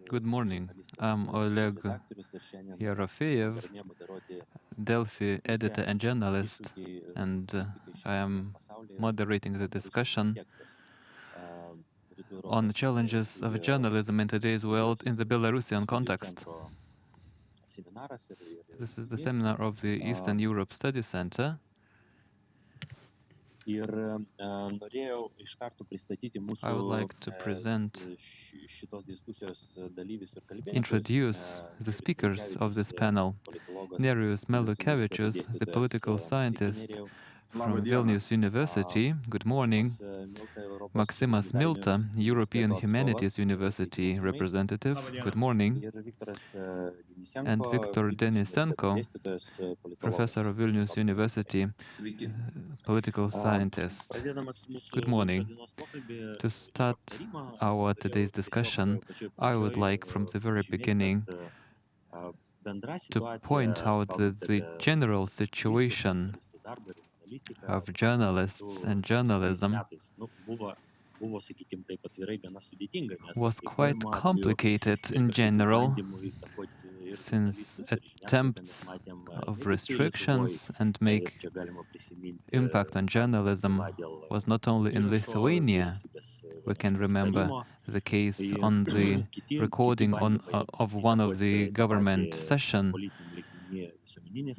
Good morning. I'm Oleg Yerofeyev, Delphi editor and journalist, and I am moderating the discussion on the challenges of journalism in today's world in the Belarusian context. This is the seminar of the Eastern Europe Study Center. I would like to introduce the speakers of this panel. Nerijus Melukevičius, the political scientist from Vilnius University. Good morning. Maximas Milta, European Humanities University representative. Good morning. And Viktor Denisenko, professor of Vilnius University, political scientist. Good morning. To start our today's discussion, I would like from the very beginning to point out that the general situation of journalists and journalism was quite complicated in general, since attempts of restrictions and make impact on journalism was not only in Lithuania. We can remember the case on the recording of one of the government session,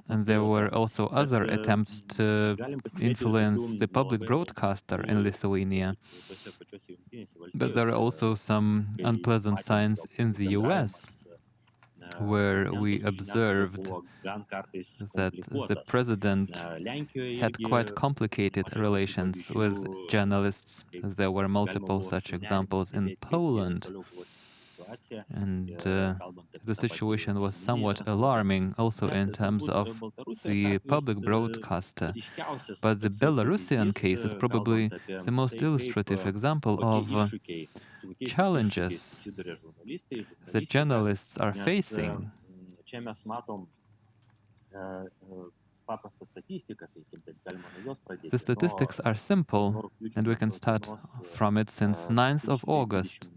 and there were also other attempts to influence the public broadcaster in Lithuania. But there are also some unpleasant signs in the US, where we observed that the president had quite complicated relations with journalists. There were multiple such examples in Poland. And the situation was somewhat alarming also in terms of the public broadcaster. But the Belarusian case is probably the most illustrative example of challenges that journalists are facing. The statistics are simple, and we can start from it. Since 9th of August,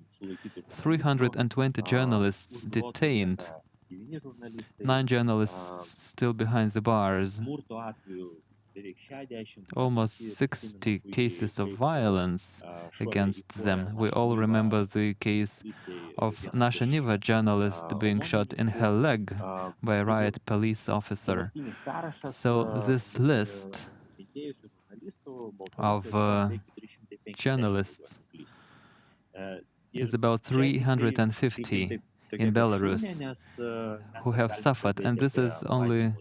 320 journalists detained, 9 journalists still behind the bars, almost 60 cases of violence against them. We all remember the case of Nasha Niva journalist being shot in her leg by a riot police officer. So this list of journalists is about 350 in Belarus who have suffered, and this is only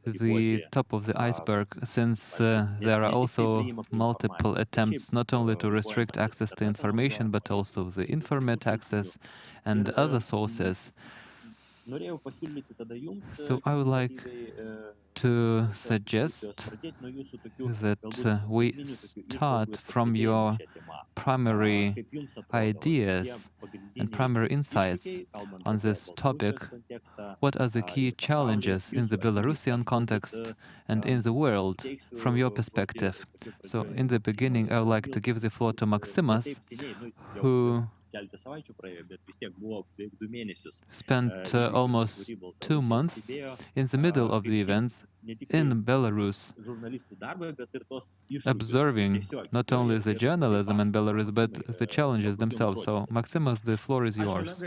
the top of the iceberg, since there are also multiple attempts not only to restrict access to information, but also the internet access and other sources. So I would like to suggest that we start from your primary ideas and primary insights on this topic. What are the key challenges in the Belarusian context and in the world from your perspective? So in the beginning, I would like to give the floor to Maximas, who spent almost 2 months in the middle of the events in Belarus, observing not only the journalism in Belarus, but the challenges themselves. So, Maximas, the floor is yours.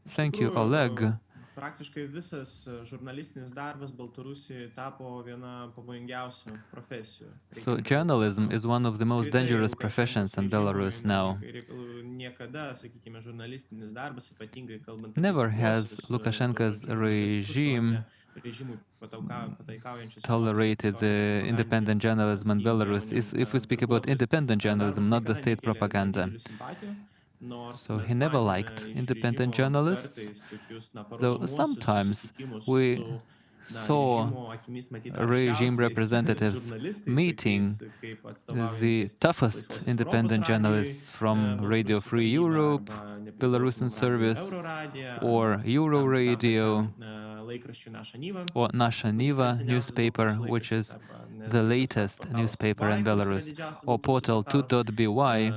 Thank you, Oleg. Praktiškai visas žurnalistinis darbas Baltarusijoje tapo viena pavojingiausių profesijų. So journalism is one of the most dangerous professions in Belarus now. Niekada, sakykime, žurnalistinis darbas, ypatingai kalbant apie Never has Lukashenko's regime tolerated the independent journalism in Belarus. If we speak about independent journalism, not the state propaganda. So he never liked independent journalists, though sometimes we saw regime representatives meeting the toughest independent journalists from Radio Free Europe, Belarusian Service, or Euro Radio, or Nasha Niva newspaper, which is the latest newspaper in Belarus, or portal 2.by,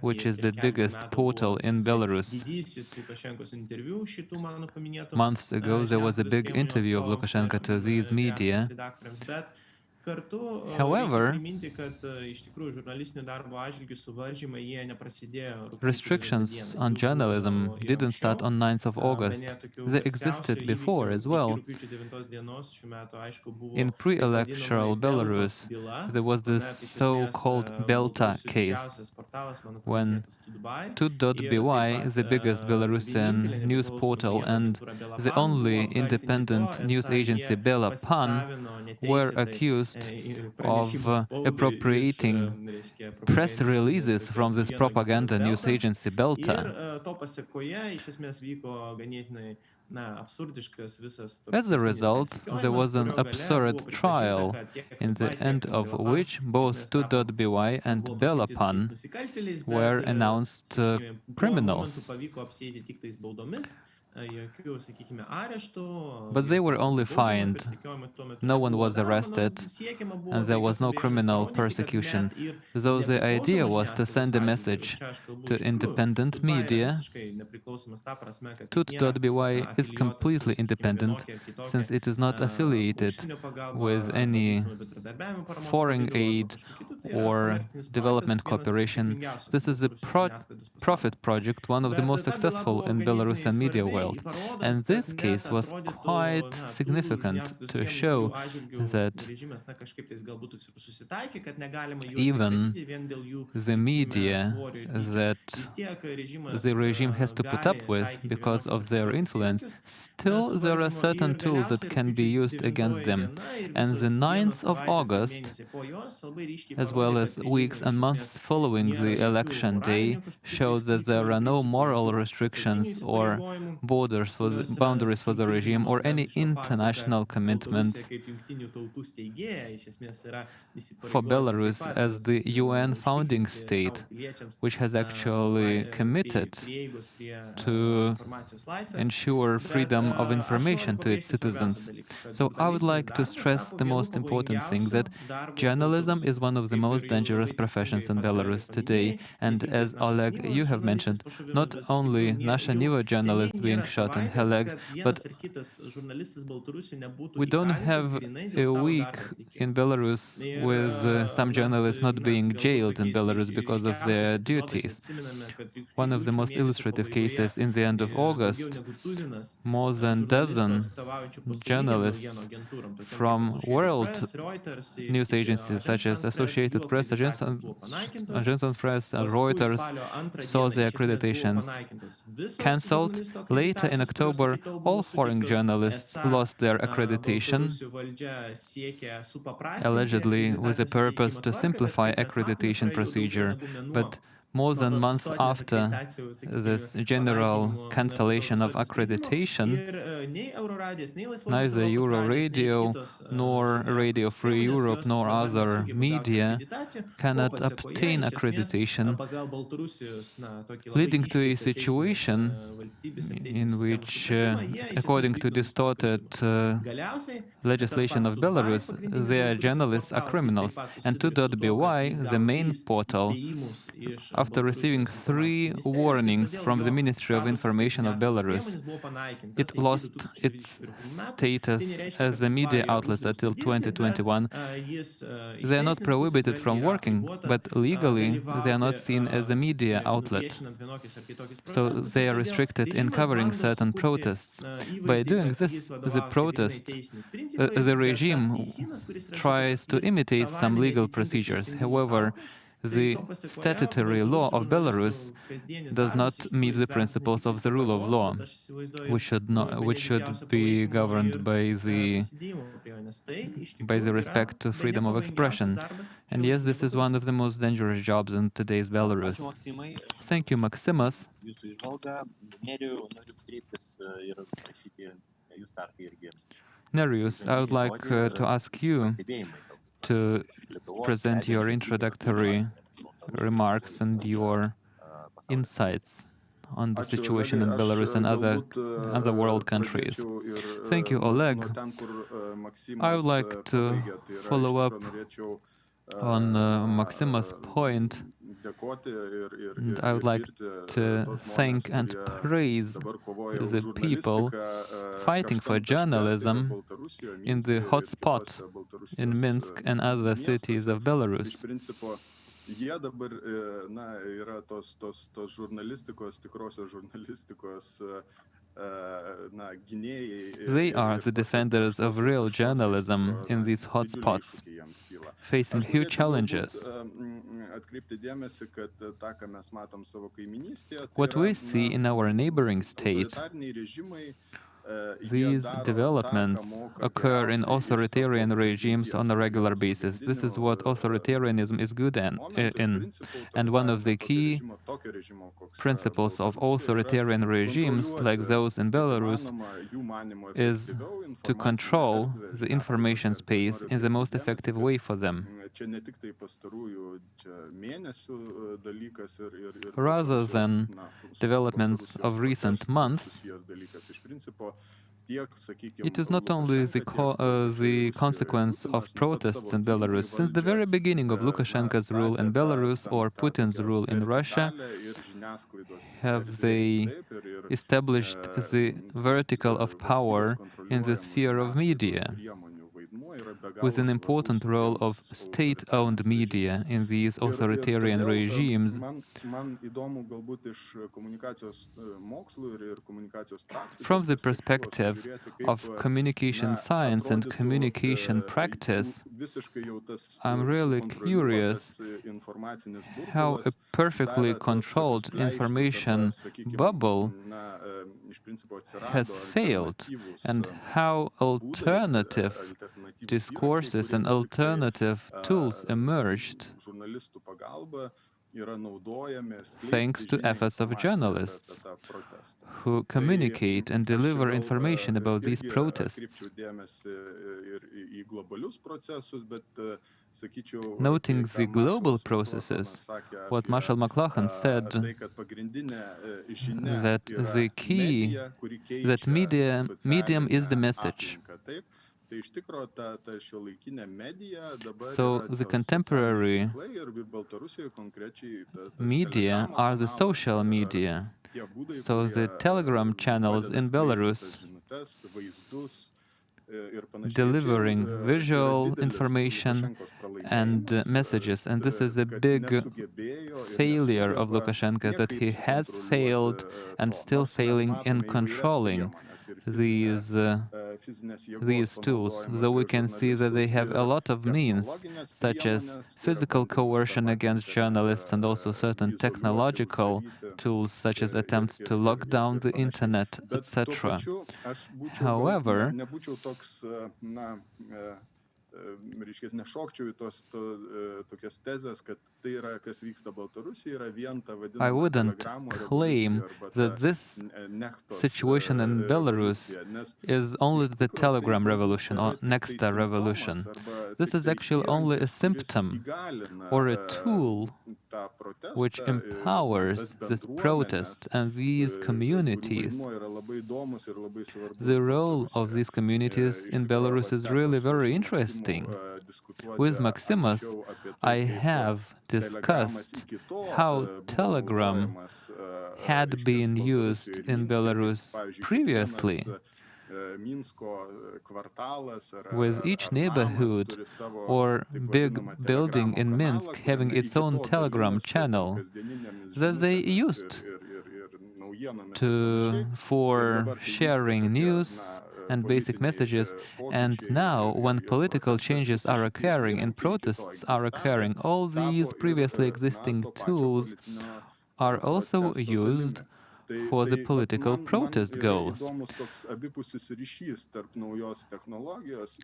which is the biggest portal in Belarus. Months ago, there was a big interview of Lukashenko to these media. However, restrictions on journalism didn't start on 9th of August. They existed before as well. In pre-electoral Belarus, there was this so-called Belta case, when 2.by, the biggest Belarusian news portal and the only independent news agency Bela Pan, were accused of appropriating press releases from this propaganda news agency Belta. As a result, there was an absurd trial, in the end of which both 2.by and Belapan were announced criminals. But they were only fined. No one was arrested, and there was no criminal persecution, though the idea was to send a message to independent media. Tut.by is completely independent, since it is not affiliated with any foreign aid or development cooperation. This is a profit project, one of the most successful in Belarusian media world. And this case was quite significant to show that even the media that the regime has to put up with because of their influence, still there are certain tools that can be used against them. And the 9th of August, as well as weeks and months following the election day, showed that there are no moral restrictions or boundaries for the regime or any international commitments for Belarus as the UN founding state, which has actually committed to ensure freedom of information to its citizens. So I would like to stress the most important thing, that journalism is one of the most dangerous professions in Belarus today. And as Oleg, you have mentioned, not only Nasha Niva journalists being shot in Heleg, but we don't have a week in Belarus with some journalists not being jailed in Belarus because of their duties. One of the most illustrative cases in the end of August, more than a dozen journalists from world news agencies such as Associated Press, Agence Press, and Reuters saw their accreditations cancelled. Later in October, all foreign journalists lost their accreditation, allegedly with the purpose to simplify accreditation procedure. But more than a month after this general cancellation of accreditation, neither Euro Radio, nor Radio Free Europe, nor other media cannot obtain accreditation, leading to a situation in which, according to distorted legislation of Belarus, their journalists are criminals. And 2.by, the main portal, after receiving 3 warnings from the Ministry of Information of Belarus, it lost its status as a media outlet until 2021. They are not prohibited from working, but legally they are not seen as a media outlet. So they are restricted in covering certain protests. By doing this, the regime tries to imitate some legal procedures. However, the statutory law of Belarus does not meet the principles of the rule of law, which should be governed by the respect to freedom of expression. And yes, this is one of the most dangerous jobs in today's Belarus. Thank you, Maximus. Nereus, I would like to ask you to present your introductory remarks and your insights on the situation in Belarus and other world countries. Thank you, Oleg. I would like to follow up on Maxima's point, and I would like to thank and praise the people fighting for journalism in the hotspot in Minsk and other cities of Belarus. Jie dabar, yra tos žurnalistikos, tikrosios žurnalistikos, gynėjai They are the ir tuose defenders of kraštuose, real kur šios journalism in these didžiuliai hotspots, iššūkiai jiems kyla. facing Aš huge norėčiau galbūt challenges. atkreipti dėmesį, kad tą, ką mes matom savo kaiminystėje, tai What yra we see in our neighboring state, autoritariniai režimai. these developments occur in authoritarian regimes on a regular basis. This is what authoritarianism is good in. And one of the key principles of authoritarian regimes, like those in Belarus, is to control the information space in the most effective way for them. Rather than developments of recent months, it is not only the consequence of protests in Belarus. Since the very beginning of Lukashenko's rule in Belarus or Putin's rule in Russia, have they established the vertical of power in the sphere of media, with an important role of state-owned media in these authoritarian regimes. From the perspective of communication science and communication practice, I'm really curious how a perfectly controlled information bubble has failed and how alternative discourses and alternative tools emerged thanks to efforts of journalists who communicate and deliver information about these protests. Noting the global processes, what Marshall McLuhan said, that the key, that medium is the message. So the contemporary media are the social media. So the Telegram channels in Belarus delivering visual information and messages. And this is a big failure of Lukashenko, that he has failed and still failing in controlling these tools, though we can see that they have a lot of means, such as physical coercion against journalists and also certain technological tools, such as attempts to lock down the internet, etc. However, I wouldn't claim that this situation in Belarus is only the Telegram revolution or Nexta revolution. This is actually only a symptom or a tool which empowers this protest and these communities. The role of these communities in Belarus is really very interesting. With Maximas, I have discussed how Telegram had been used in Belarus previously, with each neighborhood or big building in Minsk having its own Telegram channel that they used for sharing news and basic messages. And now, when political changes are occurring and protests are occurring, all these previously existing tools are also used for the political protest goals.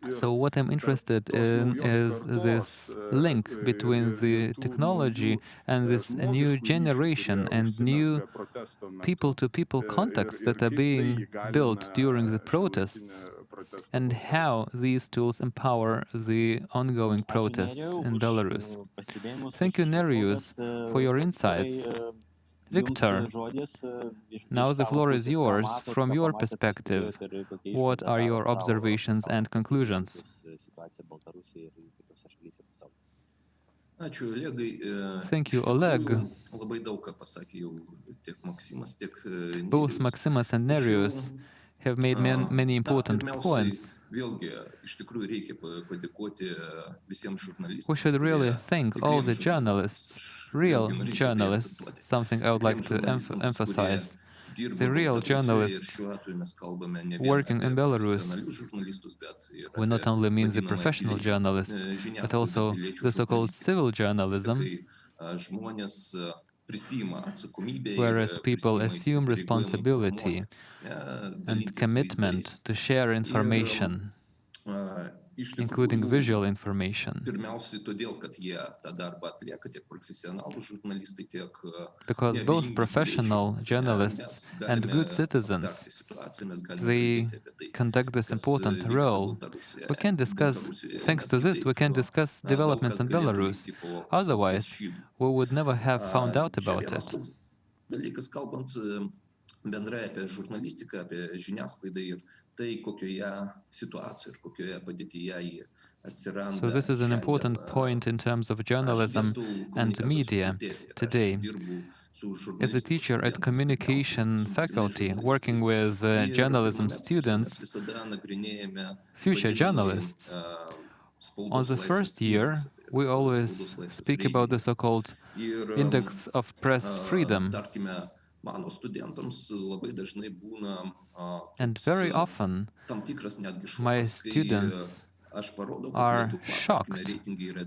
So what I'm interested in is this link between the technology and this new generation and new people-to-people contacts that are being built during the protests, and how these tools empower the ongoing protests in Belarus. Thank you, Nereus, for your insights. Victor, now the floor is yours. From your perspective, what are your observations and conclusions? Thank you, Oleg. Both Maximas and Nereus have made many important points. We should really thank all the journalists, real journalists, something I would like to emphasize. The real journalists working in Belarus. We not only mean the professional journalists, but also the so-called civil journalism, whereas people assume responsibility and commitment to share information, including visual information. Because both professional journalists and good citizens, they conduct this important role. We can discuss, thanks to this, we can discuss developments in Belarus. Otherwise, we would never have found out about it. Bendrai apie žurnalistiką, apie žiniasklaidą ir tai, kokioje situacijoje ir kokioje padėtyje ji atsiranda. So this is an important point in terms of journalism and media today. As a teacher at communication faculty, working with journalism students, future journalists, on the first year, we always speak about the so-called index of press freedom. And very often, my students are shocked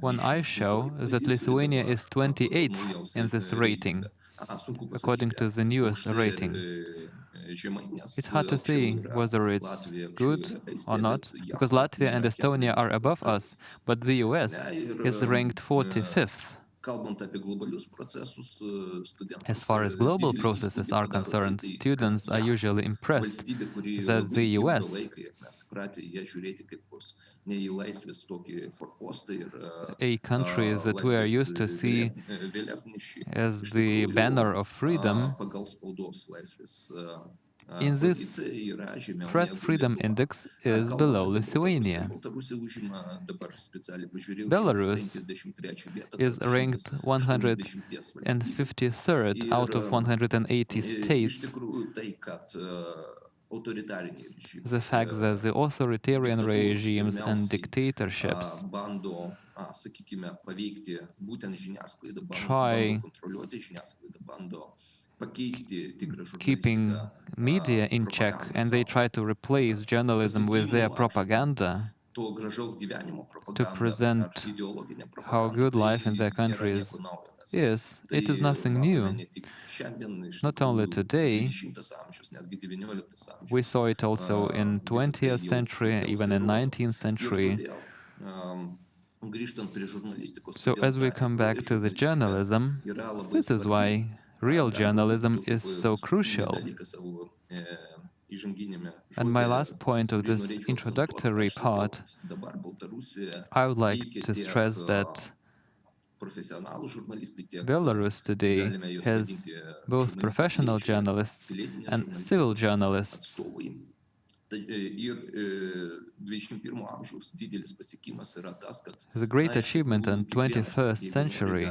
when I show that Lithuania is 28th in this rating, according to the newest rating. It's hard to say whether it's good or not, because Latvia and Estonia are above us, but the US is ranked 45th. As far as global processes are concerned, students are usually impressed that the US, a country that we are used to see as the banner of freedom, in this press freedom index is below Lithuania. Belarus is ranked 153rd out of 180 states. The fact that the authoritarian regimes and dictatorships try keeping media in check, and they try to replace journalism with their propaganda to present how good life in their countries is. It is nothing new. Not only today, we saw it also in 20th century, even in 19th century. So as we come back to the journalism, this is why real journalism is so crucial. And my last point of this introductory part, I would like to stress that Belarus today has both professional journalists and civil journalists. The great achievement in 21st century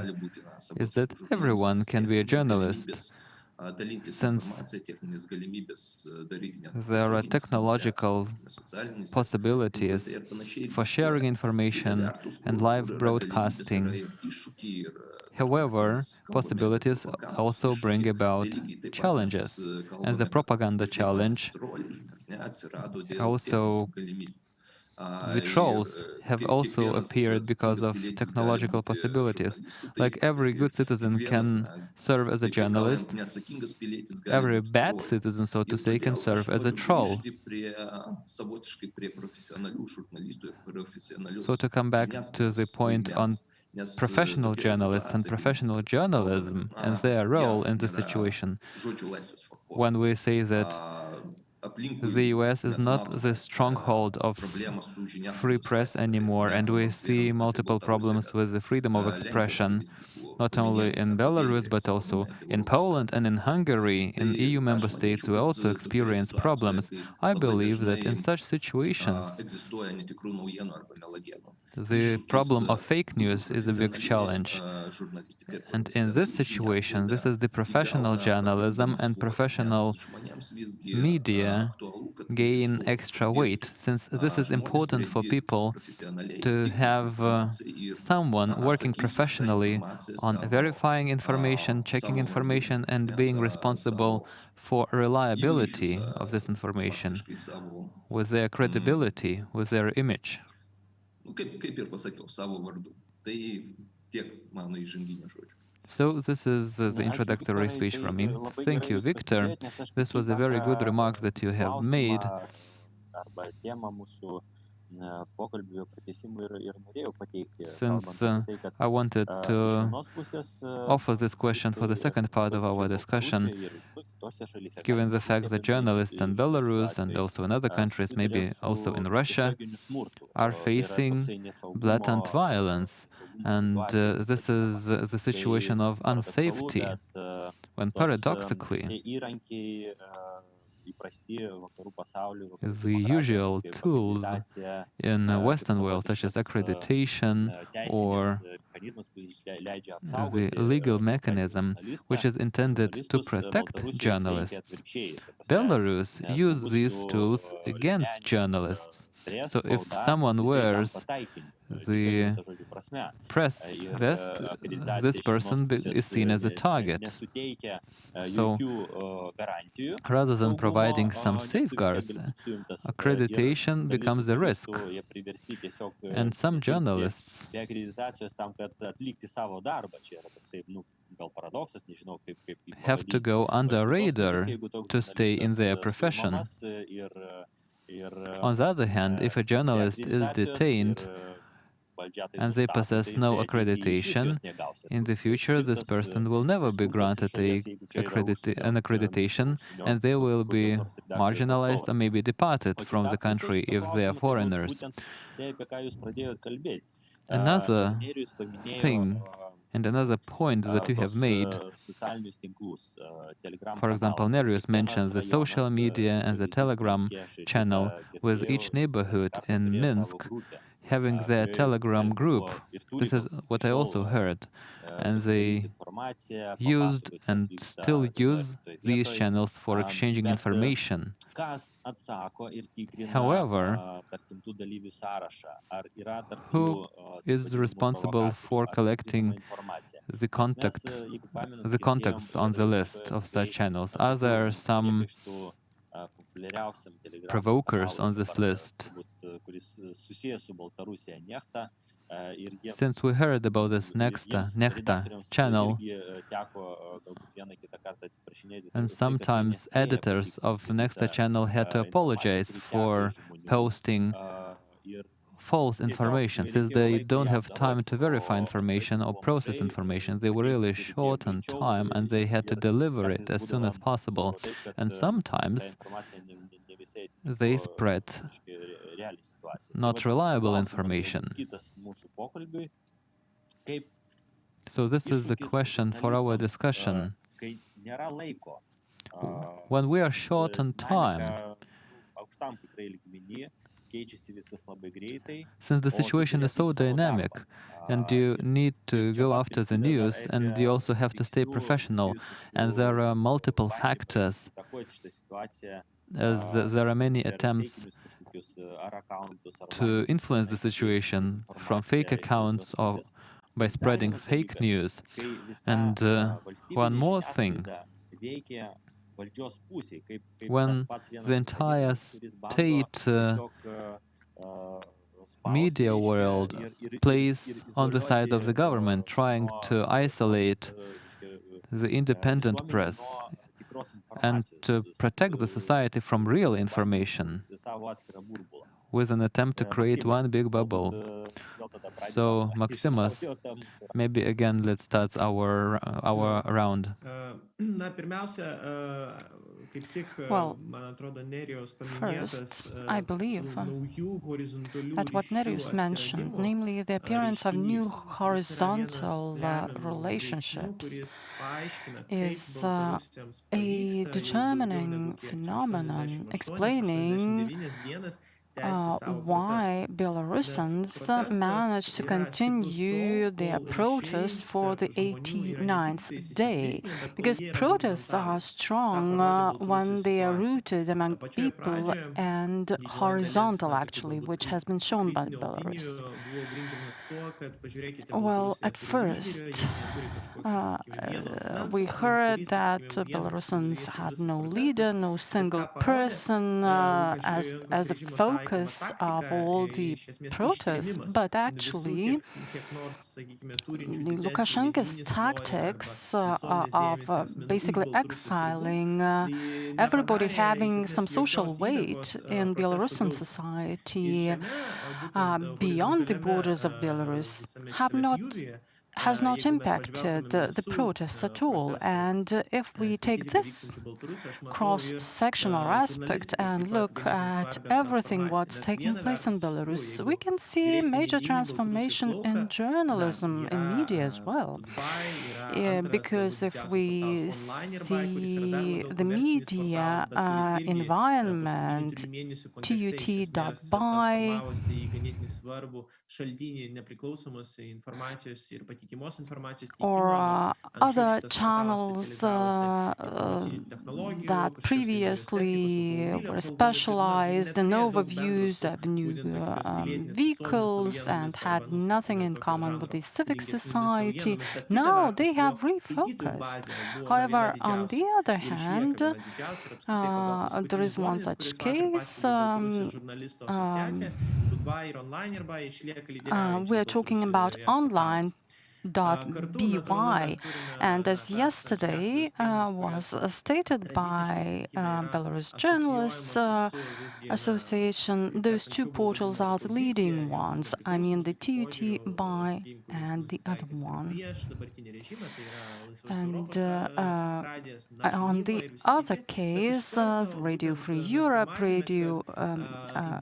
is that everyone can be a journalist, since there are technological possibilities for sharing information and live broadcasting. However, possibilities also bring about challenges, and the propaganda challenge also, the trolls have also appeared because of technological possibilities. Like every good citizen can serve as a journalist, every bad citizen, so to say, can serve as a troll. So to come back to the point on professional journalists and professional journalism and their role in the situation, when we say that the US is not the stronghold of free press anymore, and we see multiple problems with the freedom of expression. not only in Belarus, but also in Poland and in Hungary, in EU member states, we also experience problems. I believe that in such situations, the problem of fake news is a big challenge. And in this situation, this is the professional journalism and professional media gain extra weight, since this is important for people to have someone working professionally on verifying information, checking information, and being responsible for reliability of this information, with their credibility, with their image. So this is the introductory speech from me. Thank you, Victor. This was a very good remark that you have made. Since I wanted to offer this question for the second part of our discussion, given the fact that journalists in Belarus and also in other countries, maybe also in Russia, are facing blatant violence. And this is the situation of unsafety, when paradoxically, the usual tools in the Western world, such as accreditation or the legal mechanism, which is intended to protect journalists, Belarus used these tools against journalists. So if someone wears the press vest, this person is seen as a target. So rather than providing some safeguards, accreditation becomes a risk. And some journalists have to go under radar to stay in their profession. On the other hand, if a journalist is detained and they possess no accreditation, in the future this person will never be granted an accreditation, and they will be marginalized or maybe departed from the country if they are foreigners. Another thing and another point that you have made, for example, Nerijus mentioned the social media and the Telegram channel, with each neighborhood in Minsk having their Telegram group. This is what I also heard. And they used and still use these channels for exchanging information. However, who is responsible for collecting the contacts on the list of such channels? Are there some provokers on this list? Since we heard about this Nechta channel, and sometimes editors of Nechta channel had to apologize for posting false information, since they don't have time to verify information or process information. They were really short on time and they had to deliver it as soon as possible. And sometimes they spread not reliable information. So this is a question for our discussion. When we are short on time, since the situation is so dynamic, and you need to go after the news, and you also have to stay professional, and there are multiple factors, as there are many attempts to influence the situation from fake accounts or by spreading fake news. And one more thing, when the entire state media world plays on the side of the government, trying to isolate the independent press and to protect the society from real information, with an attempt to create one big bubble. So, Maximas, maybe again let's start our round. Well, first, I believe that what Nerijus mentioned, namely the appearance of new horizontal relationships, is a determining phenomenon explaining why Belarusians managed to continue their protests for the 89th day. Because protests are strong when they are rooted among people and horizontal, actually, which has been shown by Belarus. Well, at first, we heard that Belarusians had no leader, no single person as a focus of all the protests, but actually Lukashenko's tactics of basically exiling everybody having some social weight in Belarusian society beyond the borders of Belarus has not impacted the protests at all. And if we take this cross-sectional aspect and look at everything what's taking place in Belarus, we can see major transformation in journalism, in media as well. Because if we see the media environment, tut.by, or other channels that previously were specialized in overviews of new vehicles and had nothing in common with the civic society, now they have refocused. However, on the other hand, there is one such case. We are talking about online.by, and as yesterday was stated by Belarus Journalists Association, those two portals are the leading ones. I mean the tut.by and the other one. And on the other case, Radio Free Europe, Radio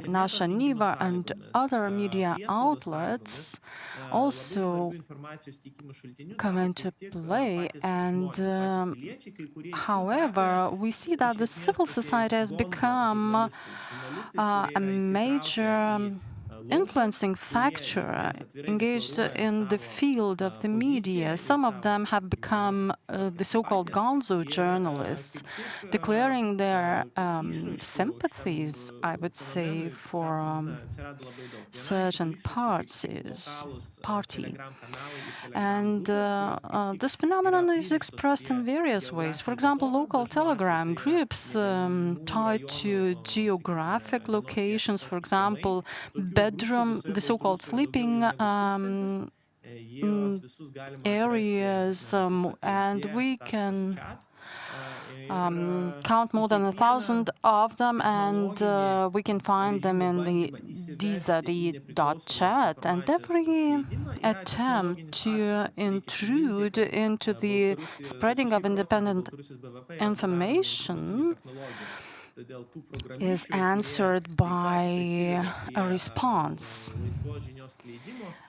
Nasha Niva, and other media outlets also come into play. And however, we see that the civil society has become a major influencing factor engaged in the field of the media. Some of them have become the so-called gonzo journalists, declaring their sympathies, I would say, for certain party. And this phenomenon is expressed in various ways. For example, local telegram groups tied to geographic locations, for example, bedroom, the so-called sleeping areas, and we can count more than 1,000 of them, and we can find them in the dz.chat. And every attempt to intrude into the spreading of independent information is answered by a response.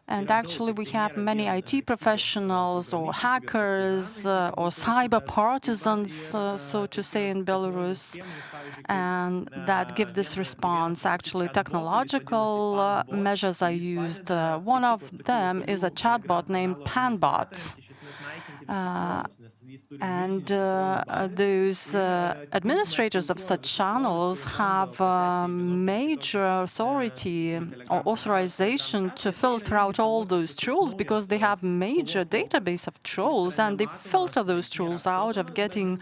And actually, we have many IT professionals or hackers or cyber partisans, so to say, in Belarus, and that give this response. Actually, technological measures are used. One of them is a chatbot named Panbot. And those administrators of such channels have major authority or authorization to filter out all those trolls, because they have major database of trolls, and they filter those trolls out of getting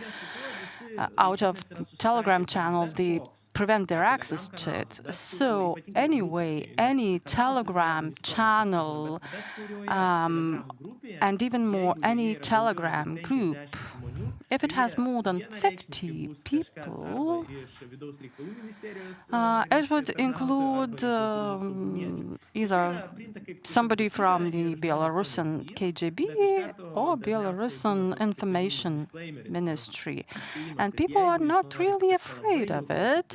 out of Telegram channel. They prevent their access to it. So anyway, any Telegram channel, and even more, any Telegram group, if it has more than 50 people, it would include either somebody from the Belarusian KGB or Belarusian Information Ministry. And And people are not really afraid of it.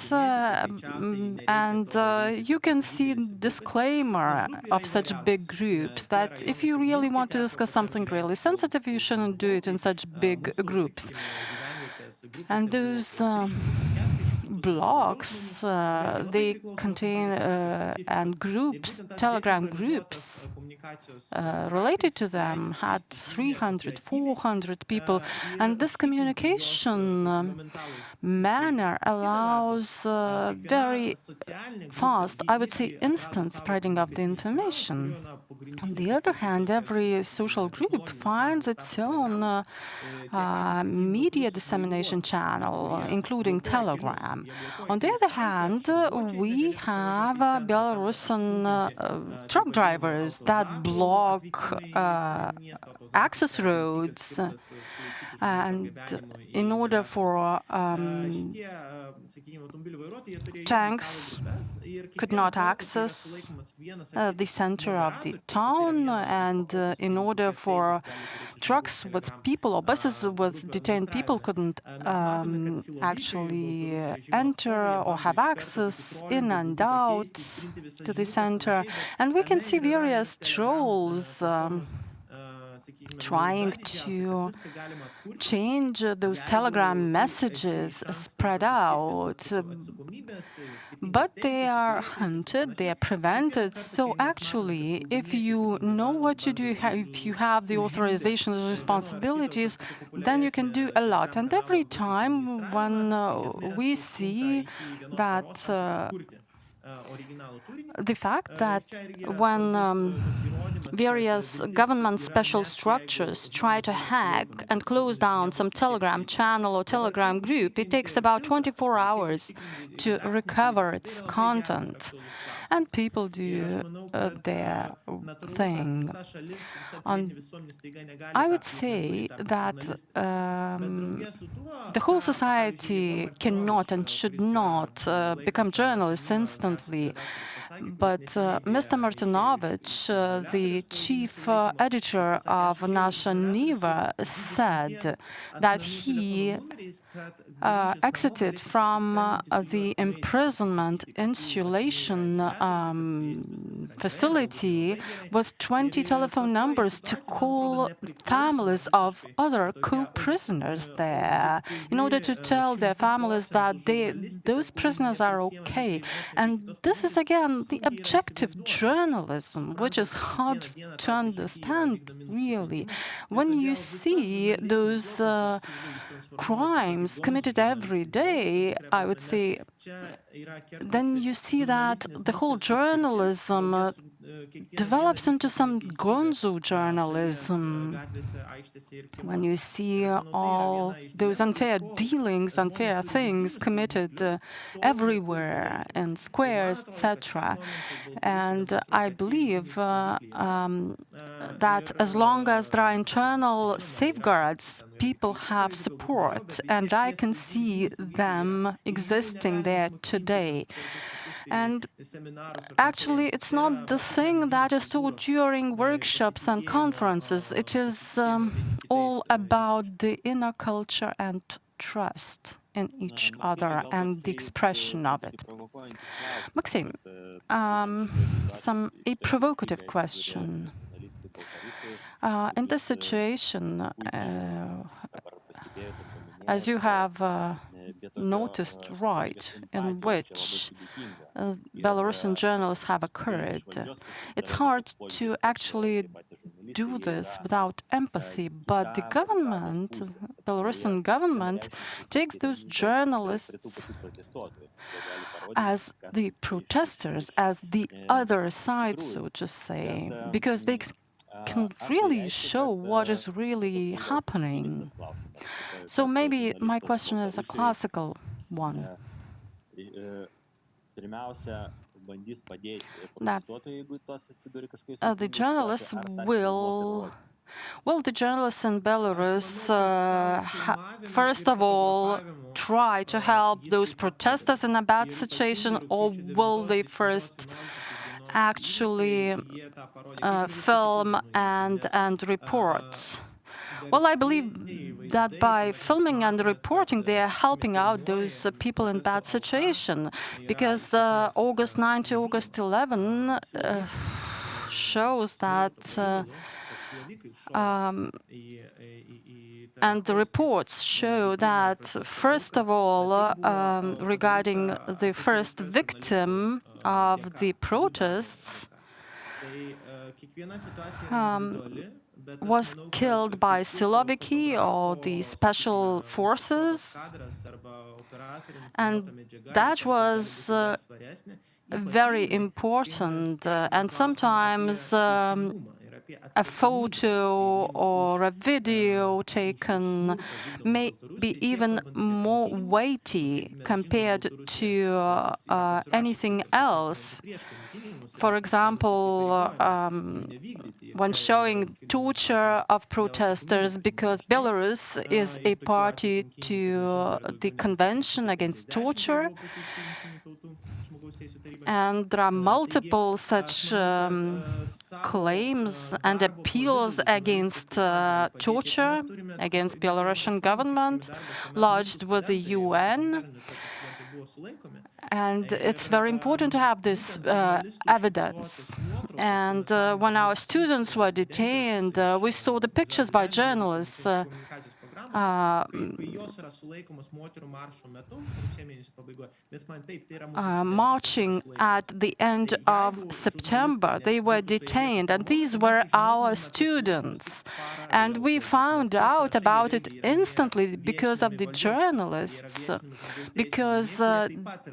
And you can see disclaimer of such big groups that if you really want to discuss something really sensitive, you shouldn't do it in such big groups. And those blogs, they contain and groups, Telegram groups related to them had 300, 400 people. And this communication manner allows very fast, I would say instant spreading of the information. On the other hand, every social group finds its own media dissemination channel, including Telegram. On the other hand, we have Belarusian truck drivers that block access roads, and in order for tanks could not access the center of the town, and in order for trucks with people or buses with detained people couldn't actually enter or have access in and out to the center. And we can see various trolls trying to change those Telegram messages spread out, but they are hunted, they are prevented. So actually, if you know what to do, if you have the authorization and responsibilities, then you can do a lot. And every time when we see that the fact that when various government special structures try to hack and close down some Telegram channel or Telegram group, it takes about 24 hours to recover its content. And people do their thing. I would say that the whole society cannot and should not become journalists instantly. But Mr. Martinovich, the chief editor of Nasha Niva, said that he exited from the imprisonment insulation facility with 20 telephone numbers to call families of other co-prisoners there in order to tell their families that those prisoners are okay. And this is again the objective journalism, which is hard to understand really. When you see those crimes committed every day, I would say, then you see that the whole journalism develops into some gonzo journalism. When you see all those unfair dealings, unfair things committed everywhere in squares, etc. And I believe that as long as there are internal safeguards, people have support, and I can see them existing there today. And actually, it's not the thing that is taught during workshops and conferences. It is all about the inner culture and trust in each other and the expression of it. Maxim, a provocative question. In this situation, as you have noticed, right, in which Belarusian journalists have occurred, it's hard to actually do this without empathy, but the government, Belarusian government, takes those journalists as the protesters, as the other side, so to say, because they can really show what is really happening. So maybe my question is a classical one. That the journalists will the journalists in Belarus first of all try to help those protesters in a bad situation, or will they first actually film and report? Well, I believe that by filming and reporting, they are helping out those people in bad situation, because August 9 to August 11 shows that, and the reports show that, first of all, regarding the first victim of the protests, was killed by Siloviki, or the special forces, and that was very important. And sometimes a photo or a video taken may be even more weighty compared to anything else. For example, when showing torture of protesters, because Belarus is a party to the Convention Against Torture, and there are multiple such claims and appeals against torture against Belarusian government lodged with the UN. And it's very important to have this evidence. And when our students were detained, we saw the pictures by journalists marching at the end of September. They were detained, and these were our students. And we found out about it instantly because of the journalists, because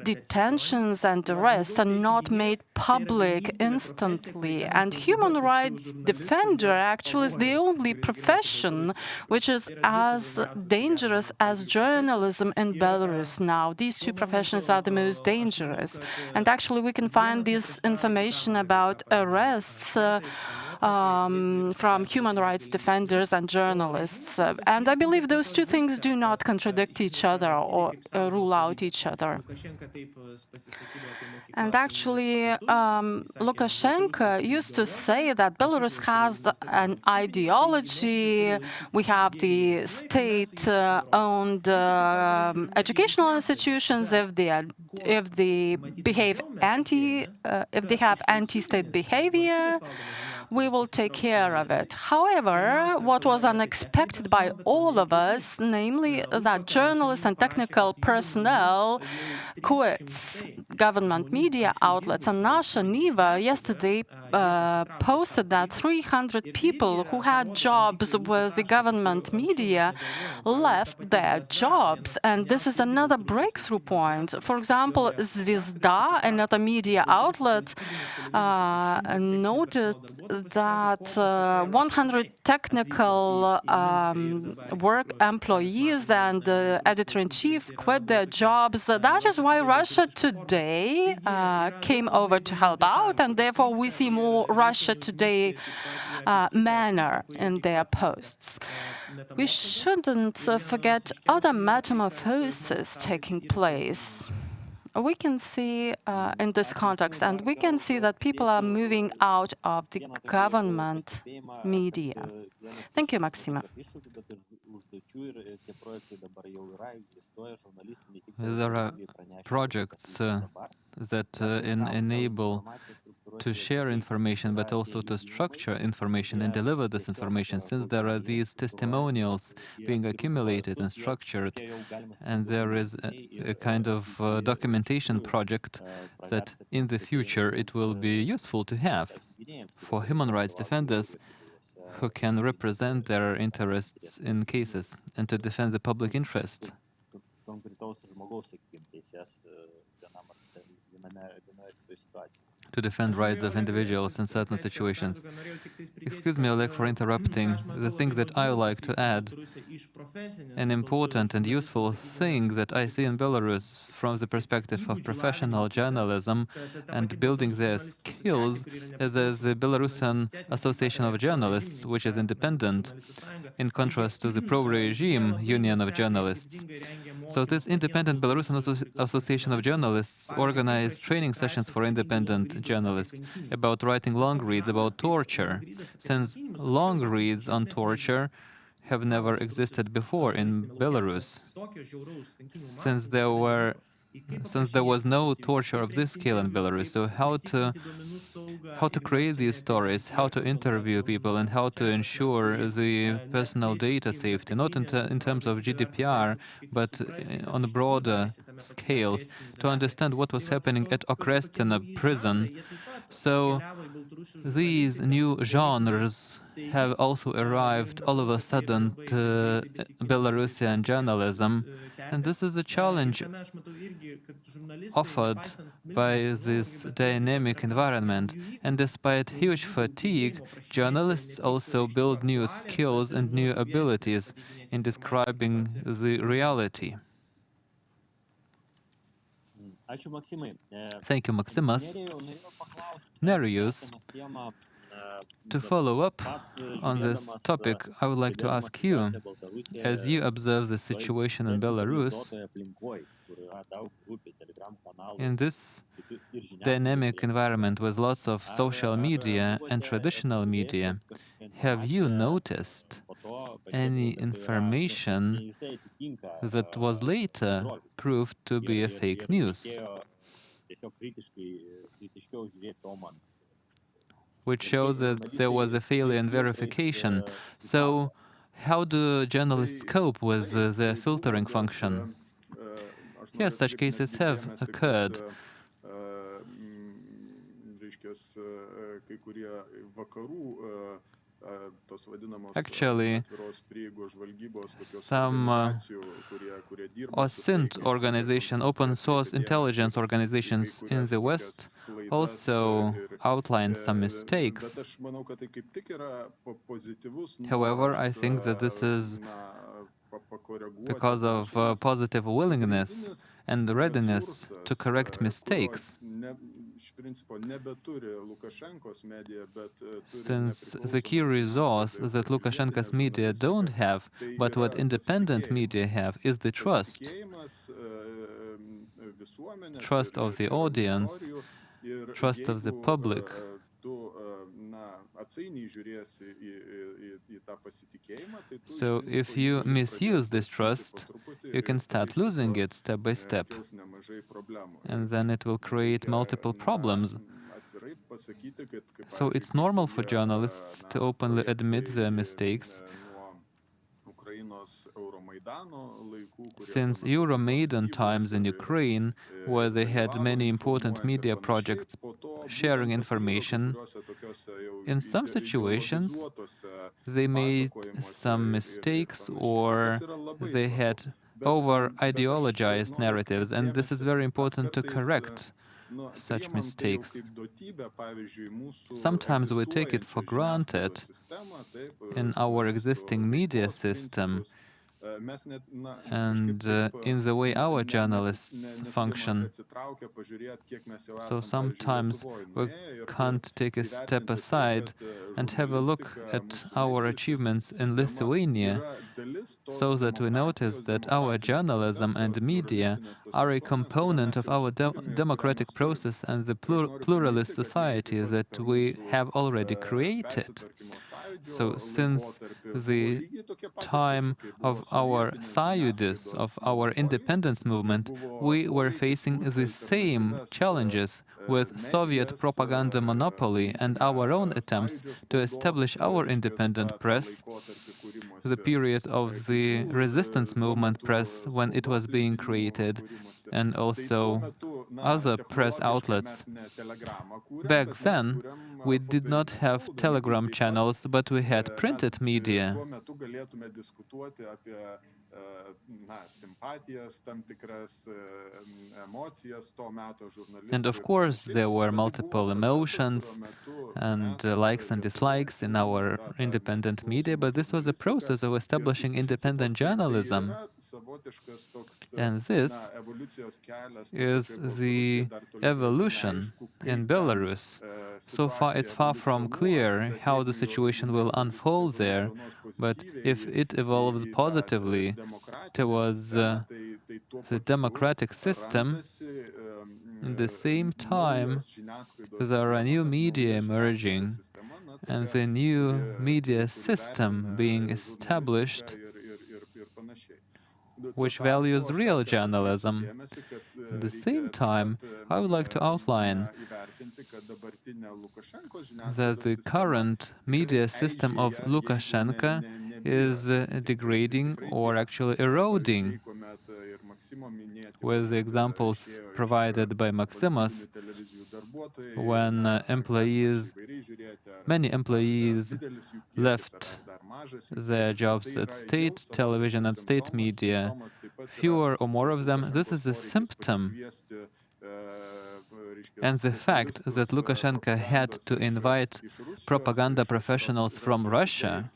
detentions and arrests are not made public instantly. And human rights defender actually is the only profession which is as dangerous as journalism in Belarus now. These two professions are the most dangerous. And actually we can find this information about arrests from human rights defenders and journalists. And I believe those two things do not contradict each other or rule out each other. And actually, Lukashenko used to say that Belarus has an ideology. We have the state-owned educational institutions. If they behave if they have anti-state behavior, we will take care of it. However, what was unexpected by all of us, namely that journalists and technical personnel quits government media outlets. And Nasha Niva yesterday posted that 300 people who had jobs with the government media left their jobs. And this is another breakthrough point. For example, Zvezda, another media outlet, noted that 100 technical work employees and the editor-in-chief quit their jobs. That is why Russia Today came over to help out, and therefore we see more Russia Today manner in their posts. We shouldn't forget other metamorphoses taking place. We can see in this context, and we can see that people are moving out of the government media. Thank you, Maxima. There are projects that enable to share information, but also to structure information and deliver this information, since there are these testimonials being accumulated and structured, and there is a kind of documentation project that in the future it will be useful to have for human rights defenders who can represent their interests in cases and to defend the public interest. To defend rights of individuals in certain situations. Excuse me, Oleg, for interrupting. The thing that I would like to add, an important and useful thing that I see in Belarus from the perspective of professional journalism and building their skills, is the Belarusian Association of Journalists, which is independent, in contrast to the pro-regime Union of Journalists. So this independent Belarusian Association of Journalists organized training sessions for independent journalists about writing long reads about torture, since long reads on torture have never existed before in Belarus, since there was no torture of this scale in Belarus. So how to create these stories, how to interview people, and how to ensure the personal data safety, not in terms of GDPR, but on broader scales, to understand what was happening at Okrestina prison. So these new genres have also arrived all of a sudden to Belarusian journalism, and this is a challenge offered by this dynamic environment. And despite huge fatigue, journalists also build new skills and new abilities in describing the reality. Thank you, Maximas. Nerijus, to follow up on this topic, I would like to ask you, as you observe the situation in Belarus, in this dynamic environment with lots of social media and traditional media, have you noticed any information that was later proved to be a fake news, which showed that there was a failure in verification? So how do journalists cope with the filtering function? Yes, such cases have occurred. Actually, some OSINT organization, open source intelligence organizations in the West, also outlined some mistakes. However, I think that this is because of positive willingness and readiness to correct mistakes. Since the key resource that Lukashenko's media don't have, but what independent media have, is the trust. Trust of the audience, trust of the public. So if you misuse this trust, you can start losing it step by step, and then it will create multiple problems. So it's normal for journalists to openly admit their mistakes. Since Euromaidan times in Ukraine, where they had many important media projects sharing information, in some situations they made some mistakes or they had over-ideologized narratives, and this is very important to correct such mistakes. Sometimes we take it for granted in our existing media system and in the way our journalists function. So sometimes we can't take a step aside and have a look at our achievements in Lithuania, so that we notice that our journalism and media are a component of our democratic process and the pluralist society that we have already created. So since the time of our Sąjūdis, of our independence movement, we were facing the same challenges with Soviet propaganda monopoly and our own attempts to establish our independent press, the period of the resistance movement press when it was being created, and also other press outlets. Back then, we did not have Telegram channels, but we had printed media. And of course, there were multiple emotions and likes and dislikes in our independent media, but this was a process of establishing independent journalism. And this is the evolution in Belarus. So far, it's far from clear how the situation will unfold there, but if it evolves positively towards the democratic system, in the same time, there are new media emerging, and tokia, the new kuri, media kuri system vertina being žurnalistiką established, ir panašiai. Tuo which tarpu values aš real noriu atkreipti journalism. dėmesį, kad At the reikia same taip time, pat I would like to outline įvertinti, kad dabartinė Lukašenkos that žiniasklaidos the sistema current tikrai media system of eižėja, jeigu Lukashenko nebyra. is Tai degrading tikrai or byra. actually Pavyzdžiai, eroding, kuomet ir Maksimo minėti, with the kuomet examples išėjo iš provided by Maximus, valstybinių televizijų darbuotojai, when galima čia įvairiai žiūrėti, many ar employees didelis jų kiekis, left ar dar mažas jų their kiekis, bet tai jobs at yra jau state television savotiškas and state simptomas. media, Simptomas taip pat yra fewer or more tas of them, this Lukašenkos is a poreikis symptom. pasikviesti And the fact that Lukashenko had to invite propaganda professionals from Russia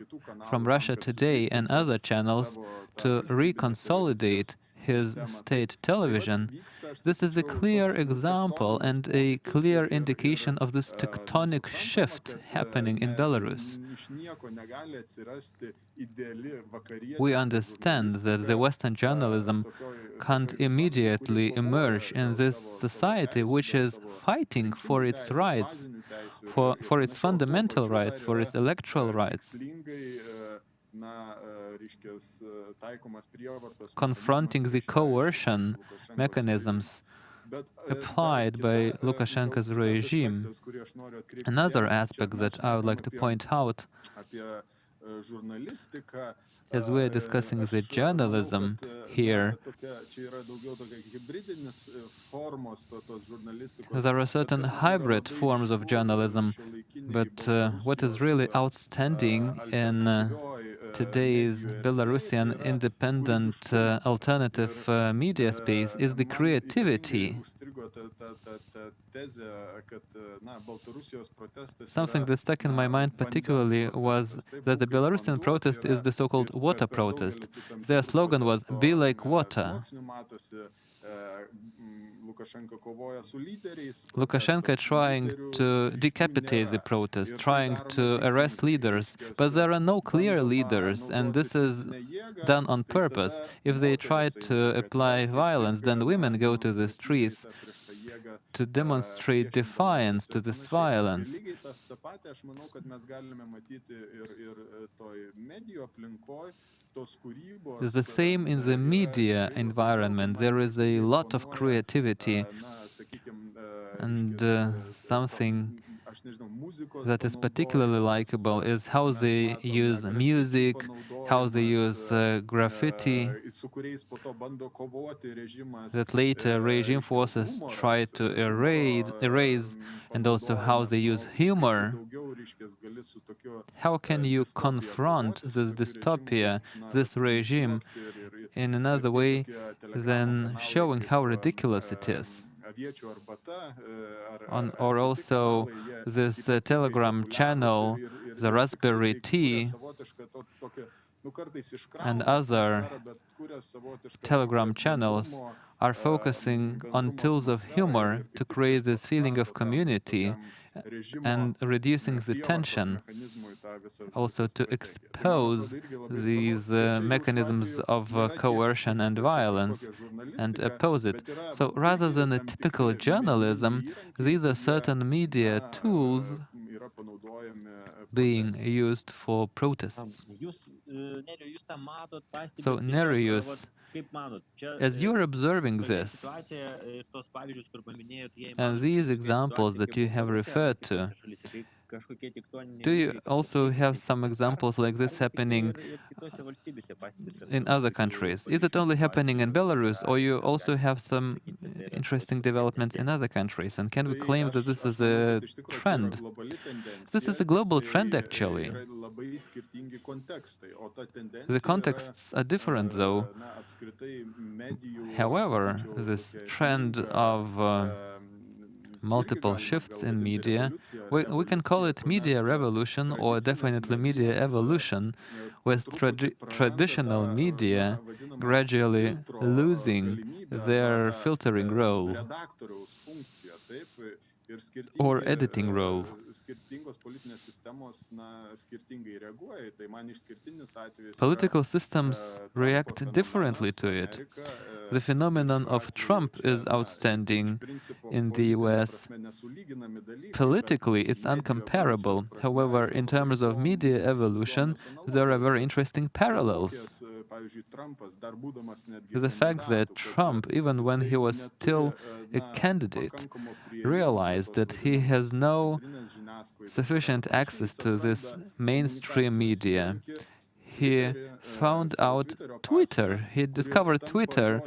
Today and other channels to reconsolidate his state television, this is a clear example and a clear indication of this tectonic shift happening in Belarus. We understand that the Western journalism can't immediately emerge in this society which is fighting for its rights, for its fundamental rights, for its electoral rights, confronting the coercion mechanisms applied by Lukashenko's regime. Another aspect that I would like to point out, as we are discussing the journalism here, there are certain hybrid forms of journalism, but what is really outstanding in today's Belarusian independent alternative media space is the creativity. Something that stuck in my mind particularly was that the Belarusian protest is the so-called water protest. Their slogan was, "Be like water." Lukashenko trying to decapitate the protest, trying to arrest leaders, but there are no clear leaders, and this is done on purpose. If they try to apply violence, then women go to the streets to demonstrate defiance to this violence. The same in the media environment. There is a lot of creativity, and something that is particularly likable is how they use music, how they use graffiti, that later regime forces try to erase, and also how they use humor. How can you confront this dystopia, this regime, in another way than showing how ridiculous it is? Or also this Telegram channel, the Raspberry Tea, and other Telegram channels are focusing on tools of humor to create this feeling of community and reducing the tension, also to expose these mechanisms of coercion and violence and oppose it. So rather than a typical journalism, these are certain media tools being used for protests. So, Nereus, as you're observing this, and these examples that you have referred to, do you also have some examples like this happening in other countries? Is it only happening in Belarus, or you also have some interesting developments in other countries? And can we claim that this is a trend? This is a global trend, actually. The contexts are different, though. However, this trend of multiple shifts in media, we can call it media revolution or definitely media evolution, with traditional media gradually losing their filtering role or editing role. Political systems react differently to it. The phenomenon of Trump is outstanding in the US. Politically, it's uncomparable. However, in terms of media evolution, there are very interesting parallels. The fact that Trump, even when he was still a candidate, realized that he has no sufficient access to this mainstream media. He found out Twitter. He discovered Twitter,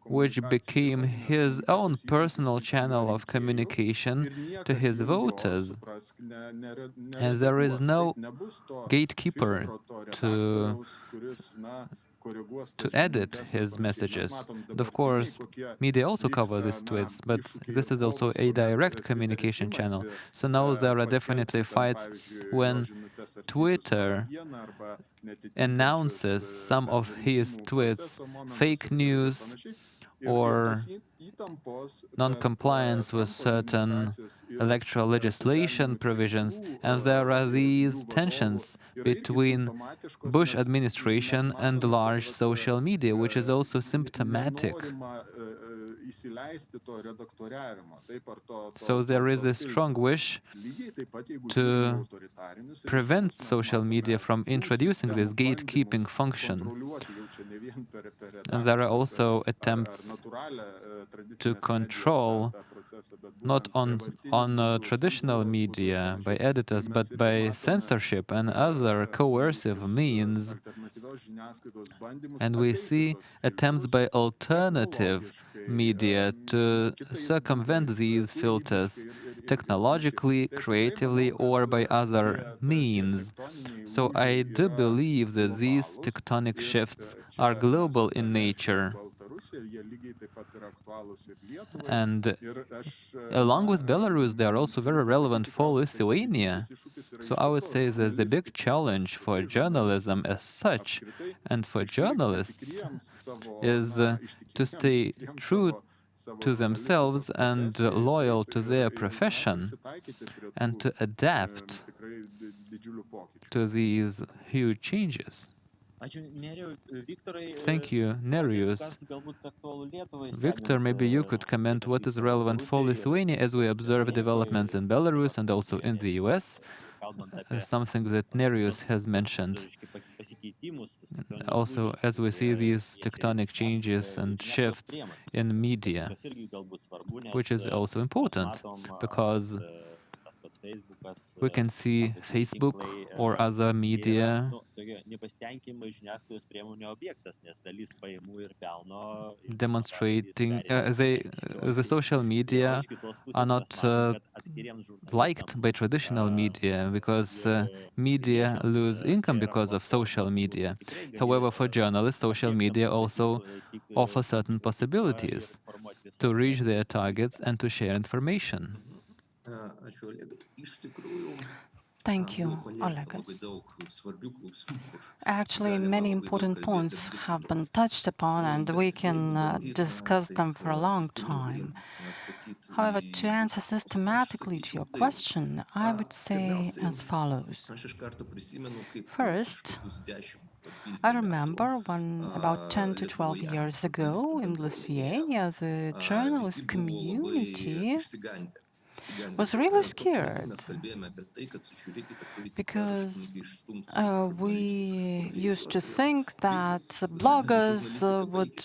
which became his own personal channel of communication to his voters. And there is no gatekeeper to edit his messages. And of course, media also cover these tweets, but this is also a direct communication channel. So now there are definitely fights when Twitter announces some of his tweets fake news or non-compliance with certain electoral legislation provisions, and there are these tensions between Bush administration and large social media, which is also symptomatic. So there is a strong wish to prevent social media from introducing this gatekeeping function. And there are also attempts to control not on traditional media by editors, but by censorship and other coercive means. And we see attempts by alternative media to circumvent these filters technologically, creatively, or by other means. So I do believe that these tectonic shifts are global in nature. And along with Belarus, they are also very relevant for Lithuania. So I would say that the big challenge for journalism as such and for journalists is to stay true to themselves and loyal to their profession and to adapt to these huge changes. Thank you, Nerijus. Victor, maybe you could comment what is relevant for Lithuania as we observe developments in Belarus and also in the US, something that Nerijus has mentioned. Also, as we see these tectonic changes and shifts in media, which is also important because we can see Facebook or other media demonstrating the social media are not liked by traditional media because media lose income because of social media. However, for journalists, social media also offer certain possibilities to reach their targets and to share information. Thank you, Olegas. Actually, many important points have been touched upon, and we can discuss them for a long time. However, to answer systematically to your question, I would say as follows. First, I remember when about 10 to 12 years ago in Lithuania, the journalist community was really scared because we used to think that bloggers would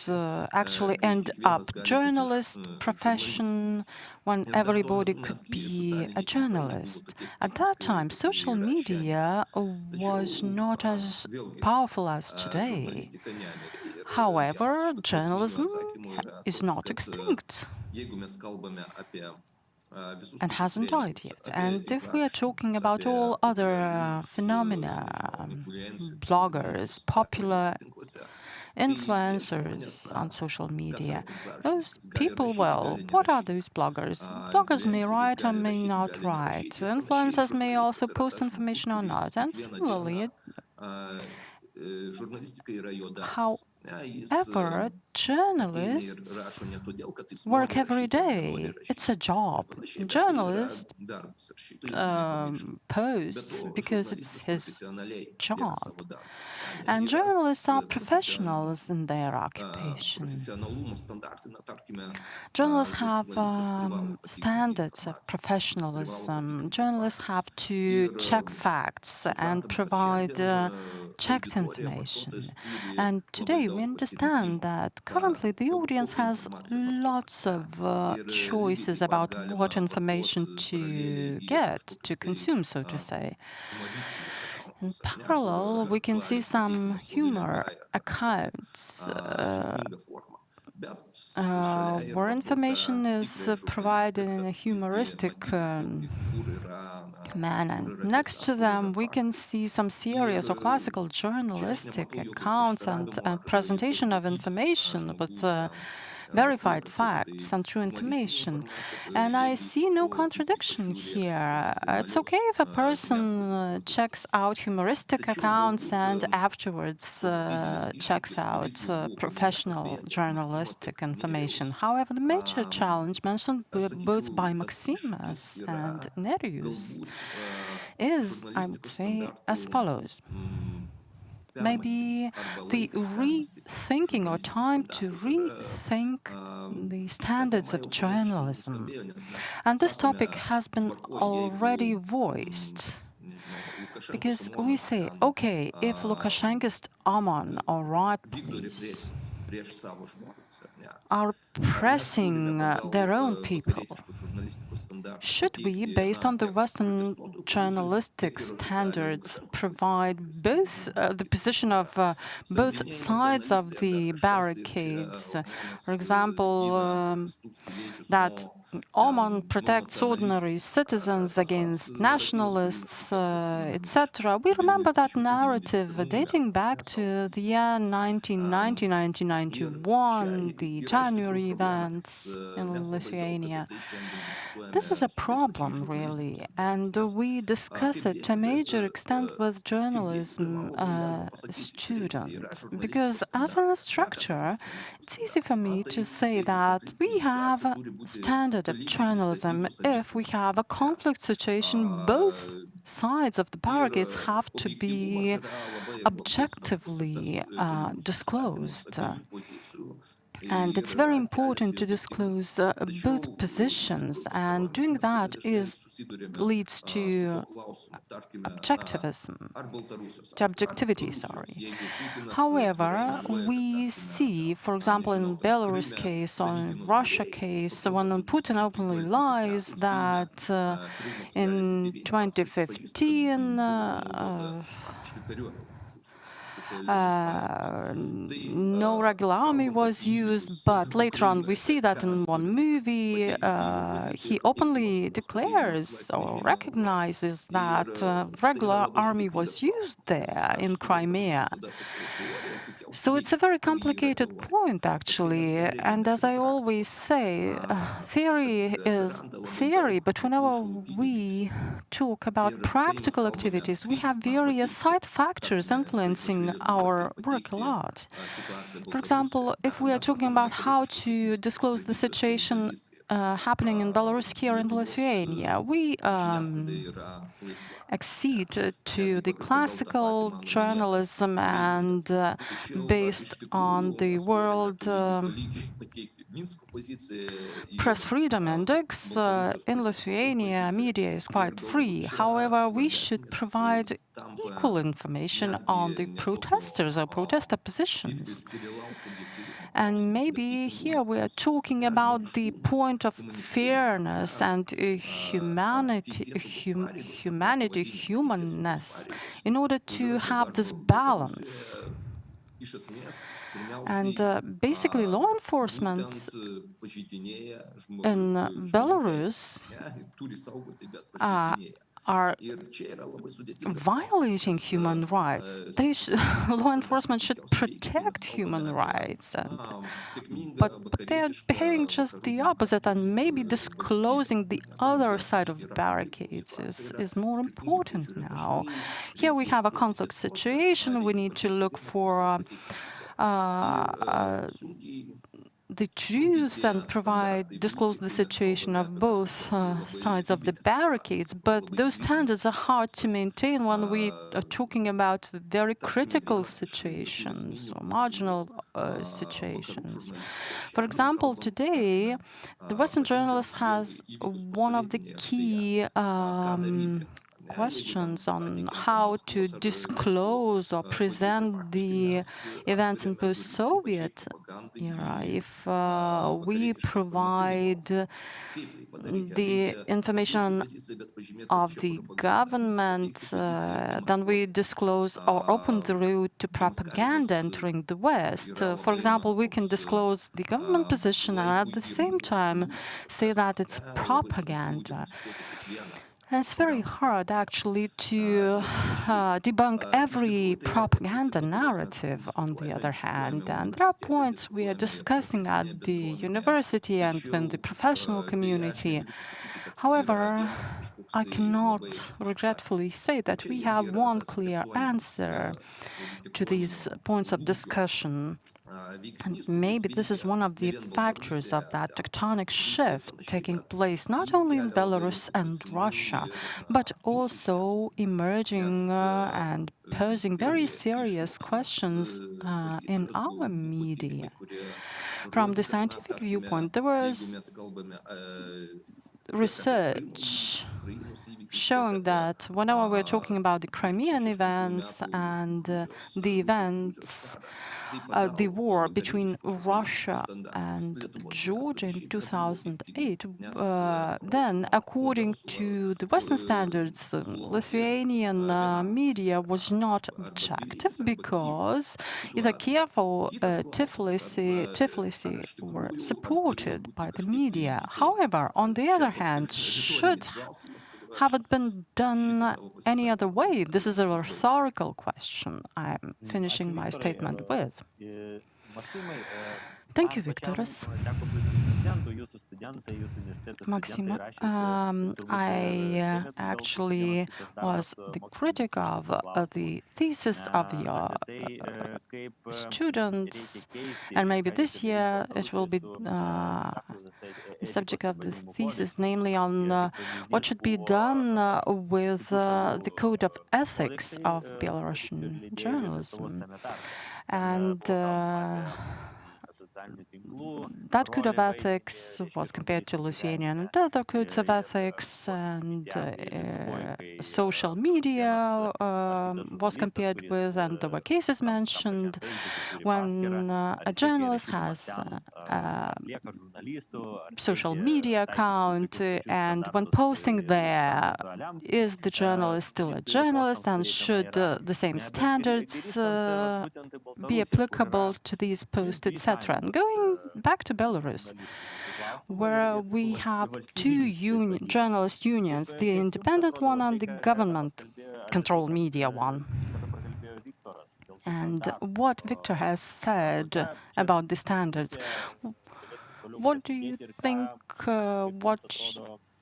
actually end up journalist profession when everybody could be a journalist. At that time, social media was not as powerful as today. However, journalism is not extinct and hasn't died yet. And if we are talking about all other phenomena, bloggers, popular influencers on social media, those people, well, what are those bloggers? Bloggers may write or may not write. Influencers may also post information or not. And similarly, however, journalists work every day. It's a job. Journalist posts because it's his job. And journalists are professionals in their occupation. Journalists have standards of professionalism. Journalists have to check facts and provide checked information. And today we understand that currently the audience has lots of choices about what information to get, to consume, so to say. In parallel, we can see some humor accounts where information is provided in a humoristic manner. Next to them, we can see some serious or classical journalistic accounts and presentation of information with verified facts and true information. And I see no contradiction here. It's okay if a person checks out humoristic accounts and afterwards checks out professional journalistic information. However, the major challenge mentioned both by Maximas and Nereus is, I would say, as follows. Maybe the rethinking or time to rethink the standards of journalism. And this topic has been already voiced. Because we say, okay, if Lukashenko's OMON or right police are pressing their own people, should we, based on the Western journalistic standards, provide both the position of both sides of the barricades? For example, that Oman protects ordinary citizens against nationalists, etc. We remember that narrative dating back to the year 1990, 1991, the January events in Lithuania. This is a problem, really, and we discuss it to a major extent with journalism students, because as an instructor, it's easy for me to say that we have a standard of journalism. If we have a conflict situation, both sides of the barricades have to be objectively disclosed. And it's very important to disclose both positions, and doing that leads to objectivity, sorry. However, we see, for example, in Belarus case or in Russia case, when Putin openly lies that in 2015 no regular army was used, but later on we see that in one movie he openly declares or recognizes that regular army was used there in Crimea. So it's a very complicated point, actually, and as I always say, theory is theory, but whenever we talk about practical activities, we have various side factors influencing our work a lot. For example, if we are talking about how to disclose the situation happening in Belarus here in Lithuania, we accede to the classical journalism and based on the World Press Freedom Index, in Lithuania, media is quite free. However, we should provide equal information on the protesters or protester positions. And maybe here we are talking about the point of fairness and humanness, in order to have this balance. And basically, law enforcement in Belarus are violating human rights. Law enforcement should protect human rights, but they're behaving just the opposite, and maybe disclosing the other side of the barricades is more important now. Here we have a conflict situation. We need to look for the truth and disclose the situation of both sides of the barricades, but those standards are hard to maintain when we are talking about very critical situations or marginal situations. For example, today, the Western journalist has one of the key questions on how to disclose or present the events in post-Soviet era. If we provide the information of the government, then we disclose or open the route to propaganda entering the West. For example, we can disclose the government position and at the same time say that it's propaganda. And it's very hard, actually, to debunk every propaganda narrative, on the other hand. And there are points we are discussing at the university and in the professional community. However, I cannot regretfully say that we have one clear answer to these points of discussion. And maybe this is one of the factors of that tectonic shift taking place not only in Belarus and Russia, but also emerging and posing very serious questions in our media. From the scientific viewpoint, there was research showing that whenever we're talking about the Crimean events and the events, the war between Russia and Georgia in 2008, then, according to the Western standards, Lithuanian media was not objective because either Kiev or Tbilisi were supported by the media. However, on the other hand, should have it been done any other way? This is a rhetorical question I'm finishing my statement with. Thank you, Viktoras. Maxima, I actually was the critic of the thesis of your students, and maybe this year it will be the subject of this thesis, namely on what should be done with the code of ethics of Belarusian journalism. And that code of ethics was compared to Lithuanian and other codes of ethics, and social media was compared with, and there were cases mentioned when a journalist has a social media account, and when posting there, is the journalist still a journalist, and should the same standards be applicable to these posts, etc. And going back to Belarus, where we have two journalist unions, the independent one and the government-controlled media one. And what Victor has said about the standards, what do you think, what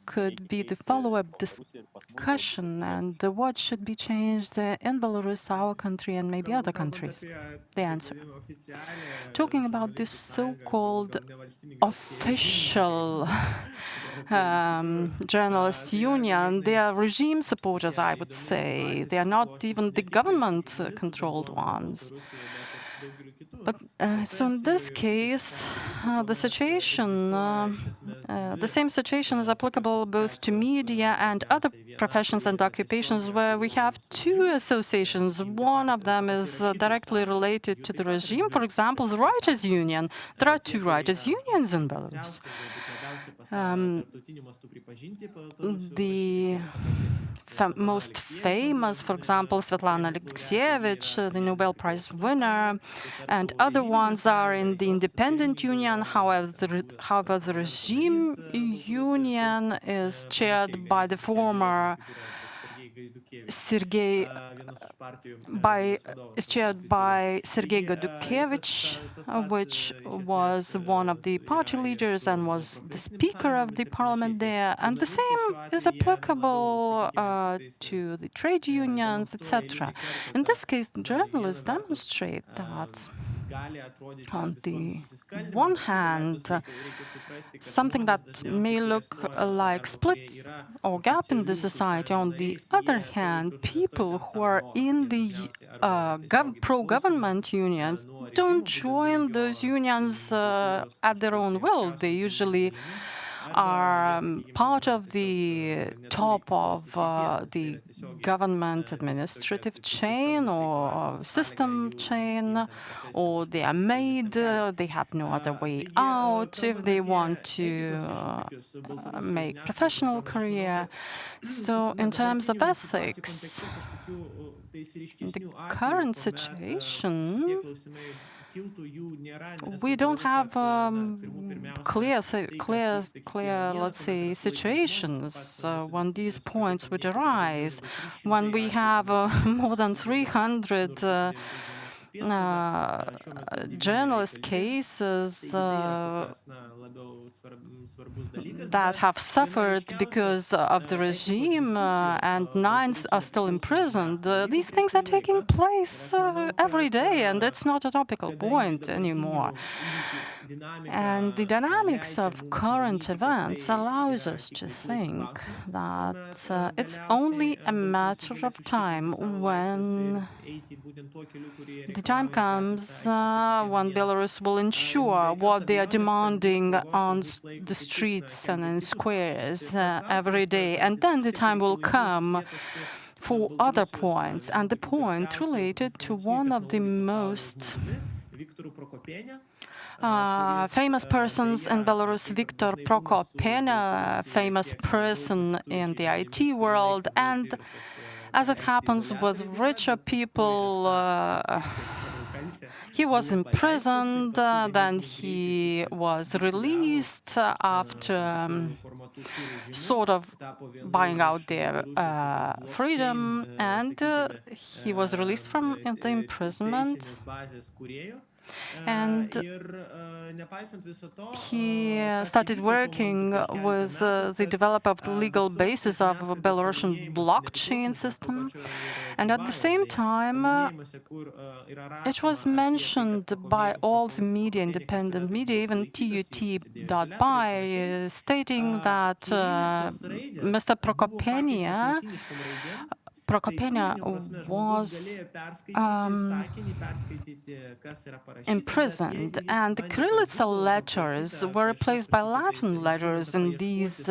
could be the follow-up discussion, and what should be changed in Belarus, our country, and maybe other countries? The answer. Talking about this so-called official journalist union, they are regime supporters, I would say. They are not even the government-controlled ones. But so in this case, the same situation is applicable both to media and other professions and occupations, where we have two associations. One of them is directly related to the regime. For example, the writers' union. There are two writers' unions in Belarus. The most famous, for example, Svetlana Alexievich, the Nobel Prize winner, and other ones are in the independent union. However, the regime union is chaired by the former Sergei Gadukevich, which was one of the party leaders and was the speaker of the parliament there. And the same is applicable to the trade unions, etc. In this case, journalists demonstrate that On the one hand, something that may look like splits or gap in the society. On the other hand, people who are in the pro-government unions don't join those unions at their own will. They usually are part of the top of the government administrative chain or system chain, or they are made, they have no other way out if they want to make professional career. So in terms of ethics, in the current situation, we don't have clear, let's say, situations when these points would arise. When we have more than 300 journalist cases that have suffered because of the regime, and 9 are still imprisoned. These things are taking place every day, and it's not a topical point anymore. And the dynamics of current events allows us to think that it's only a matter of time when the time comes when Belarus will ensure what they are demanding on the streets and in squares every day. And then the time will come for other points. And the point related to one of the most famous persons in Belarus, Viktor Prokopin, a famous person in the IT world. And as it happens with richer people, he was imprisoned, then he was released after sort of buying out their freedom, and he was released from the imprisonment. And he started working with the developer of the legal basis of a Belarusian blockchain system. And at the same time, it was mentioned by all the media, independent media, even TUT.by, stating that Mr. Prokopenia was imprisoned, and the Cyrillica letters were replaced by Latin letters in these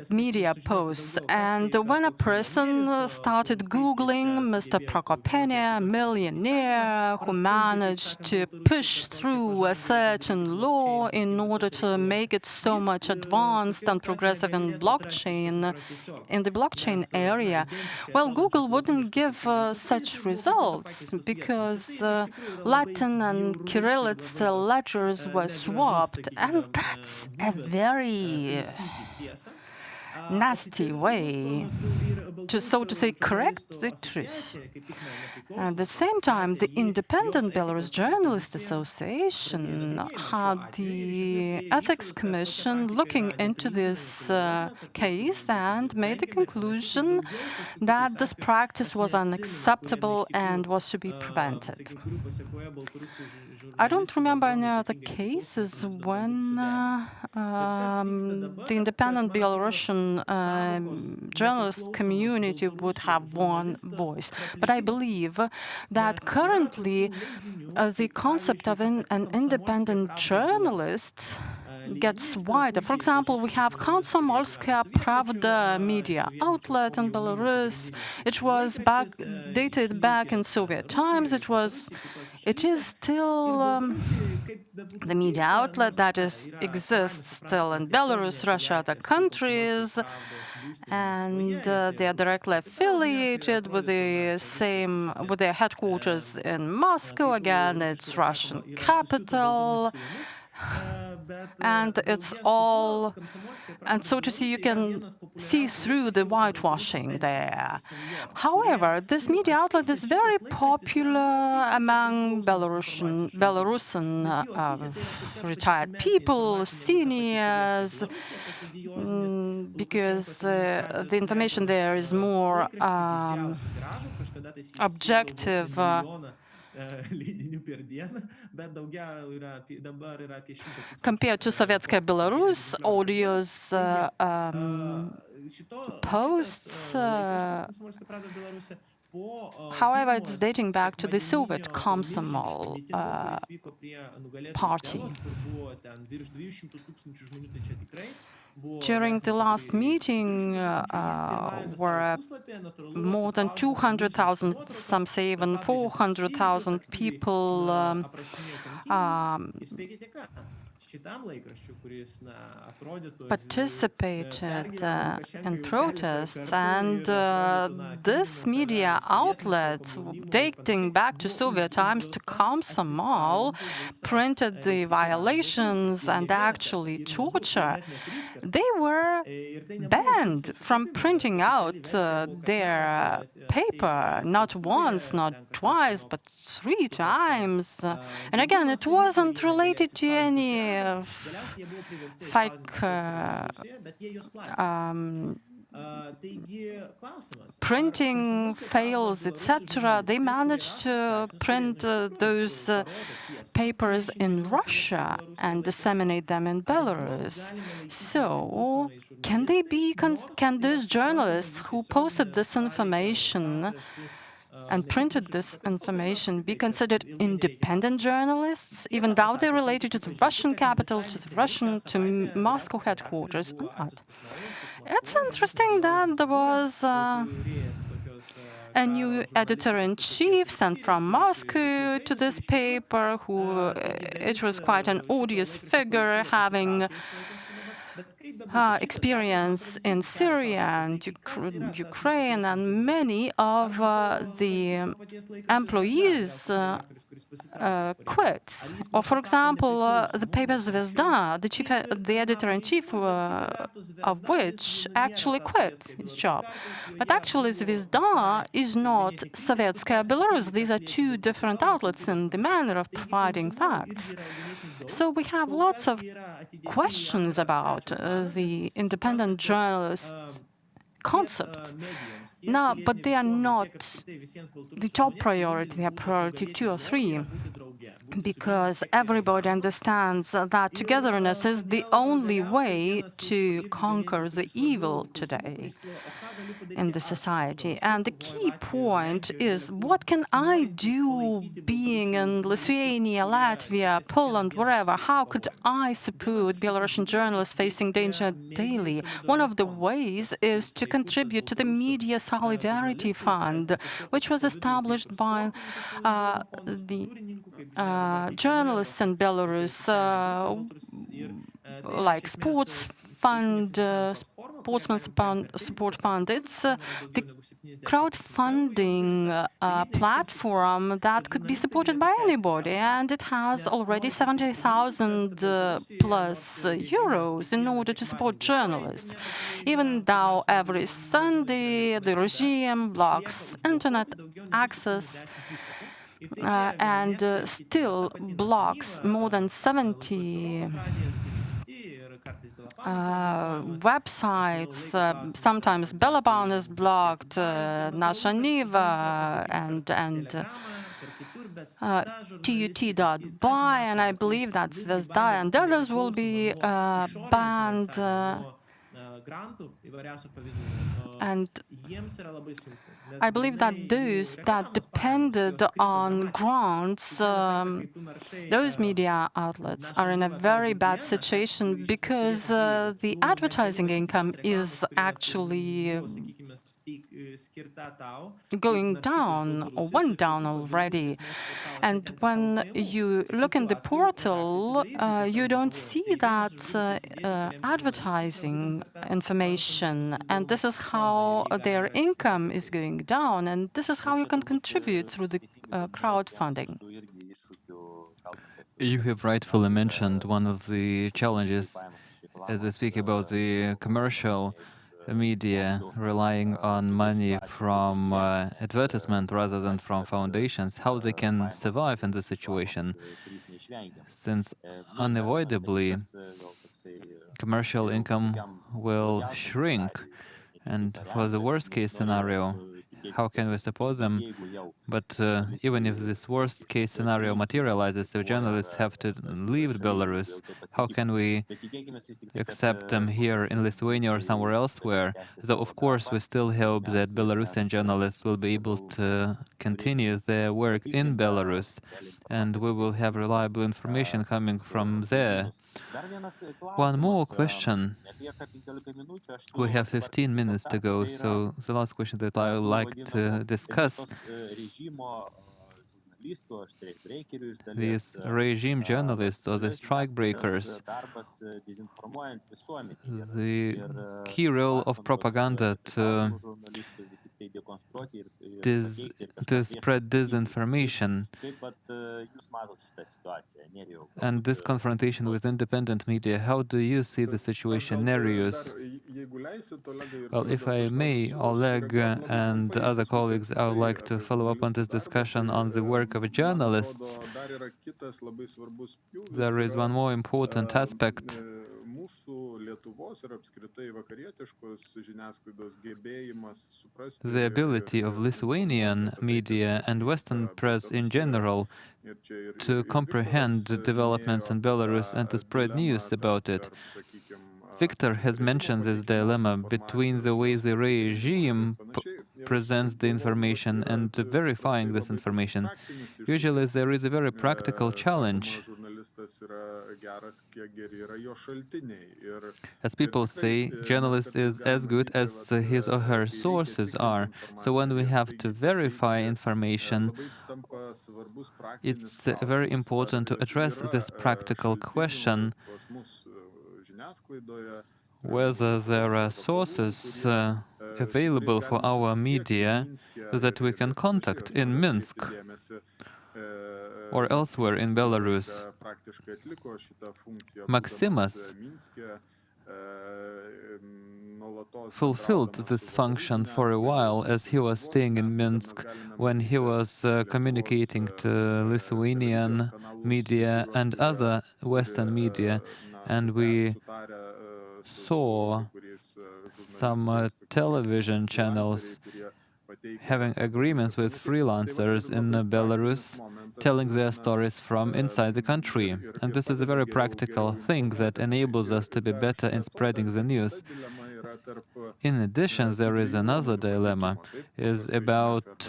media posts. And when a person started Googling Mr. Prokopenia, a millionaire who managed to push through a certain law in order to make it so much advanced and progressive in the blockchain area, well, Google wouldn't give such results because Latin and Cyrillica letters were swapped, and that's a very nasty way to, so to say, correct the truth. At the same time, the Independent Belarus Journalists Association had the Ethics Commission looking into this case and made the conclusion that this practice was unacceptable and was to be prevented. I don't remember any other cases when the independent Belarusian journalist community would have one voice. But I believe that currently the concept of an independent journalist gets wider. For example, we have Komsomolskaya Pravda media outlet in Belarus. It was dated back in Soviet times. It is still the media outlet that exists still in Belarus, Russia, other countries, and they are directly affiliated with with their headquarters in Moscow. Again, it's Russian capital. and it's all, and so to see, you can see through the whitewashing there. However, this media outlet is very popular among Belarusian retired people, seniors, because the information there is more objective. Compared to Sovietskaya Belarus, audios posts, however, it's dating back to the Soviet Komsomol party. During the last meeting, were more than 200,000, some say even 400,000 people participated in protests, and this media outlet, dating back to Soviet times, to Komsomol, printed the violations and actually torture. They were banned from printing out their paper, not once, not twice, but 3 times. And again, it wasn't related to any fake printing fails, etc. They managed to print those papers in Russia and disseminate them in Belarus. So, can those journalists who posted this information and printed this information be considered independent journalists, even though they're related to the Russian capital, to Moscow headquarters or not? It's interesting that there was a new editor-in-chief sent from Moscow to this paper, who it was quite an odious figure, having experience in Syria and Ukraine, and many of the employees quit. Or, for example, the paper Zvezda, the editor-in-chief of which actually quit his job. But actually, Zvezda is not Sovietskaya Belarus. These are 2 different outlets in the manner of providing facts. So we have lots of questions about the independent journalist concept. Now, but they are not the top priority, they are priority 2 or 3, because everybody understands that togetherness is the only way to conquer the evil today in the society. And the key point is, what can I do being in Lithuania, Latvia, Poland, wherever? How could I support Belarusian journalists facing danger daily? One of the ways is to contribute to the Media Solidarity Fund, which was established by the journalists in Belarus, like sports fund, sportsman support fund. It's the crowdfunding platform that could be supported by anybody, and it has already 70,000 plus euros in order to support journalists. Even though every Sunday the regime blocks internet access and still blocks more than 70 websites. Sometimes Belaban is blocked, Nasha Niva, and TUT.by, and I believe that Zvezda and others will be banned. And I believe that those that depended on grants, those media outlets are in a very bad situation, because the advertising income is actually going down or went down already. And when you look in the portal, you don't see that advertising information, and this is how their income is going down, and this is how you can contribute through the crowdfunding. You have rightfully mentioned one of the challenges as we speak about the commercial media relying on money from advertisement rather than from foundations, how they can survive in this situation, since unavoidably commercial income will shrink. And for the worst case scenario, how can we support them? But even if this worst case scenario materializes, if journalists have to leave Belarus, how can we accept them here in Lithuania or somewhere elsewhere? Though, of course, we still hope that Belarusian journalists will be able to continue their work in Belarus, and we will have reliable information coming from there. One more question. We have 15 minutes to go, so the last question that I would like to discuss, these regime journalists or the strike breakers, the key role of propaganda to spread disinformation and this confrontation with independent media. How do you see the situation, Nerijus? Well, if I may, Oleg and other colleagues, I would like to follow up on this discussion on the work of journalists. There is one more important aspect. The ability of Lithuanian media and Western press in general to comprehend the developments in Belarus and to spread news about it. Victor has mentioned this dilemma between the way the regime presents the information and verifying this information. Usually there is a very practical challenge. As people say, journalist is as good as his or her sources are. So when we have to verify information, it's very important to address this practical question whether there are sources available for our media that we can contact in Minsk or elsewhere in Belarus. Maximus fulfilled this function for a while as he was staying in Minsk when he was communicating to Lithuanian media and other Western media, and we saw some television channels having agreements with freelancers in Belarus telling their stories from inside the country. And this is a very practical thing that enables us to be better in spreading the news. In addition, there is another dilemma, is about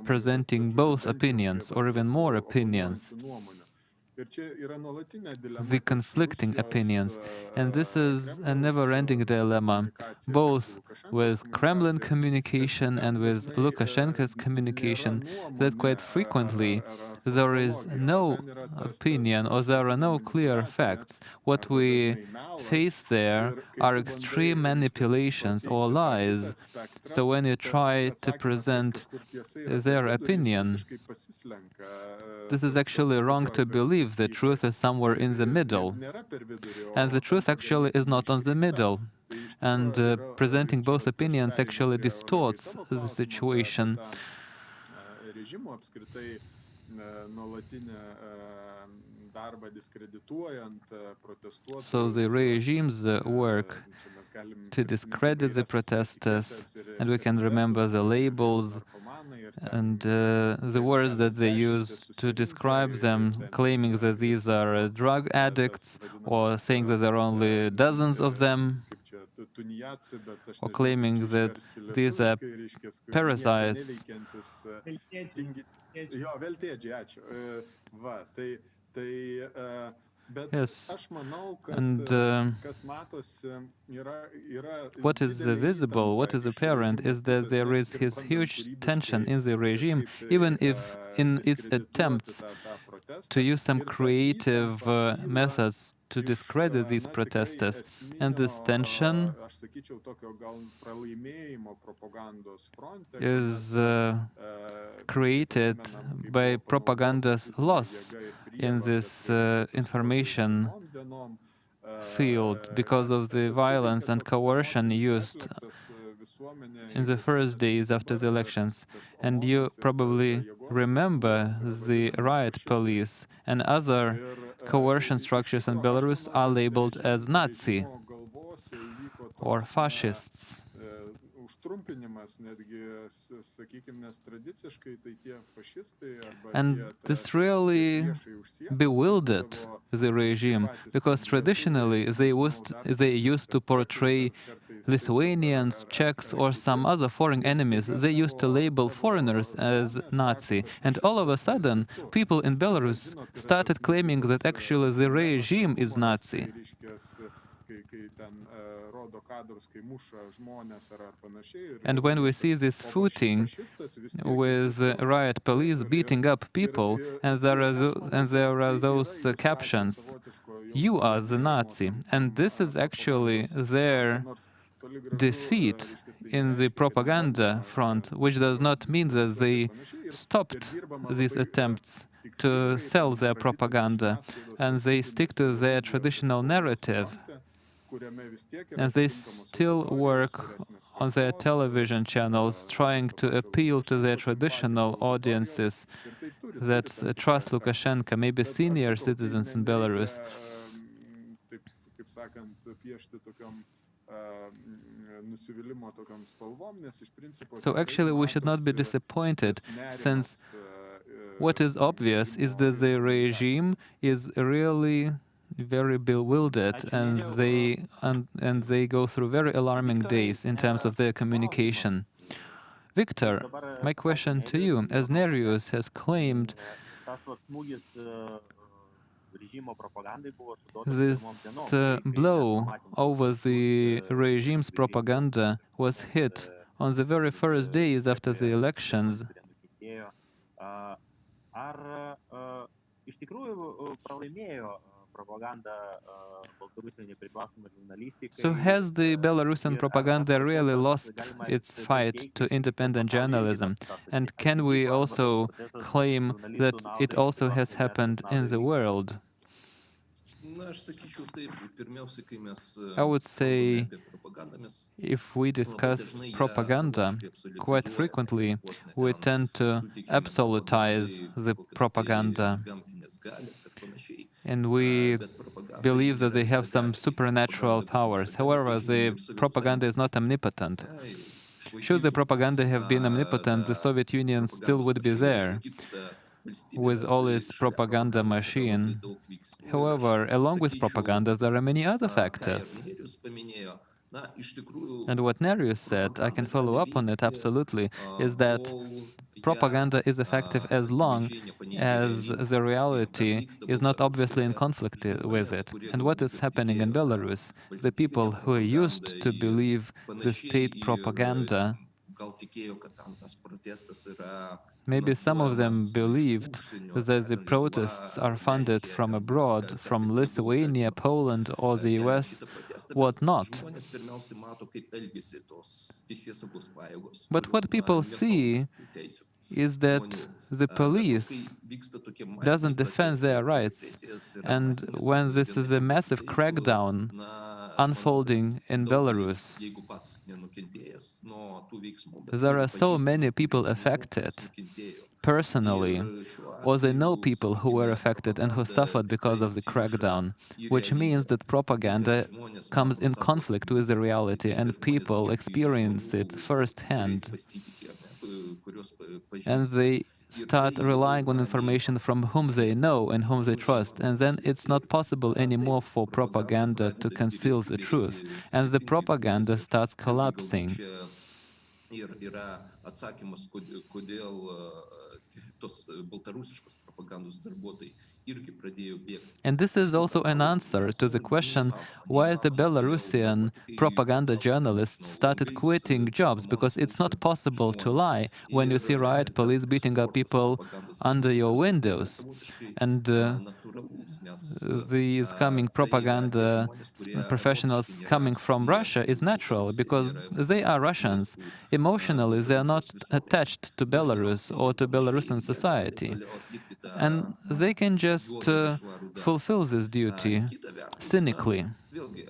presenting both opinions or even more opinions, the conflicting opinions. And this is a never-ending dilemma, both with Kremlin communication and with Lukashenko's communication, that quite frequently there is no opinion or there are no clear facts. What we face there are extreme manipulations or lies. So when you try to present their opinion, this is actually wrong to believe. The truth is somewhere in the middle. And the truth actually is not on the middle. And presenting both opinions actually distorts the situation. So the regime's work to discredit the protesters, and we can remember the labels and the words that they use to describe them, claiming that these are drug addicts, or saying that there are only dozens of them, or claiming that these are parasites. Yes, and what is visible, what is apparent, is that there is this huge tension in the regime, even if in its attempts to use some creative methods to discredit these protesters. And this tension is created by propaganda's loss. in this information field because of the violence and coercion used in the first days after the elections. And you probably remember the riot police and other coercion structures in Belarus are labeled as Nazi or fascists. And this really bewildered the regime because traditionally they used to portray Lithuanians, Czechs, or some other foreign enemies. They used to label foreigners as Nazi. And all of a sudden, people in Belarus started claiming that actually the regime is Nazi. And when we see this footing with riot police beating up people, and there are those captions, "You are the Nazi," and this is actually their defeat in the propaganda front, which does not mean that they stopped these attempts to sell their propaganda, and they stick to their traditional narrative, and they still work on their television channels trying to appeal to their traditional audiences that trust Lukashenko, maybe senior citizens in Belarus. So actually we should not be disappointed, since what is obvious is that the regime is really very bewildered, and they go through very alarming days in terms of their communication. Victor, my question to you, as Nereus has claimed, this blow over the regime's propaganda was hit on the very first days after the elections. So has the Belarusian propaganda really lost its fight to independent journalism? And can we also claim that it also has happened in the world? I would say if we discuss propaganda, quite frequently we tend to absolutize the propaganda, and we believe that they have some supernatural powers. However, the propaganda is not omnipotent. Should the propaganda have been omnipotent, the Soviet Union still would be there with all its propaganda machine. However, along with propaganda, there are many other factors. And what Nereus said, I can follow up on it absolutely, is that propaganda is effective as long as the reality is not obviously in conflict with it. And what is happening in Belarus? The people who used to believe the state propaganda, maybe some of them believed that the protests are funded from abroad, from Lithuania, Poland, or the US, whatnot. But what people see is that the police doesn't defend their rights. And when this is a massive crackdown unfolding in Belarus, there are so many people affected personally, or they know people who were affected and who suffered because of the crackdown, which means that propaganda comes in conflict with the reality and people experience it firsthand. And they start relying on information from whom they know and whom they trust, and then it's not possible anymore for propaganda to conceal the truth, and the propaganda starts collapsing. And this is also an answer to the question why the Belarusian propaganda journalists started quitting jobs, because it's not possible to lie when you see riot police beating up people under your windows. And these coming propaganda professionals coming from Russia is natural, because they are Russians. Emotionally, they are not attached to Belarus or to Belarusian society. And they can just fulfill this duty Kita vertus, cynically. vėlgi,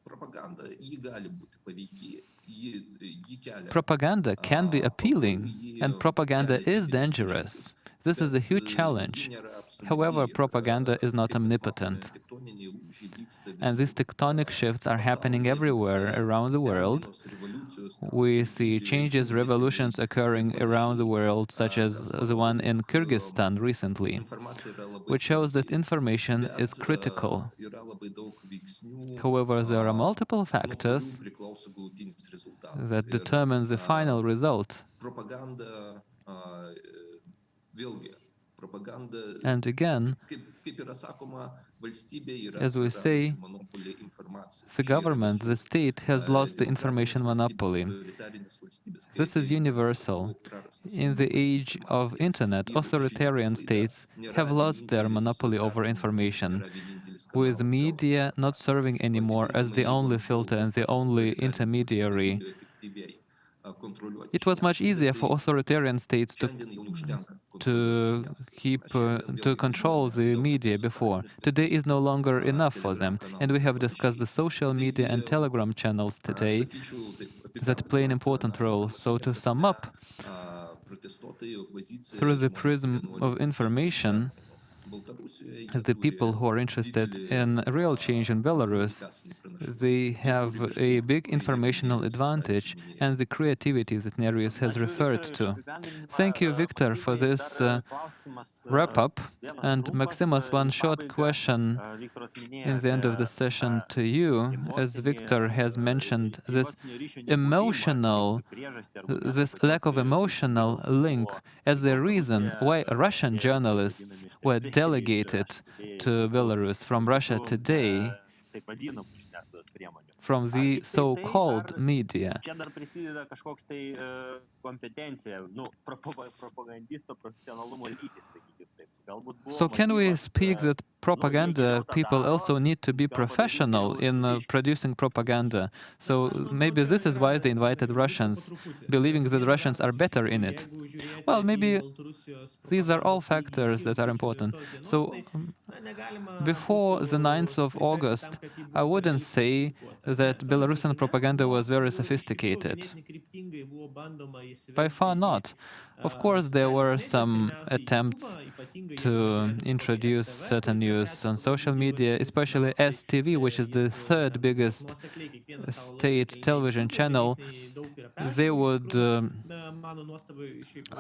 propaganda, ji gali būti paveiki, ji kelia Propaganda can be pavojų, appealing, ji and propaganda kelia is didelius dangerous. iššūkius, This is a bet huge ji challenge. nėra absoliuti. However, propaganda is not Kaip mes matome, omnipotent. tektoniniai lūžiai vyksta And these visur tectonic shifts are happening pasaulyje, everywhere vyksta around the world. permainos, revoliucijos, We kaip see Gruzijos, changes, Vilnius revolutions occurring ir around the panašiai, world, such as kas the one parodo, in jog Kyrgyzstan recently, informacija yra labai which shows that svarbi, information bet is critical. yra labai daug veiksnių, However, there are multiple nuo kurių factors priklauso galutinis rezultatas. that Ir determine the final result. propaganda, vėlgi, propaganda, And again, kaip yra sakoma, valstybė yra as we say, praradusi monopolį informaciją. the Čia yra government, visur. the state, has lost the Demokratinės information valstybės, monopoly. autoritarinės valstybės, kai This is ateina universal. savo prarastas In the monopolis age of informacijai. internet, Ir authoritarian žiniasklaida states nėra have lost their vienintelis monopoly over tarpininkas, information, nėra vienintelis with kanalas media gauti not informaciją. serving anymore as the Atitinkamai, only jeigu filter and the pačios only autoritarinės intermediary. valstybės efektyviai kontroliuoti It was much žiniasklaidą, easier tai for authoritarian states šiandien jau neužtenka kontroliuoti to žiniasklaidą. keep Mes šiandien to vėlgi control naudojame the daug media apie before. socialinius Today tinklus, is no longer enough for Telegram them, and we kanalus ir have discussed the panašiai. social media and Taigi, Telegram channels aš today sakyčiau, taip that play an important role. So to sum up, protestuotojai, opozicija, through the žmonės, kurie prism nori of information, Baltarusijoje, jie the turi people who are interested didelį, in real change in Belarus, komunikacinį pranašumą. they Ir have a kūrybiškumą, big kurį informational Nerijus advantage minėjo. and the creativity that Nerijus has referred to. Thank you, Victor, for this wrap-up. And Maximus, one short question in the end of the session to you. As Victor has mentioned, this lack of emotional link as the reason why Russian journalists were delegated to Belarus from Russia Today, from the so-called media. So can we speak that propaganda people also need to be professional in producing propaganda? So maybe this is why they invited Russians, believing that Russians are better in it. Well, maybe these are all factors that are important. So before the 9th of August, I wouldn't say that Belarusian propaganda was very sophisticated. By far not. Of course, there were some attempts to introduce certain news on social media, especially STV, which is the third biggest state television channel. They would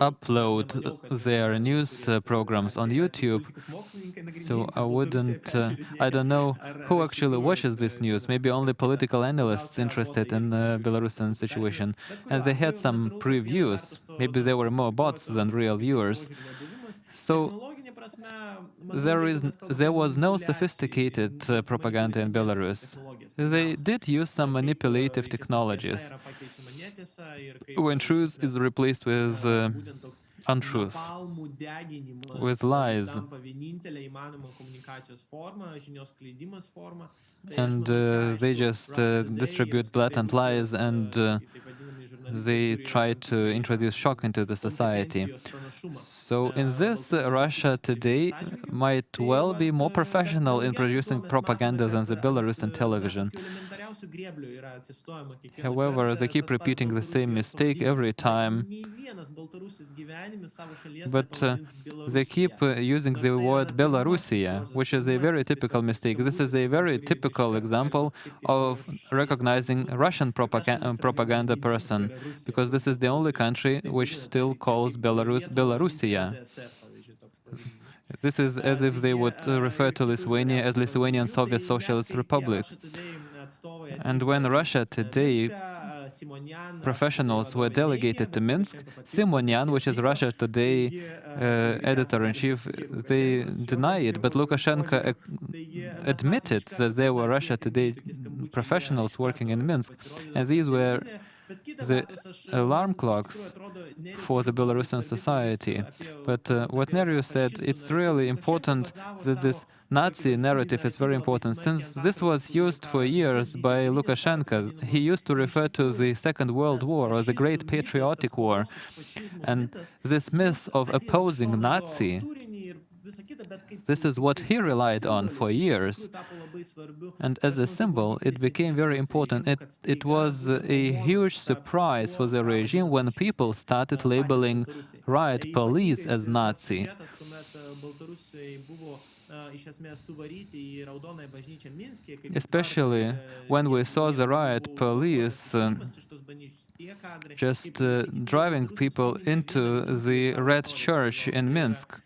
upload their news programs on YouTube. So I don't know who actually watches this news. Maybe only political analysts interested in the Belarusian situation. And they had some previews. Maybe there were more bots than real viewers. So there was no sophisticated propaganda in Belarus. They did use some manipulative technologies when truth is replaced with untruth, with lies. And they just distribute blatant lies, and they try to introduce shock into the society. So in this, Russia Today might well be more professional in producing propaganda than the Belarusian television. However, they keep repeating the same mistake every time. But they keep using the word Belarusia, which is a very typical mistake. This is a very typical example of recognizing Russian propaganda person, because this is the only country which still calls Belarus Belarusia. This is as if they would refer to Lithuania as Lithuanian Soviet Socialist Republic. And when Russia Today professionals were delegated to Minsk, Simonian, which is Russia Today editor-in-chief, they deny it, but Lukashenko admitted that there were Russia Today professionals working in Minsk, and these were the alarm clocks for the Belarusian society. But what Nerijus said, it's really important that this Nazi narrative is very important, since this was used for years by Lukashenko. He used to refer to the Second World War or the Great Patriotic War. And this myth of opposing Nazi, this is what he relied on for years. And as a symbol, it became very important. It was a huge surprise for the regime when people started labeling riot police as Nazi. Especially when we saw the riot police just driving people into the Red Church in Minsk,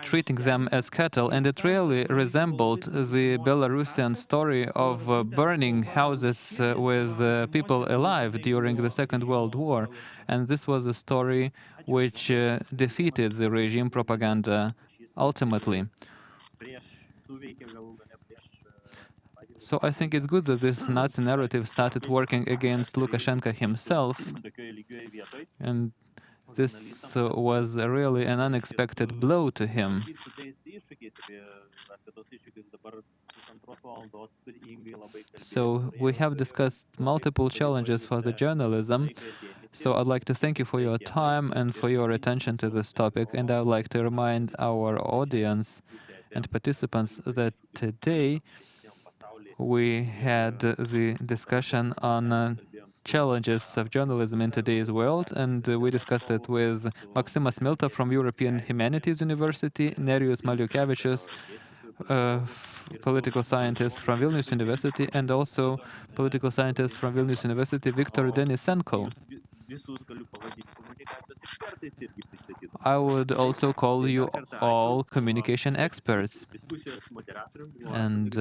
treating them as cattle, and it really resembled the Belarusian story of burning houses with people alive during the Second World War. And this was a story which defeated the regime propaganda ultimately. So I think it's good that this Nazi narrative started working against Lukashenko himself, and this was really an unexpected blow to him. So we have discussed multiple challenges for the journalism. So I'd like to thank you for your time and for your attention to this topic. And I would like to remind our audience and participants that today we had the discussion on challenges of journalism in today's world, and we discussed it with Maximas Milta from European Humanities University, Nerijus Maliukevičius, political scientist from Vilnius University, and also political scientist from Vilnius University, Viktor Denisenko. I would also call you all communication experts. And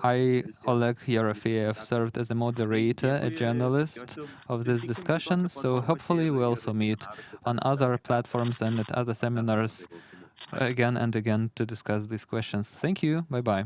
I, Oleg Yerofeyev, served as a moderator, a journalist of this discussion, so hopefully we'll also meet on other platforms and at other seminars again and again to discuss these questions. Thank you. Bye-bye.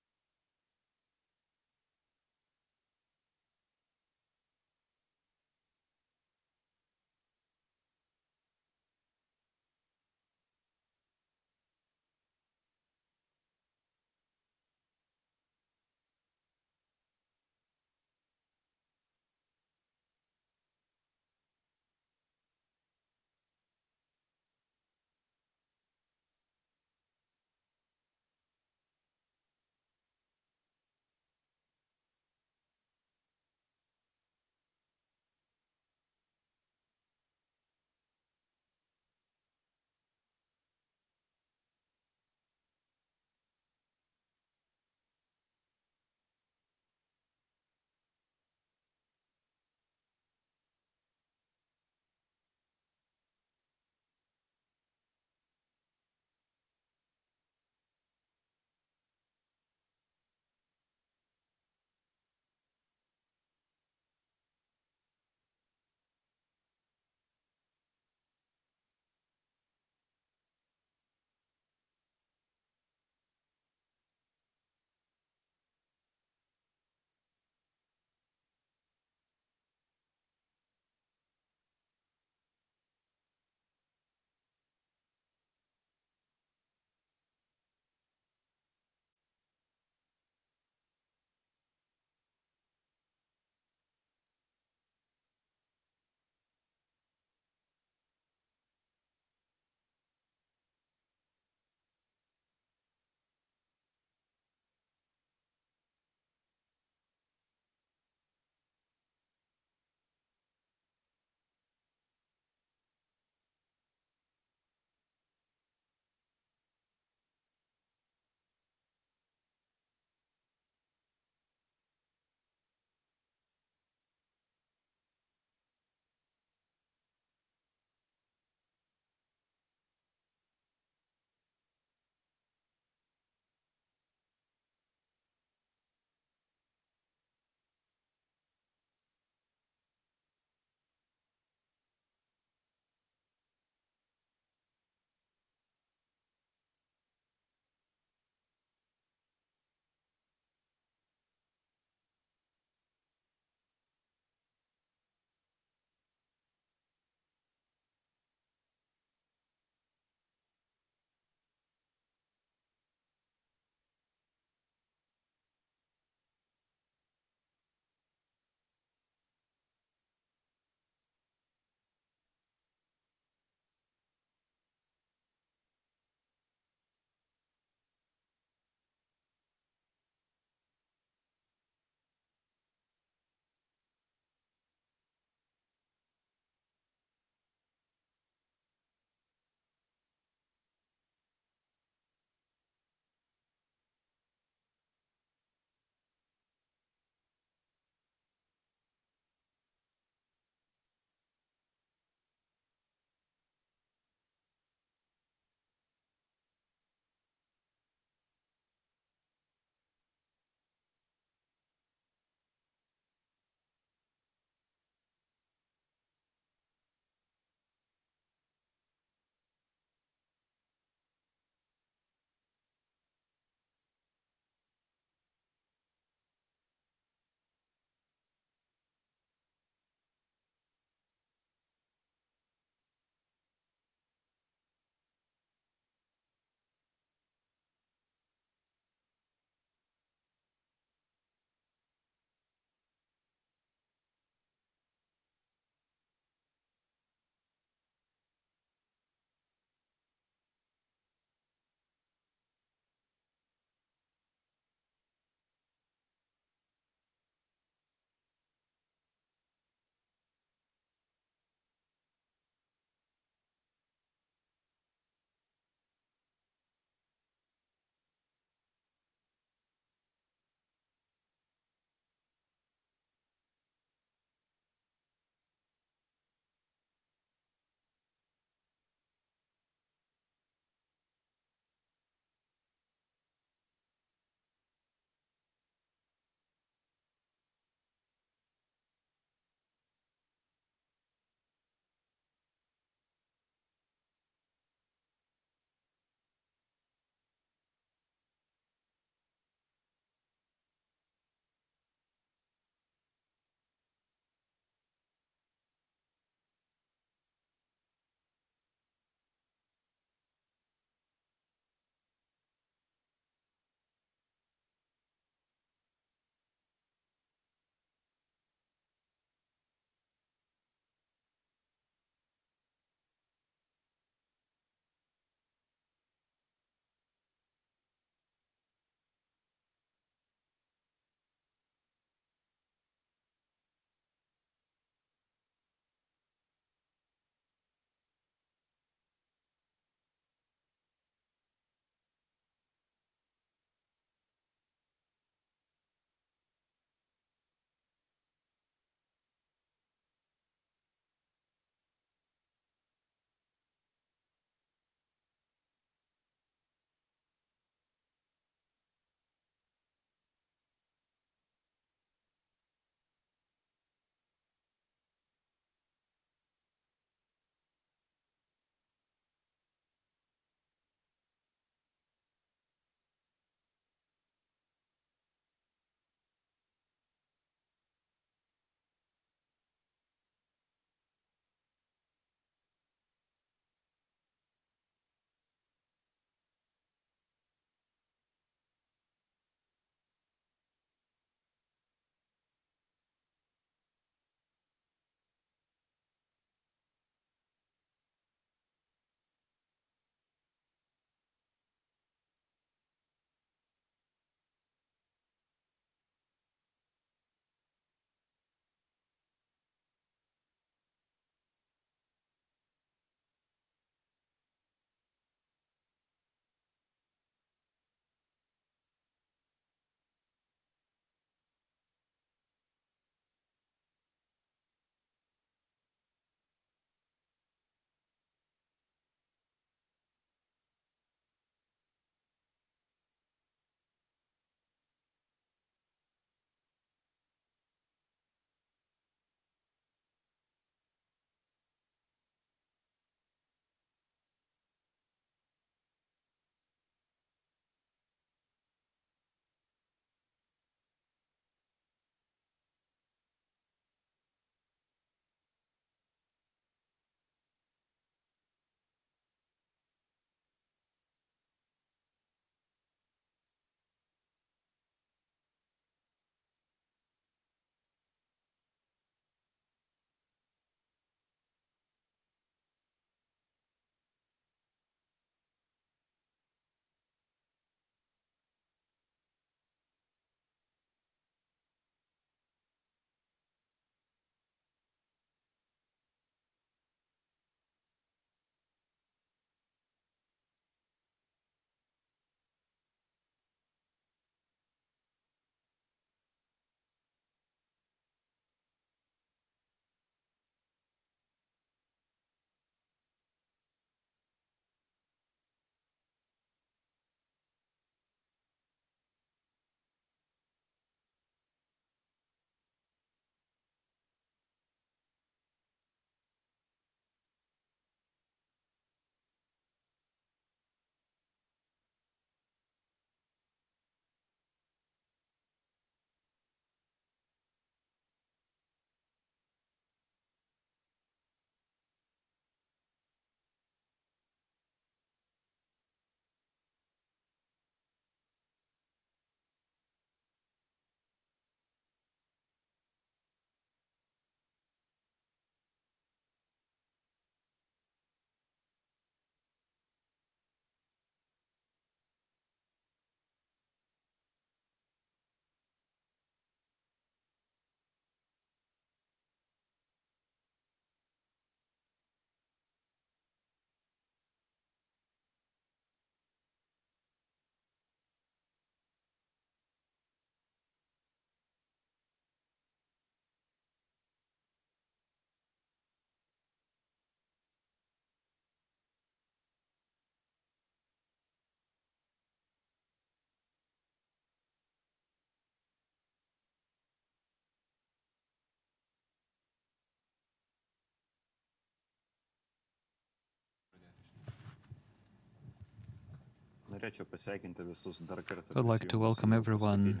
I'd like to welcome everyone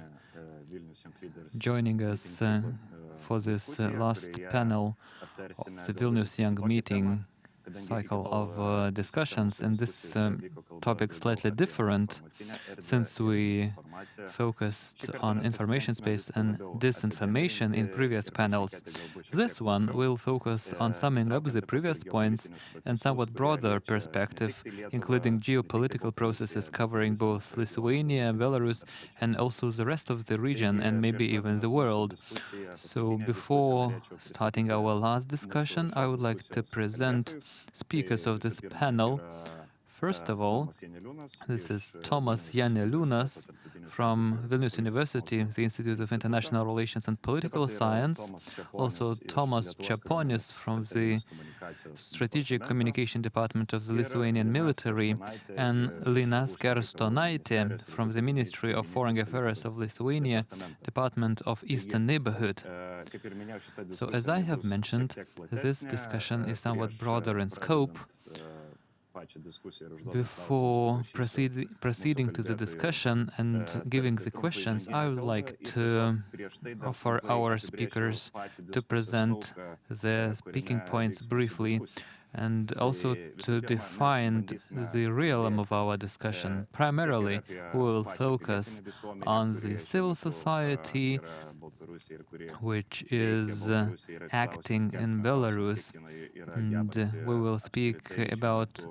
joining us for this last panel of the Vilnius Young Meeting cycle of discussions, and this topic slightly different since we focused on information space and disinformation in previous panels. This one will focus on summing up the previous points and somewhat broader perspective, including geopolitical processes covering both Lithuania, Belarus, and also the rest of the region and maybe even the world. So before starting our last discussion, I would like to present speakers of this panel. First of all, this is Tomas Janeliūnas from Vilnius University, the Institute of International Relations and Political Science. Also, Tomas Čeponis from the Strategic Communication Department of the Lithuanian Military, and Lina Skerstonaitė from the Ministry of Foreign Affairs of Lithuania, Department of Eastern Neighborhood. So, as I have mentioned, this discussion is somewhat broader in scope. Before proceeding to the discussion and giving the questions, I would like to offer our speakers to present their speaking points briefly and also to define the realm of our discussion. Primarily, we will focus on the civil society, which is acting in Belarus, and we will speak about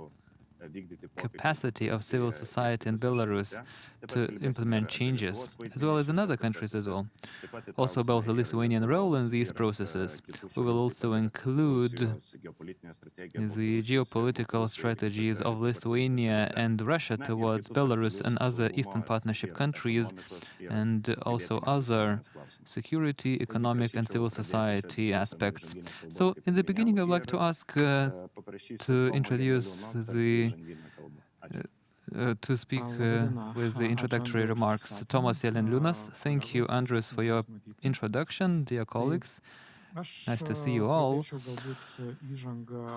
capacity of civil society in Belarus to implement changes, as well as in other countries as well. Also about the Lithuanian role in these processes. We will also include the geopolitical strategies of Lithuania and Russia towards Belarus and other Eastern Partnership countries, and also other security, economic, and civil society aspects. So, in the beginning, I would like to ask to introduce to speak with the introductory remarks. Tomas Janeliūnas, thank you, Andres, for your introduction, dear colleagues. Nice to see you all.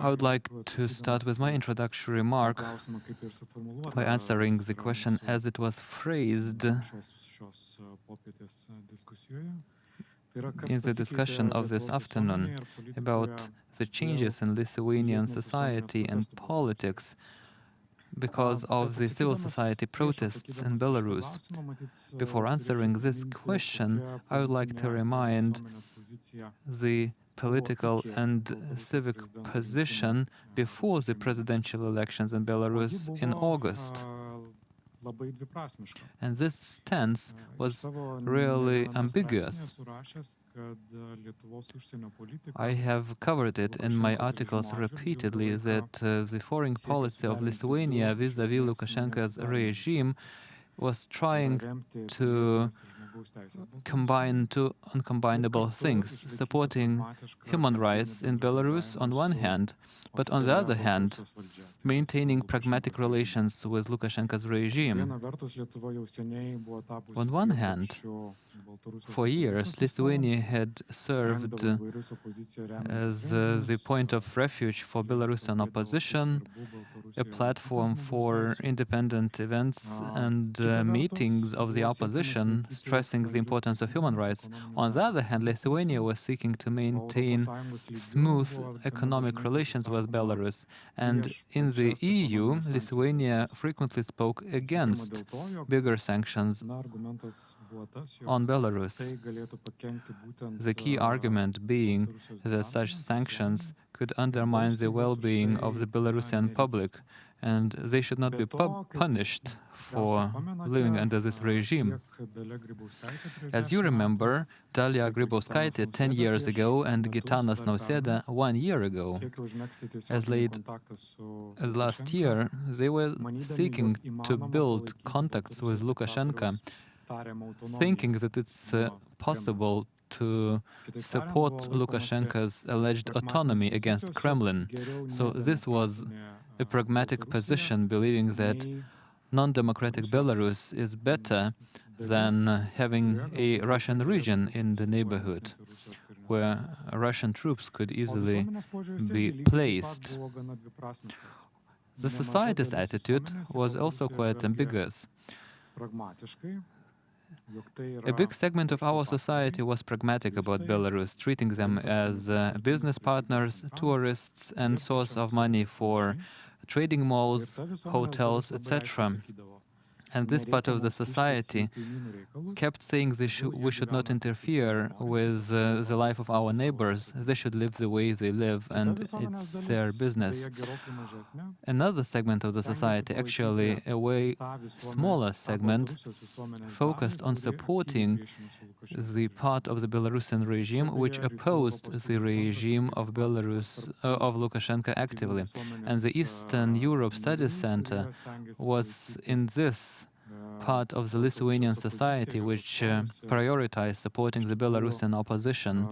I would like to start with my introductory remark by answering the question as it was phrased in the discussion of this afternoon about the changes in Lithuanian society and politics because of the civil society protests in Belarus. Before answering this question, I would like to remind the political and civic position before the presidential elections in Belarus in August. And this stance was really ambiguous. I have covered it in my articles repeatedly that the foreign policy of Lithuania vis-à-vis Lukashenko's regime was trying to combine two uncombinable things, supporting human rights in Belarus on one hand, but on the other hand, maintaining pragmatic relations with Lukashenko's regime. On one hand, for years, Lithuania had served as the point of refuge for Belarusian opposition, a platform for independent events and meetings of the opposition, stressing the importance of human rights. On the other hand, Lithuania was seeking to maintain smooth economic relations with Belarus, and in the EU, Lithuania frequently spoke against bigger sanctions on Belarus. The key argument being that such sanctions could undermine the well-being of the Belarusian public, and they should not be punished for living under this regime. As you remember, Dalia Grybauskaitė 10 years ago and Gitanas Nausėda 1 year ago. As late as last year, they were seeking to build contacts with Lukashenko, thinking that it's possible to support Lukashenko's alleged autonomy against Kremlin. So this was a pragmatic position, believing that non-democratic Belarus is better than having a Russian region in the neighborhood, where Russian troops could easily be placed. The society's attitude was also quite ambiguous. A big segment of our society was pragmatic about Belarus, treating them as business partners, tourists, and source of money for trading malls, hotels, etc. And this part of the society kept saying we should not interfere with the life of our neighbors. They should live the way they live, and it's their business. Another segment of the society, actually a way smaller segment, focused on supporting the part of the Belarusian regime which opposed the regime of Belarus of Lukashenko actively. And the Eastern Europe Studies Center was in this part of the Lithuanian society which prioritized supporting the Belarusian opposition,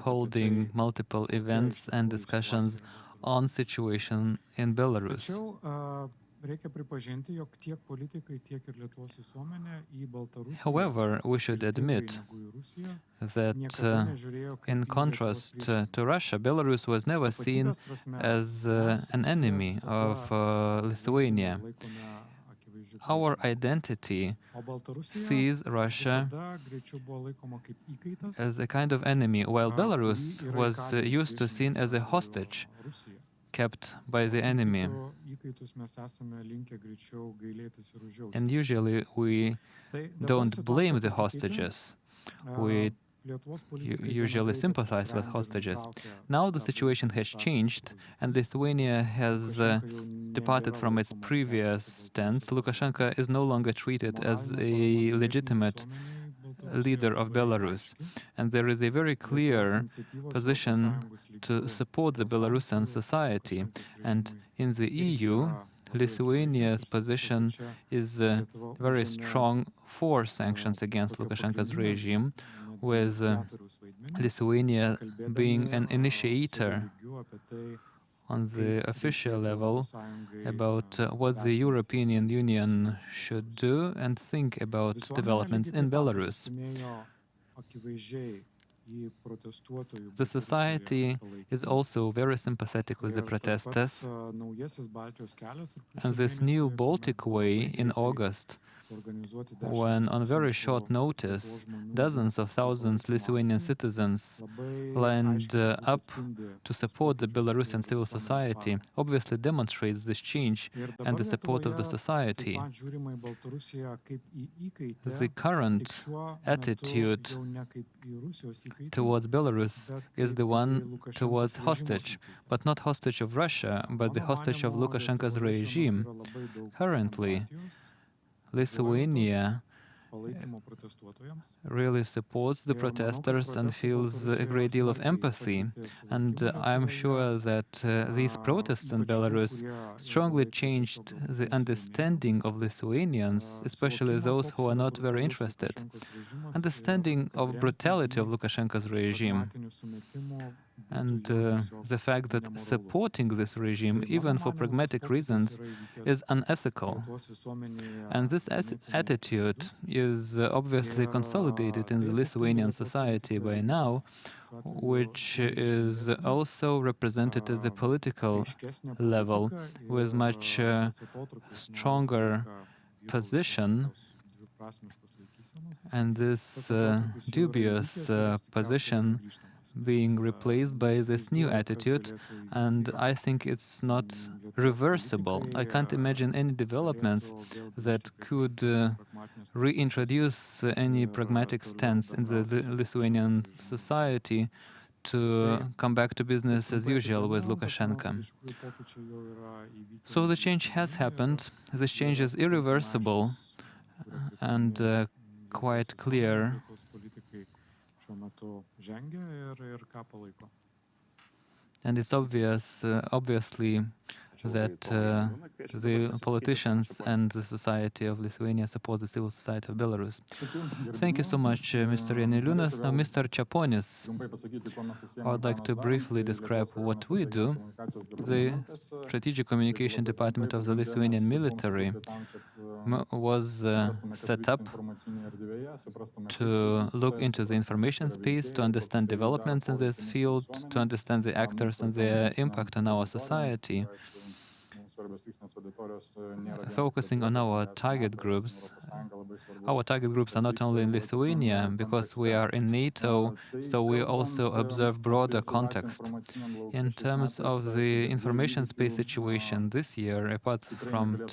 holding multiple events and discussions on situation in Belarus. However, we should admit that in contrast to Russia, Belarus was never seen as an enemy of Lithuania. Our identity sees Russia as a kind of enemy, while Belarus was used to seen as a hostage kept by the enemy. And usually we don't blame the hostages. We usually sympathize with hostages. Now the situation has changed, and Lithuania has departed from its previous stance. Lukashenko is no longer treated as a legitimate leader of Belarus, and there is a very clear position to support the Belarusian society. And in the EU, Lithuania's position is very strong for sanctions against Lukashenko's regime, with Lithuania being an initiator on the official level about what the European Union should do and think about developments in Belarus. The society is also very sympathetic with the protesters, and this new Baltic Way in August, when on very short notice dozens of thousands Lithuanian citizens lined up to support the Belarusian civil society, obviously demonstrates this change and the support of the society. The current attitude towards Belarus is the one towards hostage, but not hostage of Russia, but the hostage of Lukashenko's regime. Currently, Lithuania really supports the protesters and feels a great deal of empathy. And I'm sure that these protests in Belarus strongly changed the understanding of Lithuanians, especially those who are not very interested. Understanding of brutality of Lukashenko's regime, and the fact that supporting this regime, even for pragmatic reasons, is unethical. And this attitude is obviously consolidated in the Lithuanian society by now, which is also represented at the political level with much stronger position. And this dubious position being replaced by this new attitude, and I think it's not reversible. I can't imagine any developments that could reintroduce any pragmatic stance in the Lithuanian society to come back to business as usual with Lukashenko. So the change has happened. This change is irreversible and quite clear. And it's obviously that the politicians and the society of Lithuania support the civil society of Belarus. Thank you so much, Mr. Janeliūnas. Now, Mr. Čeponis, I would like to briefly describe what we do. The Strategic Communication Department of the Lithuanian military was set up to look into the information space, to understand developments in this field, to understand the actors and their impact on our society, focusing on our target groups. Our target groups are not only in Lithuania, because we are in NATO, so we also observe broader context. In terms of the information space situation this year, apart from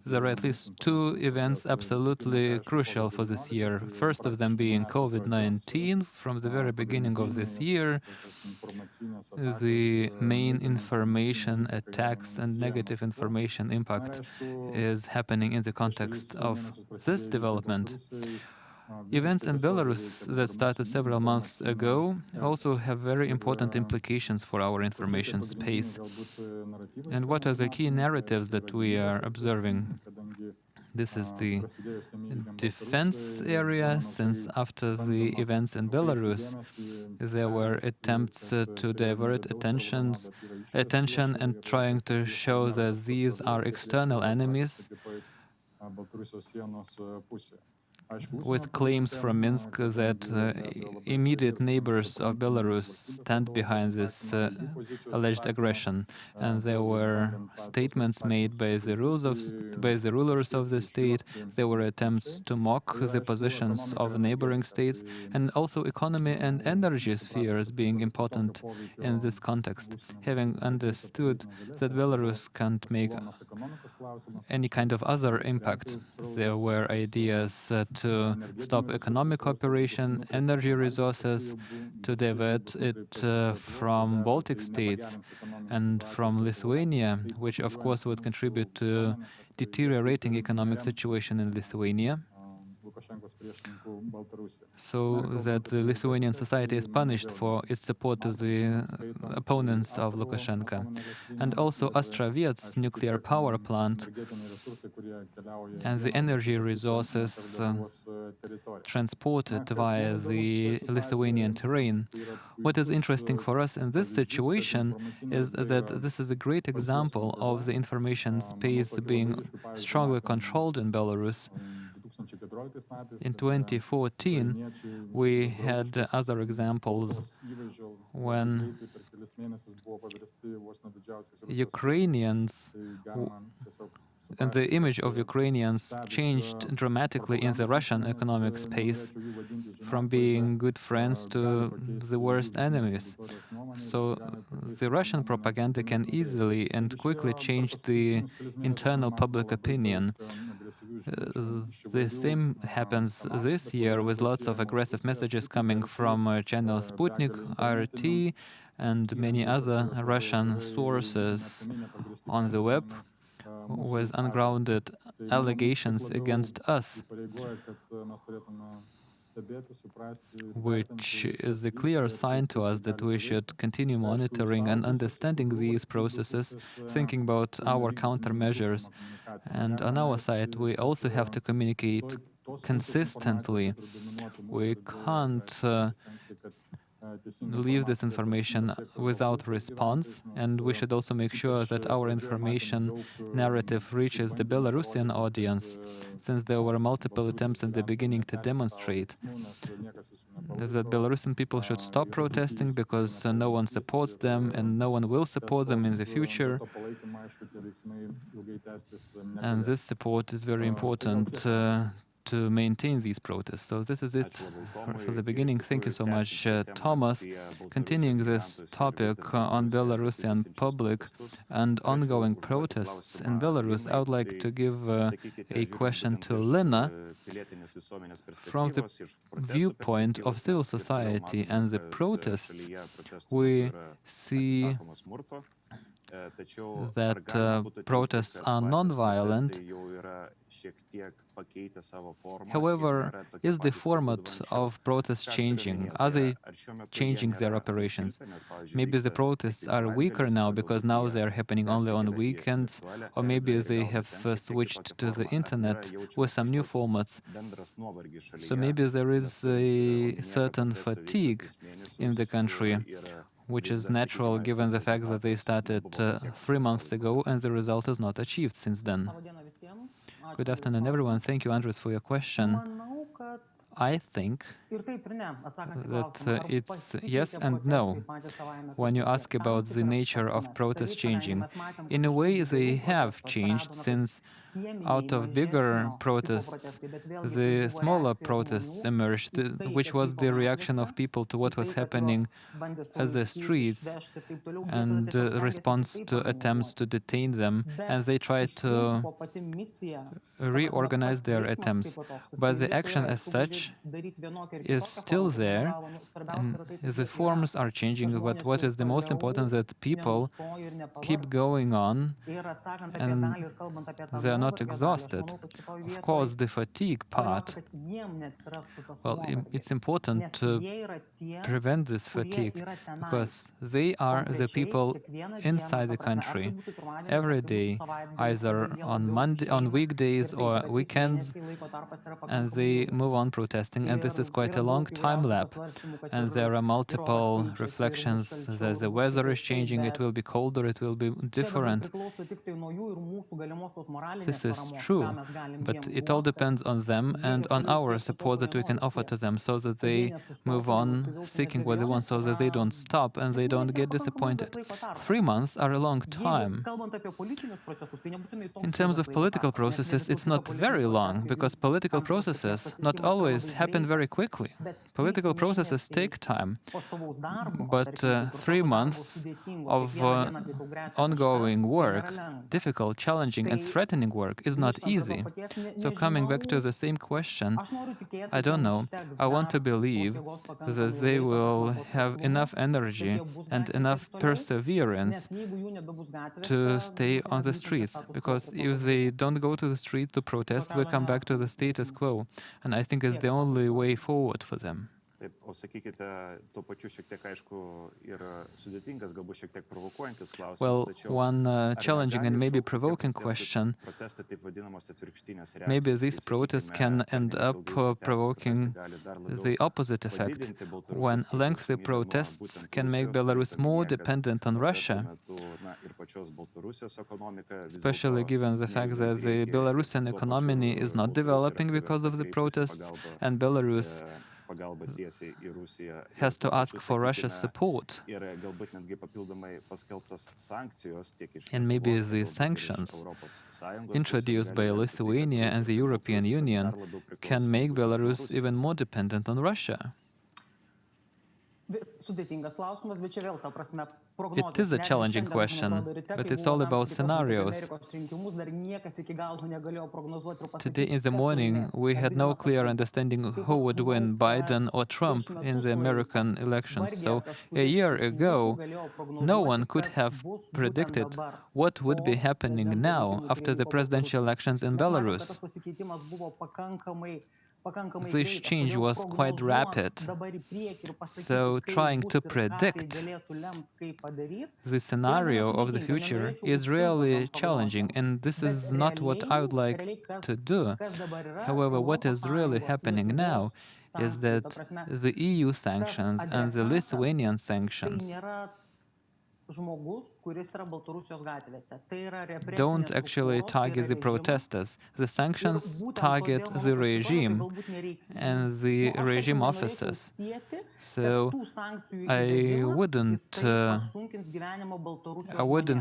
there are at least two events absolutely crucial for this year. First of them being COVID-19. From the very beginning of this year, the main information attacks and negative information impact is happening in the context of this development. Events in Belarus that started several months ago also have very important implications for our information space. And what are the key narratives that we are observing? This is the defense area, since after the events in Belarus, there were attempts to divert attention and trying to show that these are external enemies, with claims from Minsk that immediate neighbors of Belarus stand behind this alleged aggression. And there were statements made by the rulers of the state. There were attempts to mock the positions of neighboring states, and also economy and energy spheres being important in this context. Having understood that Belarus can't make any kind of other impact, there were ideas to stop economic cooperation, energy resources, to divert it from Baltic states and from Lithuania, which of course would contribute to deteriorating economic situation in Lithuania, so that the Lithuanian society is punished for its support to the opponents of Lukashenko. And also Astravets nuclear power plant and the energy resources transported via the Lithuanian terrain. What is interesting for us in this situation is that this is a great example of the information space being strongly controlled in Belarus. In 2014, we had other examples when Ukrainians and the image of Ukrainians changed dramatically in the Russian economic space, from being good friends to the worst enemies. So the Russian propaganda can easily and quickly change the internal public opinion. The same happens this year, with lots of aggressive messages coming from channel Sputnik, RT, and many other Russian sources on the web, with ungrounded allegations against us, which is a clear sign to us that we should continue monitoring and understanding these processes, thinking about our countermeasures. And on our side, we also have to communicate consistently. We can't leave this information without response, and we should also make sure that our information narrative reaches the Belarusian audience, since there were multiple attempts in the beginning to demonstrate that Belarusian people should stop protesting because no one supports them and no one will support them in the future. And this support is very important to maintain these protests. So this is it for the beginning. Thank you so much, Thomas. Continuing this topic on Belarusian public and ongoing protests in Belarus, I would like to give a question to Lina. From the viewpoint of civil society and the protests, we see that protests are non-violent. However, is the format of protests changing? Are they changing their operations? Maybe the protests are weaker now because now they are happening only on weekends, or maybe they have switched to the internet with some new formats. So maybe there is a certain fatigue in the country, which is natural given the fact that they started 3 months ago and the result is not achieved since then. Good afternoon, everyone. Thank you, Andres, for your question. I think that it's yes and no. When you ask about the nature of protests changing, in a way they have changed, since out of bigger protests, the smaller protests emerged, which was the reaction of people to what was happening at the streets and response to attempts to detain them, and they tried to reorganize their attempts. But the action as such is still there, and the forms are changing, but what is the most important that people keep going on and they are not exhausted. Of course, the fatigue part, well, it's important to prevent this fatigue because they are the people inside the country every day, either on weekdays or weekends, and they move on protesting, and this is quite a long time lap. And there are multiple reflections that the weather is changing, it will be colder, it will be different. This is true, but it all depends on them and on our support that we can offer to them so that they move on seeking what they want, so that they don't stop and they don't get disappointed. 3 months are a long time. In terms of political processes, it's not very long, because political processes not always happen very quickly. Political processes take time, but 3 months of ongoing work, difficult, challenging, and threatening work is not easy. So coming back to the same question, I don't know. I want to believe that they will have enough energy and enough perseverance to stay on the streets, because if they don't go to the street to protest, we come back to the status quo, and I think it's the only way forward for them. Taip, o sakykite, tuo pačiu šiek tiek aišku ir sudėtingas, galbūt šiek tiek provokuojantis klausimas. Well, one challenging and maybe provoking question. Maybe these protests can end up provoking the opposite effect, when lengthy protests can make Belarus more dependent on Russia, especially given the fact that the Belarusian economy is not developing because of the protests, and Belarus has to ask for Russia's support. And maybe the sanctions introduced by Lithuania and the European Union can make Belarus even more dependent on Russia. It is a challenging question, but it's all about scenarios. Today in the morning, we had no clear understanding who would win, Biden or Trump, in the American elections. So a year ago, no one could have predicted what would be happening now after the presidential elections in Belarus. This change was quite rapid, so trying to predict the scenario of the future is really challenging, and this is not what I would like to do. However, what is really happening now is that the EU sanctions and the Lithuanian sanctions don't actually target the protesters. The sanctions target the regime and the regime officers. So I wouldn't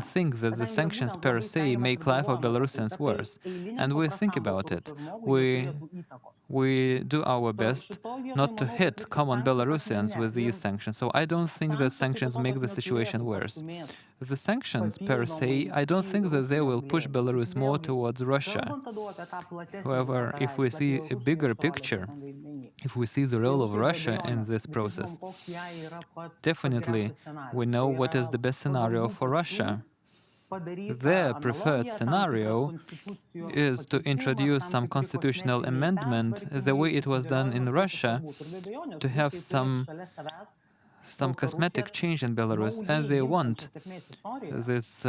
think that the sanctions per se make life of Belarusians worse. And we think about it. We do our best not to hit common Belarusians with these sanctions. So I don't think that sanctions make the situation worse. The sanctions per se, I don't think that they will push Belarus more towards Russia. However, if we see a bigger picture, if we see the role of Russia in this process, definitely we know what is the best scenario for Russia. their preferred scenario is to introduce some constitutional amendment, the way it was done in Russia, to have some cosmetic change in Belarus, as they want this.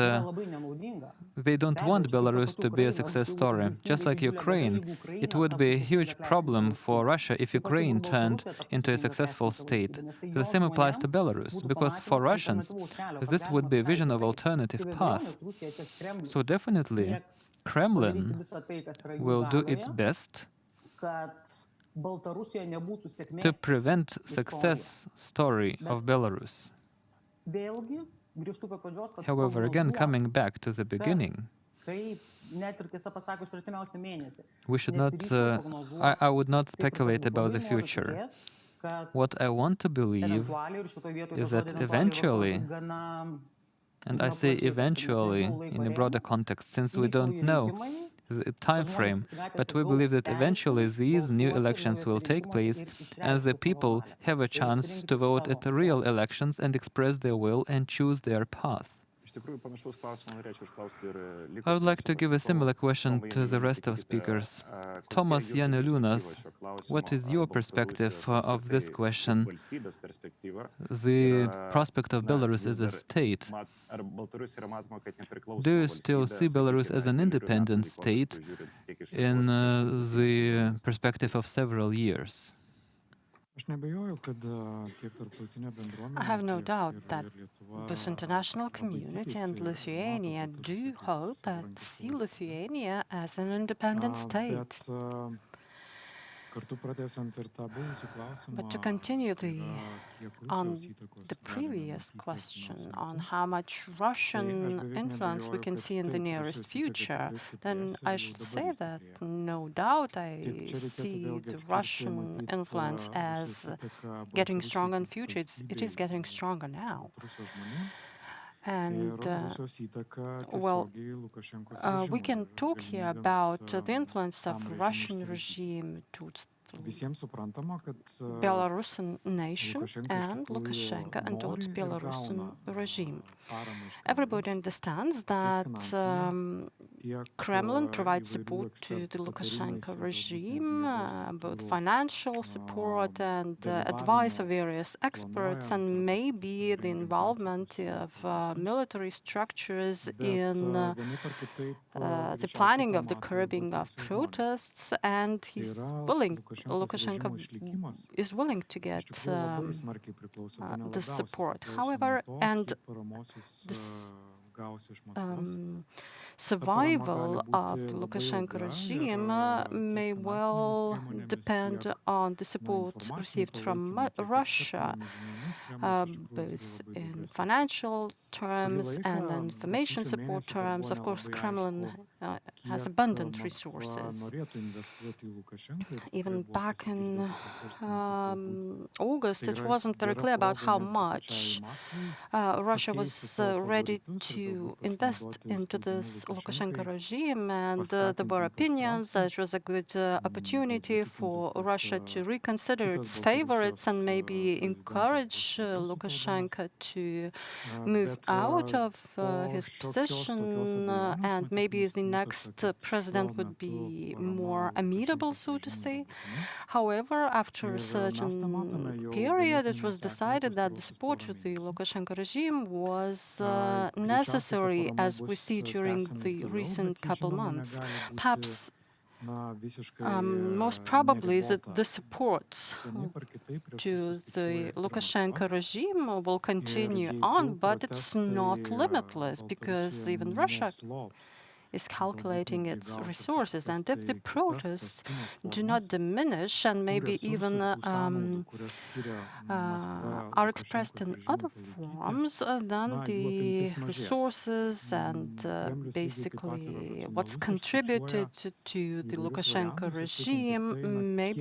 They don't want Belarus to be a success story. Just like Ukraine, it would be a huge problem for Russia if Ukraine turned into a successful state. The same applies to Belarus, because for Russians, this would be a vision of alternative path. So definitely, Kremlin will do its best to prevent success story of Belarus. However, again, coming back to the beginning, we should not, I would not speculate about the future. What I want to believe is that eventually, and I say eventually in a broader context, since we don't know the time frame, but we believe that eventually these new elections will take place and the people have a chance to vote at the real elections and express their will and choose their path. I would like to give a similar question to the rest of speakers. Tomas Janeliūnas, what is your perspective of this question? The prospect of Belarus as a state. Do you still see Belarus as an independent state in the perspective of several years? I have no doubt that this international community and Lithuania do hope and see Lithuania as an independent state. But to continue on the previous question on how much Russian influence we can see in the nearest future, then I should say that no doubt I see the Russian influence as getting stronger in future. It is getting stronger now. And we can talk here about the influence of Russian regime towards Belarusian nation and Lukashenko and towards Belarusian regime. Everybody understands that Kremlin provides support to the Lukashenko regime, both financial support and advice of various experts, and maybe the involvement of military structures in the planning of the curbing of protests, and Lukashenko is willing to get the support. However, and this survival of the Lukashenko regime may well depend on the support received from Russia, both in financial terms and information support terms. Of course, Kremlin has abundant resources. Even back in August, it wasn't very clear about how much Russia was ready to invest into this Lukashenko regime, and there were opinions that it was a good opportunity for Russia to reconsider its favorites and maybe encourage Lukashenko to move out of his position, and maybe the next president would be more amenable, so to say. However, after a certain period, it was decided that the support to the Lukashenko regime was necessary, as we see during the recent couple months. Perhaps most probably the support to the Lukashenko regime will continue on, but it's not limitless, because even Russia is calculating its resources. And if the protests do not diminish and maybe even are expressed in other forms, then the resources and basically what's contributed to the Lukashenko regime may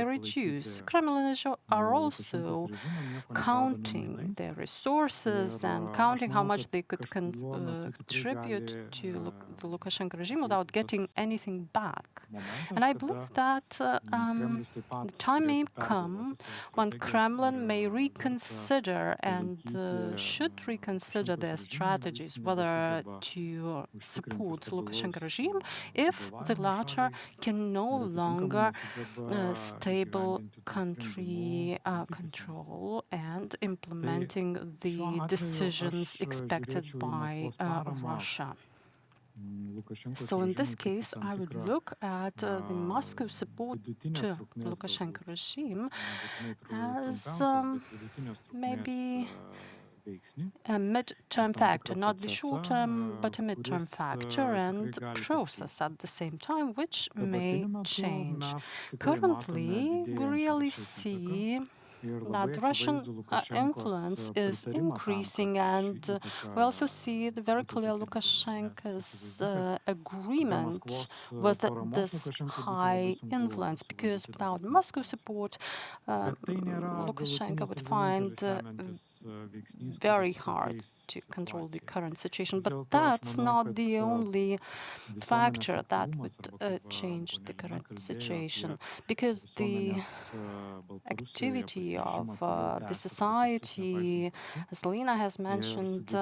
reduce. Kremlin are also counting their resources and counting how much they could contribute to the Lukashenko regime without getting anything back. And I believe that the time may come when Kremlin may reconsider and should reconsider their strategies, whether to support the Lukashenko regime if the latter can no longer stable country control and implementing the decisions expected by Russia. So in this case, I would look at the Moscow support to Lukashenko regime as maybe a mid-term factor, not the short-term, but a mid-term factor and process at the same time, which may change. Currently, we really see that Russian influence is increasing, and we also see the very clear Lukashenko's agreement with this high influence, because without Moscow support, Lukashenko would find very hard to control the current situation. But that's not the only factor that would change the current situation, because the activity of the society, as Lena has mentioned,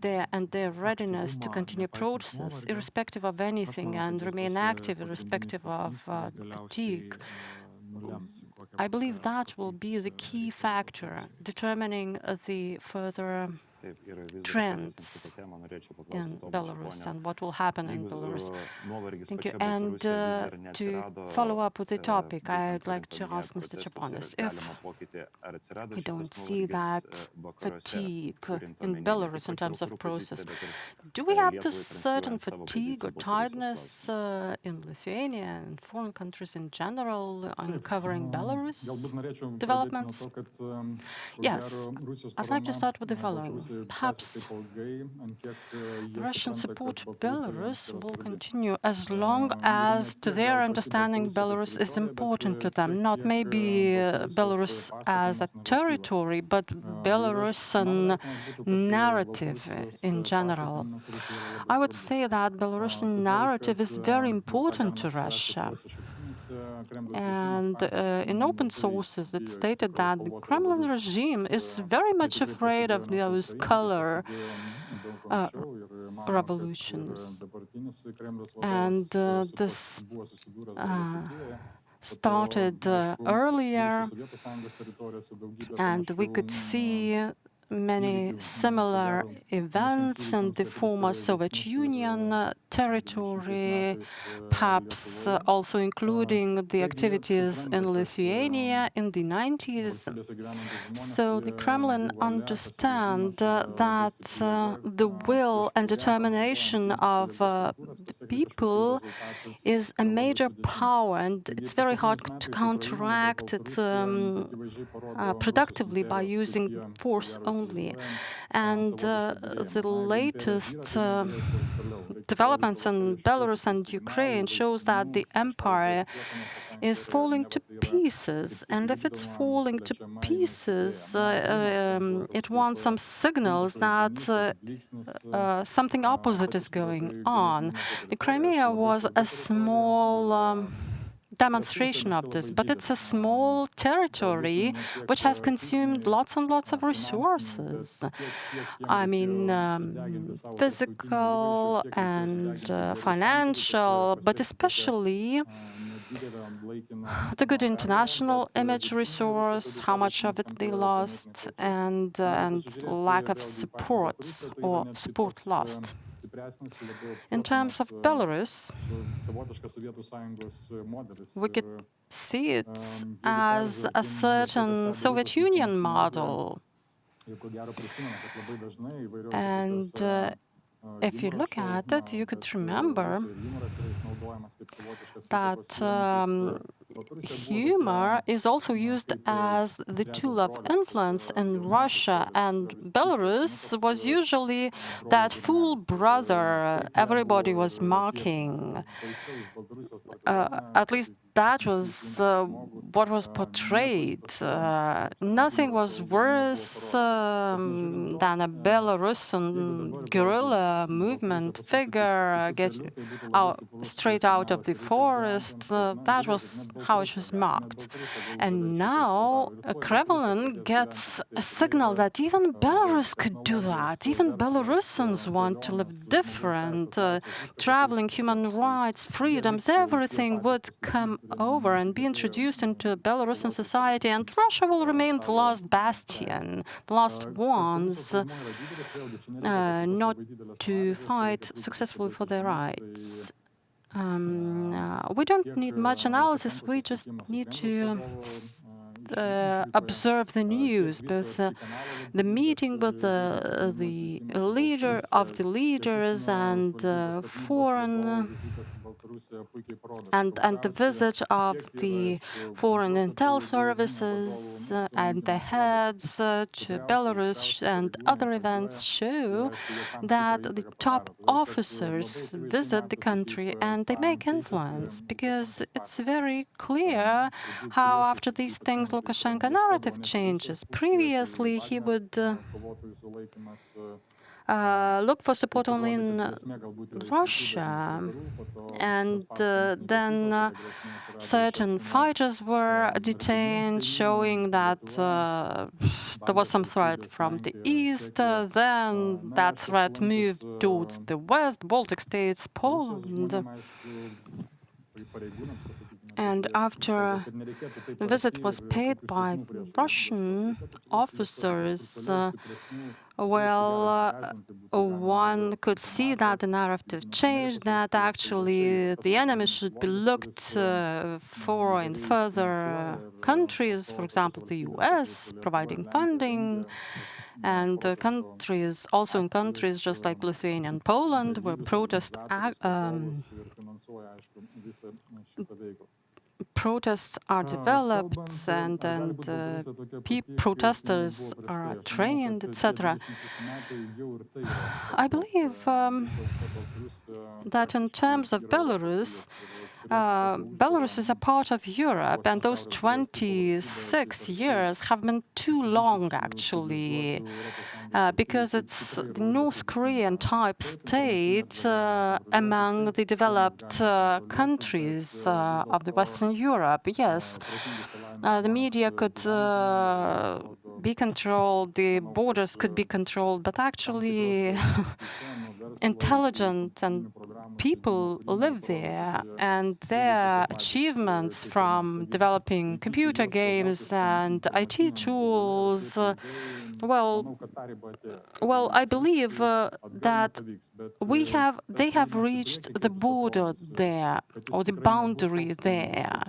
their readiness to continue process, irrespective of anything, and remain active, irrespective of fatigue. I believe that will be the key factor determining the further trends in Belarus and what will happen in Belarus. Thank you. And to follow up with the topic, I'd like to ask Mr. Chaponis if we don't see that fatigue in Belarus in terms of process. Do we have this certain fatigue or tiredness in Lithuania and foreign countries in general on covering Belarus developments? Yes, I'd like to start with the following. Perhaps the Russian support to Belarus will continue as long as, to their understanding, Belarus is important to them. Not maybe Belarus as a territory, but Belarusian narrative in general. I would say that Belarusian narrative is very important to Russia. And in open sources, it stated that the Kremlin regime is very much afraid of those color revolutions. And this started earlier, and we could see many similar events in the former Soviet Union territory, perhaps also including the activities in Lithuania in the 90s. So the Kremlin understands that the will and determination of the people is a major power, and it's very hard to counteract it productively by using force only. And the latest developments in Belarus and Ukraine shows that the empire is falling to pieces. And if it's falling to pieces, it wants some signals that something opposite is going on. The Crimea was a small demonstration of this, but it's a small territory which has consumed lots and lots of resources. I mean, physical and financial, but especially the good international image resource, how much of it they lost, and lack of support or support lost. In terms of Belarus, we could see it as a certain Soviet Union model. And if you look at it, you could remember that humor is also used as the tool of influence in Russia, and Belarus was usually that fool brother everybody was mocking. At least that was what was portrayed. Nothing was worse than a Belarusian guerrilla movement figure getting out, straight out of the forest. That was how it was marked. And now Kremlin gets a signal that even Belarus could do that. Even Belarusians want to live different. Traveling, human rights, freedoms, everything would come over and be introduced into Belarusian society, and Russia will remain the last bastion, the last ones not to fight successfully for their rights. We don't need much analysis, we just need to observe the news, because the meeting with the leader of the leaders and foreign and the visit of the foreign intel services and the heads to Belarus and other events show that the top officers visit the country and they make influence, because it's very clear how after these things Lukashenko narrative changes. Previously he would look for support only in Russia, and then certain fighters were detained, showing that there was some threat from the east. Then that threat moved towards the west, Baltic states, Poland. And after the visit was paid by Russian officers, one could see that the narrative changed, that actually the enemy should be looked for in further countries, for example, the US, providing funding, and countries, also in countries just like Lithuania and Poland, where protests are developed and protesters are trained, etc. I believe that in terms of Belarus, Belarus is a part of Europe, and those 26 years have been too long, actually, because it's the North Korean type state among the developed countries of the Western Europe. Yes, the media could be controlled, the borders could be controlled, but actually intelligent and people live there, and their achievements from developing computer games and IT tools, well, I believe that they have reached the border there, or the boundary there.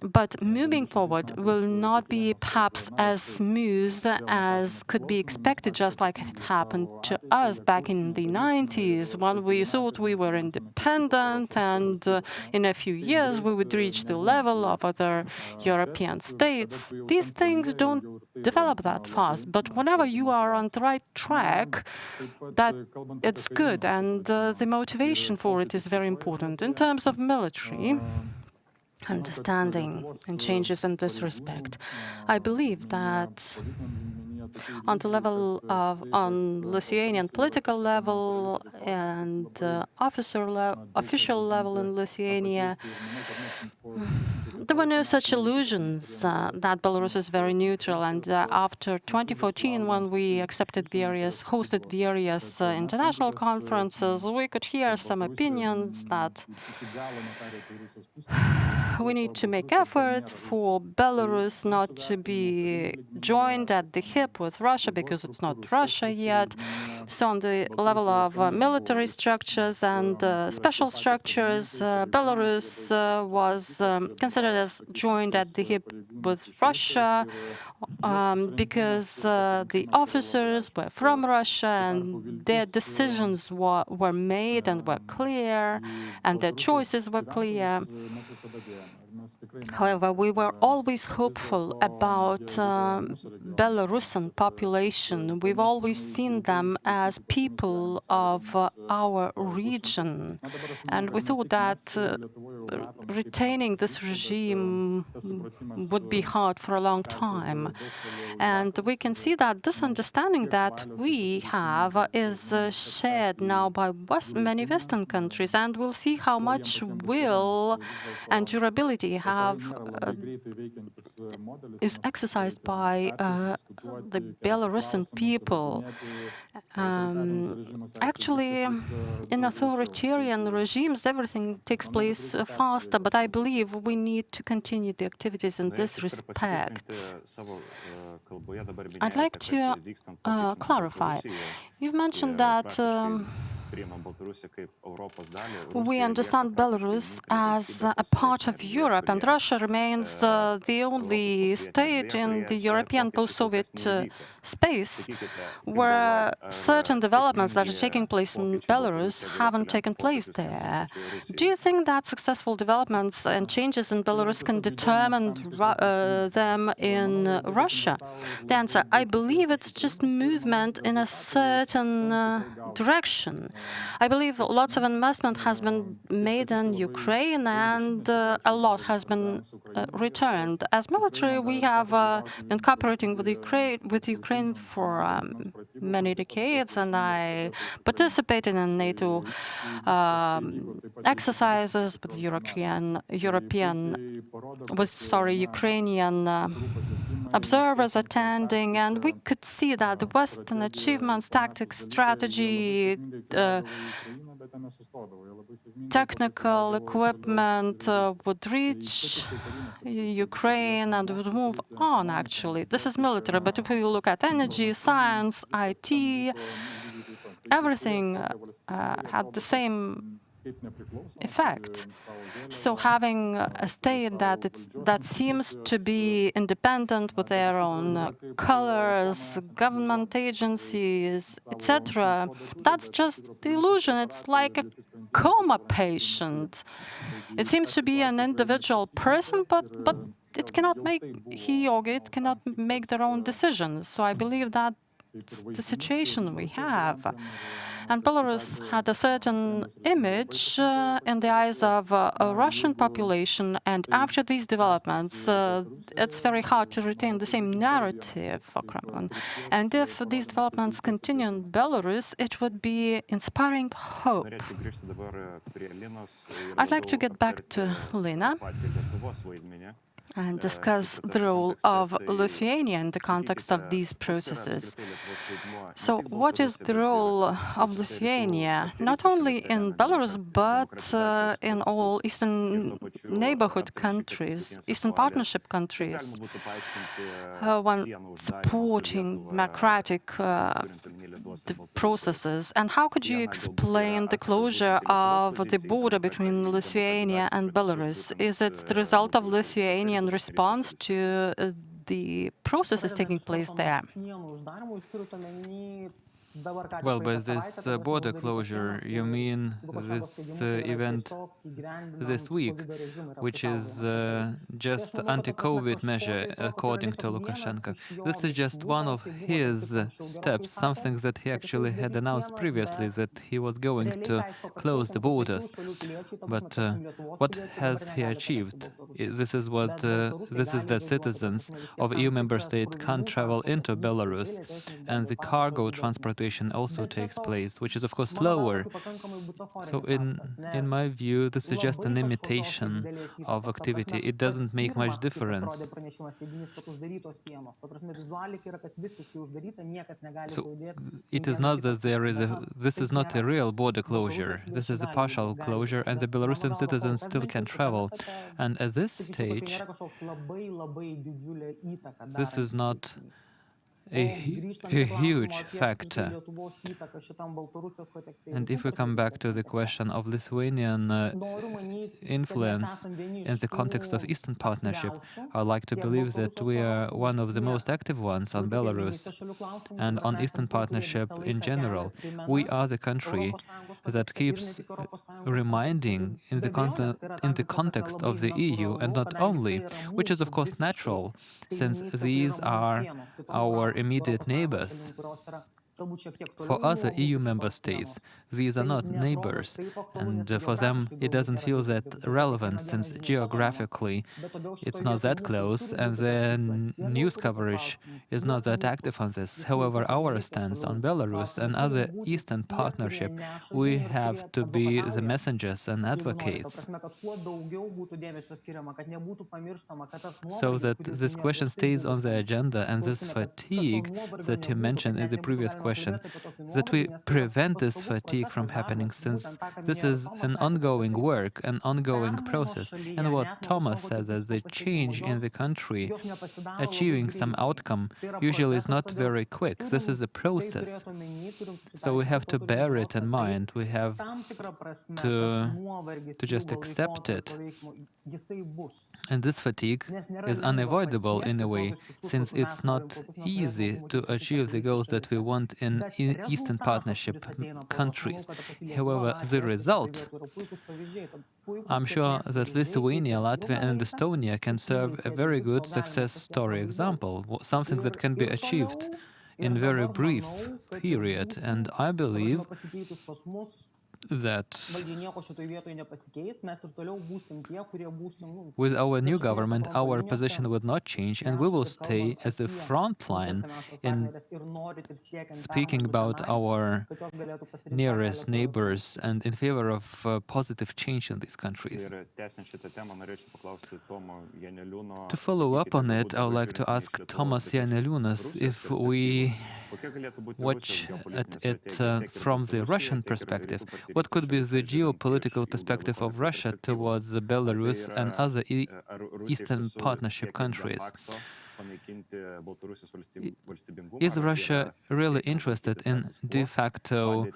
But moving forward will not be perhaps as smooth as could be expected, just like it happened to us back in the 90s, when we thought we were independent and in a few years we would reach the level of other European states. These things don't develop that fast, but whenever you are on the right track, that it's good, and the motivation for it is very important. In terms of military understanding and changes in this respect, I believe that on the level of Lithuanian political level and official level in Lithuania, there were no such illusions that Belarus is very neutral. And after 2014, when we hosted various international conferences, we could hear some opinions that we need to make effort for Belarus not to be joined at the hip with Russia, because it's not Russia yet. So on the level of military structures and special structures, Belarus was considered as joined at the hip with Russia, because the officers were from Russia and their decisions were made and were clear, and their choices were clear. However, we were always hopeful about Belarusian population. We've always seen them as people of our region. And we thought that retaining this regime would be hard for a long time. And we can see that this understanding that we have is shared now by many Western countries, and we'll see how much will and durability is exercised by the Belarusian people. Actually, in authoritarian regimes, everything takes place faster, but I believe we need to continue the activities in this respect. I'd like to clarify. You've mentioned that we understand Belarus as a part of Europe, and Russia remains the only state in the European post-Soviet space where certain developments that are taking place in Belarus haven't taken place there. Do you think that successful developments and changes in Belarus can determine them in Russia? The answer, I believe it's just movement in a certain direction. I believe lots of investment has been made in Ukraine, and a lot has been returned. As military, we have been cooperating with Ukraine for many decades, and I participated in NATO exercises with Ukrainian observers attending, and we could see that the Western achievements, tactics, strategy, technical equipment would reach Ukraine and would move on, actually. This is military, but if we look at energy, science, IT, everything had the same effect. So having a state that seems to be independent with their own colors, government agencies, etc., that's just the illusion. It's like a coma patient. It seems to be an individual person, but it cannot make it cannot make their own decisions. So I believe that it's the situation we have. And Belarus had a certain image in the eyes of a Russian population, and after these developments, it's very hard to retain the same narrative for Kremlin. And if these developments continue in Belarus, it would be inspiring hope. I'd like to get back to Lina and discuss the role of Lithuania in the context of these processes. So what is the role of Lithuania, not only in Belarus, but in all Eastern neighborhood countries, Eastern Partnership countries, when supporting democratic processes? And how could you explain the closure of the border between Lithuania and Belarus? Is it the result of Lithuanian response to the processes taking place there? Well, by this border closure, you mean this event this week, which is just anti-COVID measure, according to Lukashenko. This is just one of his steps, something that he actually had announced previously, that he was going to close the borders. But what has he achieved? This is that citizens of EU member state can't travel into Belarus, and the cargo transportation also takes place, which is of course slower. So in my view, this is just an imitation of activity. It doesn't make much difference. So it is not that this is not a real border closure. This is a partial closure, and the Belarusian citizens still can travel. And at this stage, this is not a huge factor. And if we come back to the question of Lithuanian influence in the context of Eastern Partnership, I like to believe that we are one of the most active ones on Belarus and on Eastern Partnership in general. We are the country that keeps reminding in the context of the EU, and not only, which is of course natural, since these are our immediate neighbors. For other EU member states, these are not neighbors, and for them it doesn't feel that relevant, since geographically it's not that close, and the news coverage is not that active on this. However, our stance on Belarus and other Eastern Partnership, we have to be the messengers and advocates, so that this question stays on the agenda, and this fatigue that you mentioned in the previous question, that we prevent this fatigue from happening, since this is an ongoing work, an ongoing process. And what Thomas said, that the change in the country, achieving some outcome, usually is not very quick. This is a process. So we have to bear it in mind. We have to just accept it. And this fatigue is unavoidable in a way, since it's not easy to achieve the goals that we want in Eastern Partnership countries. However, the result, I'm sure that Lithuania, Latvia, and Estonia can serve a very good success story example, something that can be achieved in very brief period. And I believe that with our new government, our position would not change, and we will stay at the front line in speaking about our nearest neighbors and in favor of positive change in these countries. To follow up on it, I would like to ask Tomas Janeliūnas if we watch at it from the Russian perspective, what could be the geopolitical perspective of Russia towards Belarus and other Eastern Partnership countries? Is Russia really interested in de facto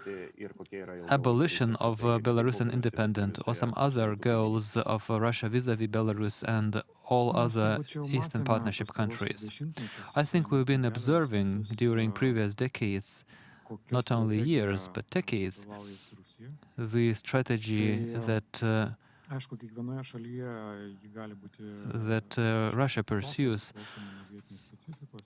abolition of Belarusian independence or some other goals of Russia vis-à-vis Belarus and all other Eastern Partnership countries? I think we've been observing during previous decades, not only years, but decades, the strategy that Russia pursues.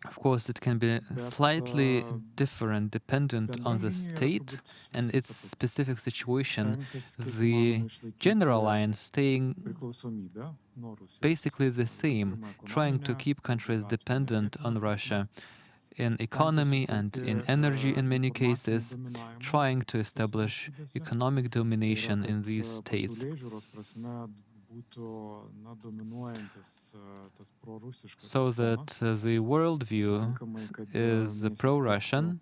Of course, it can be slightly different dependent on the state and its specific situation. The general line staying basically the same, trying to keep countries dependent on Russia in economy and in energy in many cases, trying to establish economic domination in these states, so that the worldview is pro-Russian,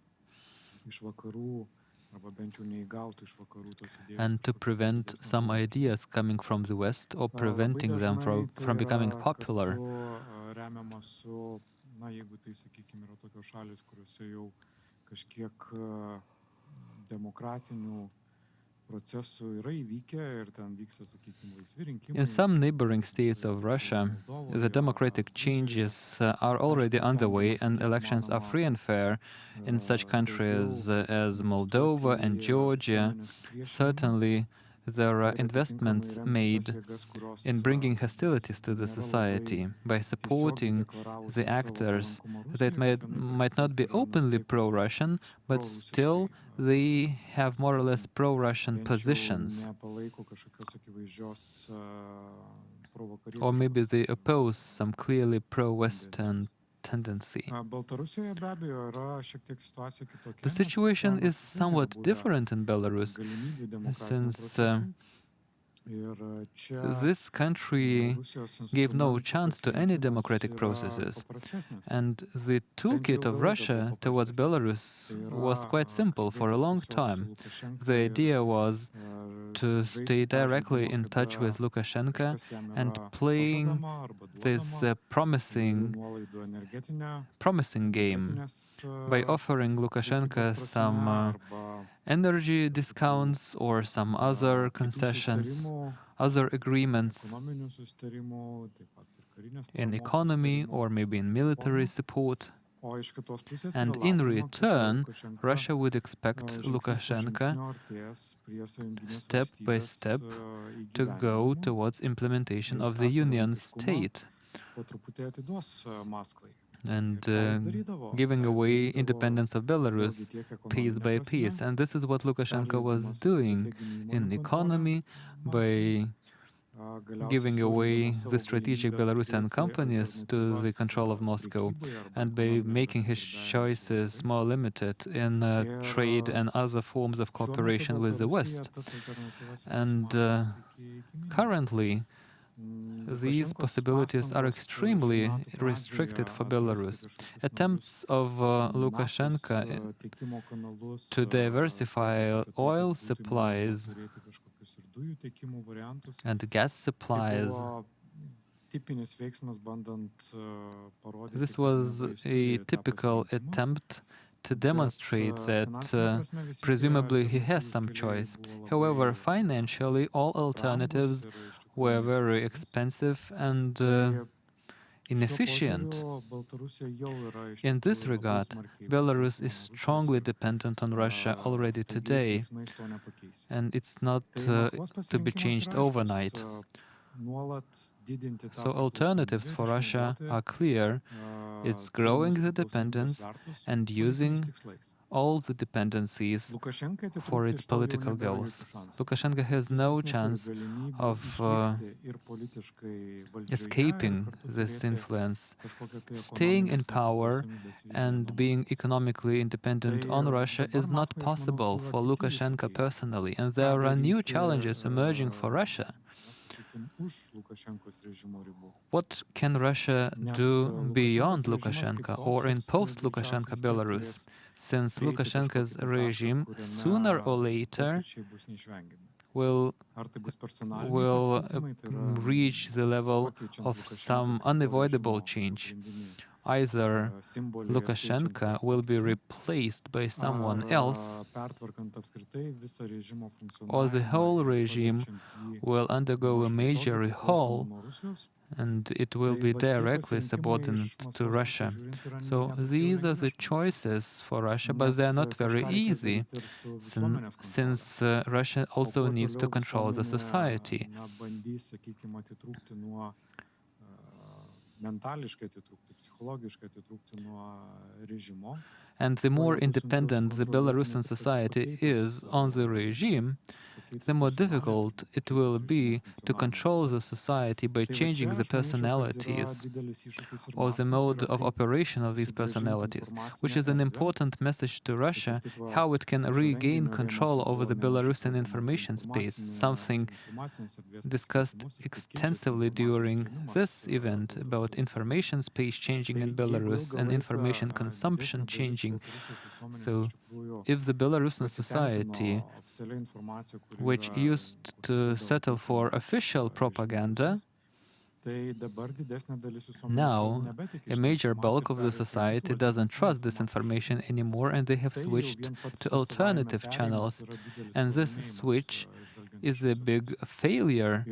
and to prevent some ideas coming from the West or preventing them from becoming popular. In some neighboring states of Russia, the democratic changes are already underway and elections are free and fair. In such countries as Moldova and Georgia, certainly there are investments made in bringing hostilities to the society by supporting the actors that might not be openly pro-Russian, but still they have more or less pro-Russian positions. Or maybe they oppose some clearly pro-Western tendency. The situation is somewhat different in Belarus, since This country gave no chance to any democratic processes. And the toolkit of Russia towards Belarus was quite simple for a long time. The idea was to stay directly in touch with Lukashenko and playing this promising game by offering Lukashenko some energy discounts or some other concessions, other agreements in economy or maybe in military support. And in return, Russia would expect Lukashenko step by step to go towards implementation of the Union state and giving away independence of Belarus piece by piece. And this is what Lukashenko was doing in economy by giving away the strategic Belarusian companies to the control of Moscow and by making his choices more limited in trade and other forms of cooperation with the West. And currently, these possibilities are extremely restricted for Belarus. Attempts of Lukashenko to diversify oil supplies and gas supplies. This was a typical attempt to demonstrate that presumably he has some choice. However, financially, all alternatives were very expensive and inefficient. In this regard, Belarus is strongly dependent on Russia already today, and it's not to be changed overnight. So alternatives for Russia are clear. It's growing the dependence and using all the dependencies for its political goals. Lukashenko has no chance of escaping this influence. Staying in power and being economically independent on Russia is not possible for Lukashenko personally, and there are new challenges emerging for Russia. What can Russia do beyond Lukashenko or in post-Lukashenko Belarus, since Lukashenko's regime sooner or later will reach the level of some unavoidable change? Either Lukashenko will be replaced by someone else, or the whole regime will undergo a major overhaul, and it will be directly subordinate to Russia. So these are the choices for Russia, but they are not very easy, since Russia also needs to control the society. And the more independent the Belarusian society is on the regime, the more difficult it will be to control the society by changing the personalities or the mode of operation of these personalities, which is an important message to Russia, how it can regain control over the Belarusian information space, something discussed extensively during this event about information space changing in Belarus and information consumption changing. So, if the Belarusian society, which used to settle for official propaganda, now a major bulk of the society doesn't trust this information anymore, and they have switched to alternative channels. And this switch is a big failure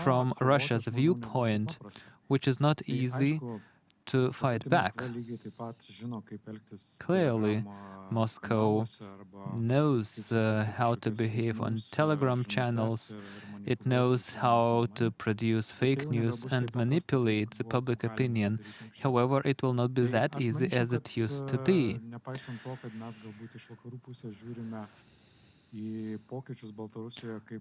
from Russia's viewpoint, which is not easy to fight back. Clearly, Moscow knows how to behave on Telegram channels. It knows how to produce fake news and manipulate the public opinion. However, it will not be that easy as it used to be.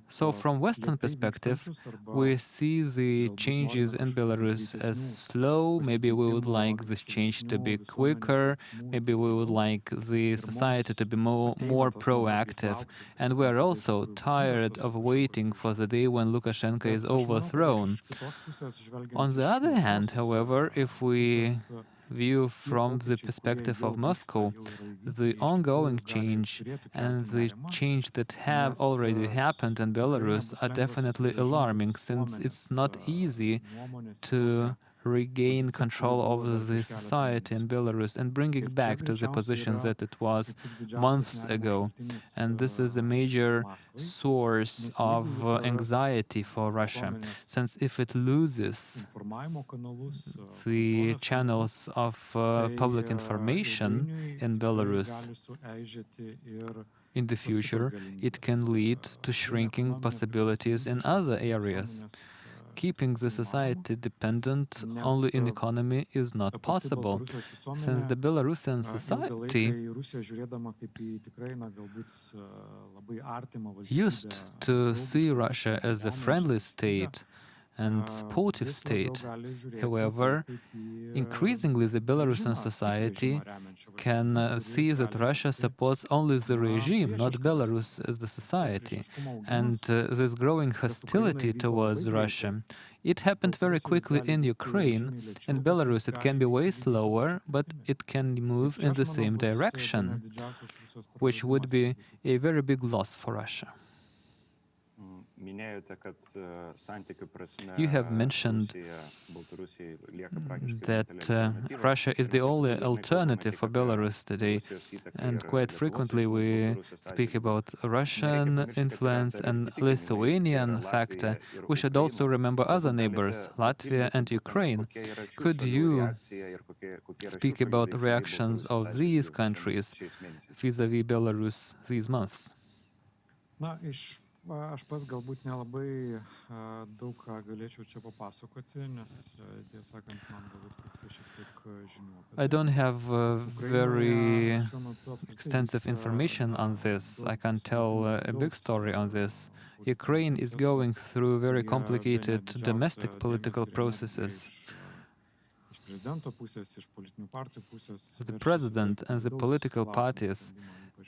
So from Western perspective, we see the changes in Belarus as slow. Maybe we would like this change to be quicker. Maybe we would like the society to be more proactive. And we are also tired of waiting for the day when Lukashenko is overthrown. On the other hand, however, if we view from the perspective of Moscow, the ongoing change and the change that have already happened in Belarus are definitely alarming, since it's not easy to regain control over the society in Belarus and bring it back to the positions that it was months ago. And this is a major source of anxiety for Russia, since if it loses the channels of public information in Belarus in the future, it can lead to shrinking possibilities in other areas. Keeping the society dependent only in economy is not possible, since the Belarusian society used to see Russia as a friendly state and supportive state. However, increasingly the Belarusian society can see that Russia supports only the regime, not Belarus as the society. And this growing hostility towards Russia, it happened very quickly in Ukraine. In Belarus it can be way slower, but it can move in the same direction, which would be a very big loss for Russia. You have mentioned that Russia is the only alternative for Belarus today, and quite frequently we speak about Russian influence and Lithuanian factor. We should also remember other neighbors, Latvia and Ukraine. Could you speak about the reactions of these countries vis-à-vis Belarus these months? Aš pats galbūt nelabai daug ką galėčiau čia papasakoti, nes tiesą sakant, man galbūt trūksta šiek tiek žinių apie tai. I don't have very extensive information on this. I can't tell a big story on this. Ukraine is going through very complicated domestic political processes. The president and the political parties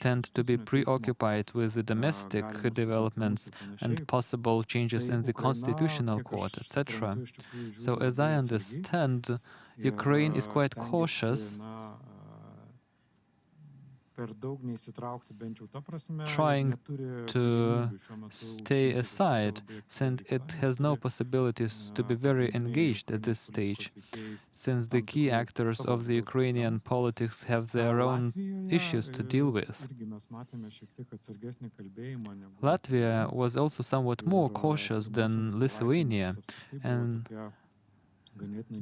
tend to be preoccupied with the domestic developments and possible changes in the constitutional court, etc. So as I understand, Ukraine is quite cautious, trying to stay aside, since it has no possibilities to be very engaged at this stage, since the key actors of the Ukrainian politics have their own issues to deal with. Latvia was also somewhat more cautious than Lithuania, and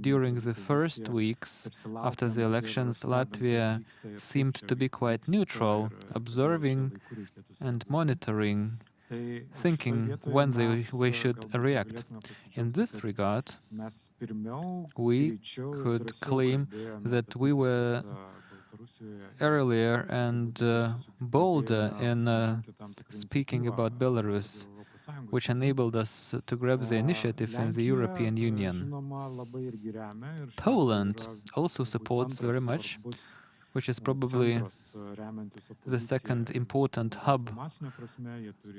during the first weeks after the elections, Latvia seemed to be quite neutral, observing and monitoring, thinking when we should react. In this regard, we could claim that we were earlier and bolder in speaking about Belarus, which enabled us to grab the initiative in the European Union. Poland also supports very much, which is probably the second important hub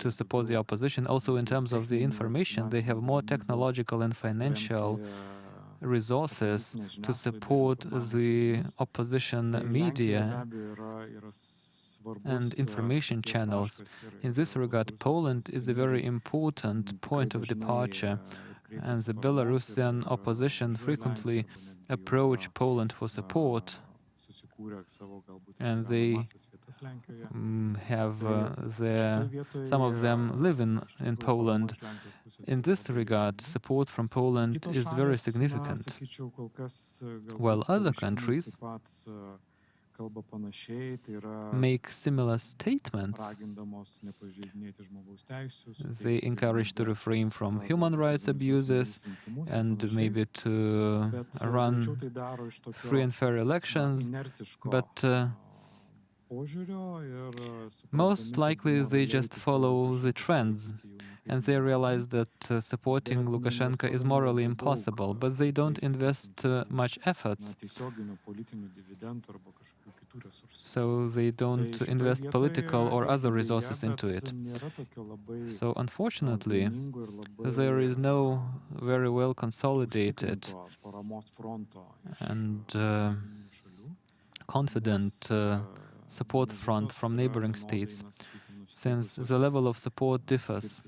to support the opposition. Also, in terms of the information, they have more technological and financial resources to support the opposition media and information channels. In this regard, Poland is a very important point of departure, and the Belarusian opposition frequently approach Poland for support, and they have some of them live in Poland. In this regard, support from Poland is very significant, while other countries make similar statements. They encourage to refrain from human rights abuses and maybe to run free and fair elections, but Most likely they just follow the trends, and they realize that supporting Lukashenko is morally impossible, but they don't invest much efforts. So they don't invest political or other resources into it. So unfortunately, there is no very well consolidated and confident support front from neighboring states, since the level of support differs.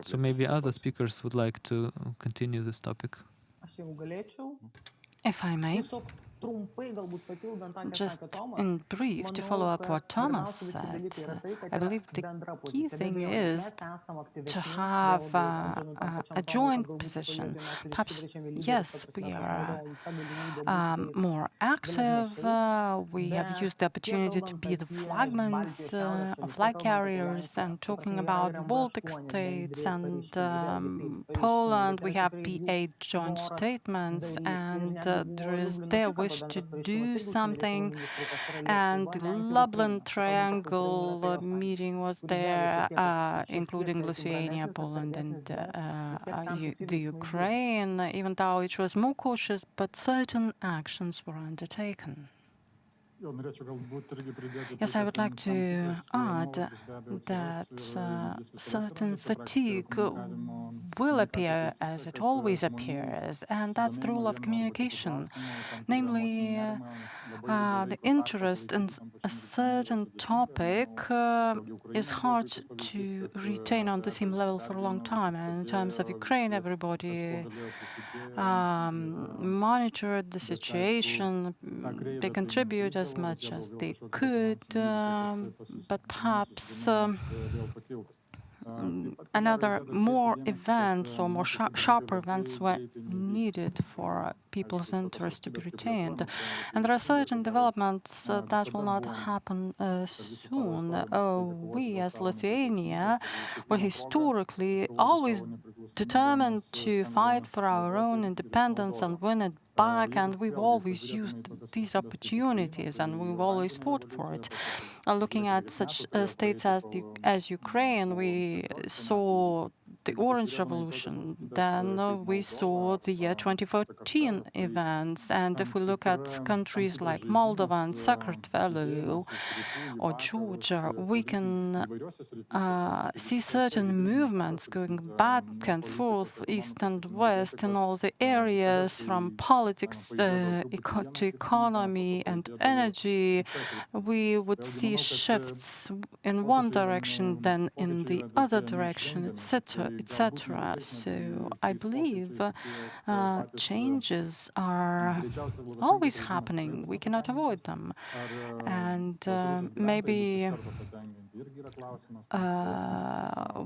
So maybe other speakers would like to continue this topic. If I may, just in brief, to follow up what Thomas said, I believe the key thing is to have a joint position. Perhaps, yes, we are more active. We have used the opportunity to be the flagmans or flag carriers, and talking about Baltic states and Poland, we have P8 joint statements, and there is their wish to do something. And the Lublin Triangle meeting was there, including Lithuania, Poland, and the Ukraine, even though it was more cautious, but certain actions were undertaken. Yes, I would like to add that certain fatigue will appear as it always appears, and that's the rule of communication. Namely, the interest in a certain topic is hard to retain on the same level for a long time. And in terms of Ukraine, everybody monitored the situation. They contribute as much as they could, but perhaps another more events or more sharper events were needed for people's interest to be retained. And there are certain developments that will not happen soon. We as Lithuania were historically always determined to fight for our own independence and win it back, and we've always used these opportunities and we've always fought for it. Looking at such states as Ukraine, we saw the Orange Revolution, then we saw the year 2014 events, and if we look at countries like Moldova and Sakartvelo or Georgia, we can see certain movements going back and forth, east and west, in all the areas from politics to economy and energy. We would see shifts in one direction, then in the other direction, etc., etc. So I believe changes are always happening. We cannot avoid them. And maybe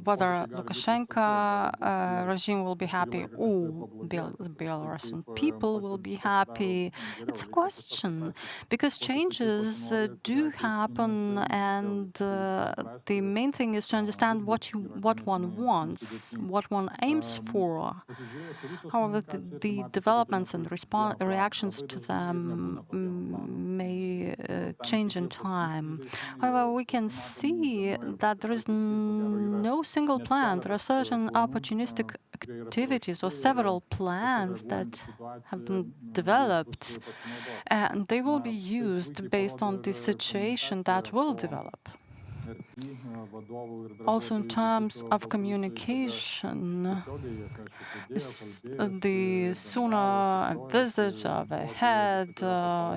whether Lukashenko regime will be happy or the Belarusian people will be happy, it's a question, because changes do happen, and the main thing is to understand what one wants, what one aims for. However, the developments and reactions to them may change in time. However, we can see that there is no single plan. There are certain opportunistic activities or several plans that have been developed, and they will be used based on the situation that will develop. Also, in terms of communication, the sooner a visit of a head,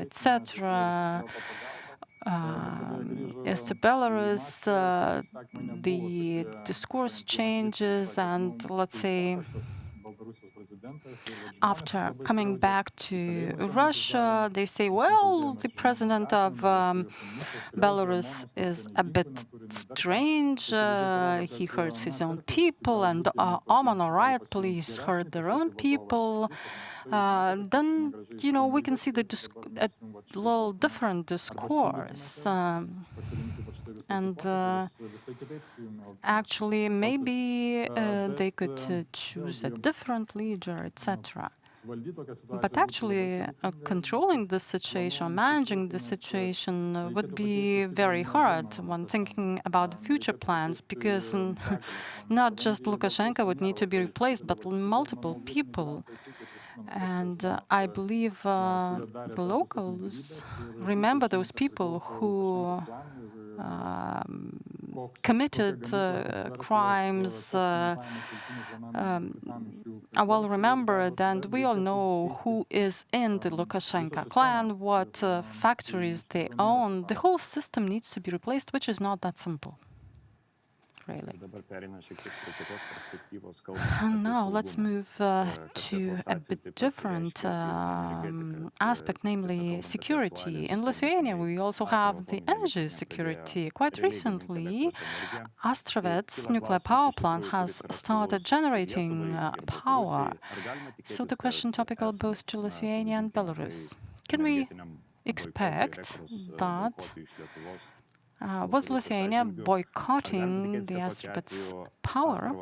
etc., as to Belarus, the discourse changes, and let's say, after coming back to Russia, they say, well, the president of Belarus is a bit strange. He hurts his own people, and Oman, all right, please hurt their own people. Then, we can see a little different discourse. And actually, maybe they could choose a different leader, etc. But actually, controlling the situation, managing the situation would be very hard when thinking about the future plans, because not just Lukashenko would need to be replaced, but multiple people. And I believe locals remember those people who committed crimes, are well remembered, and we all know who is in the Lukashenko clan, what factories they own. The whole system needs to be replaced, which is not that simple, really. And now let's move to a bit different aspect, namely security. In Lithuania, we also have the energy security. Quite recently, Astravets nuclear power plant has started generating power. So the question topical both to Lithuania and Belarus. Can we expect that was Lithuania boycotting the Astravets power?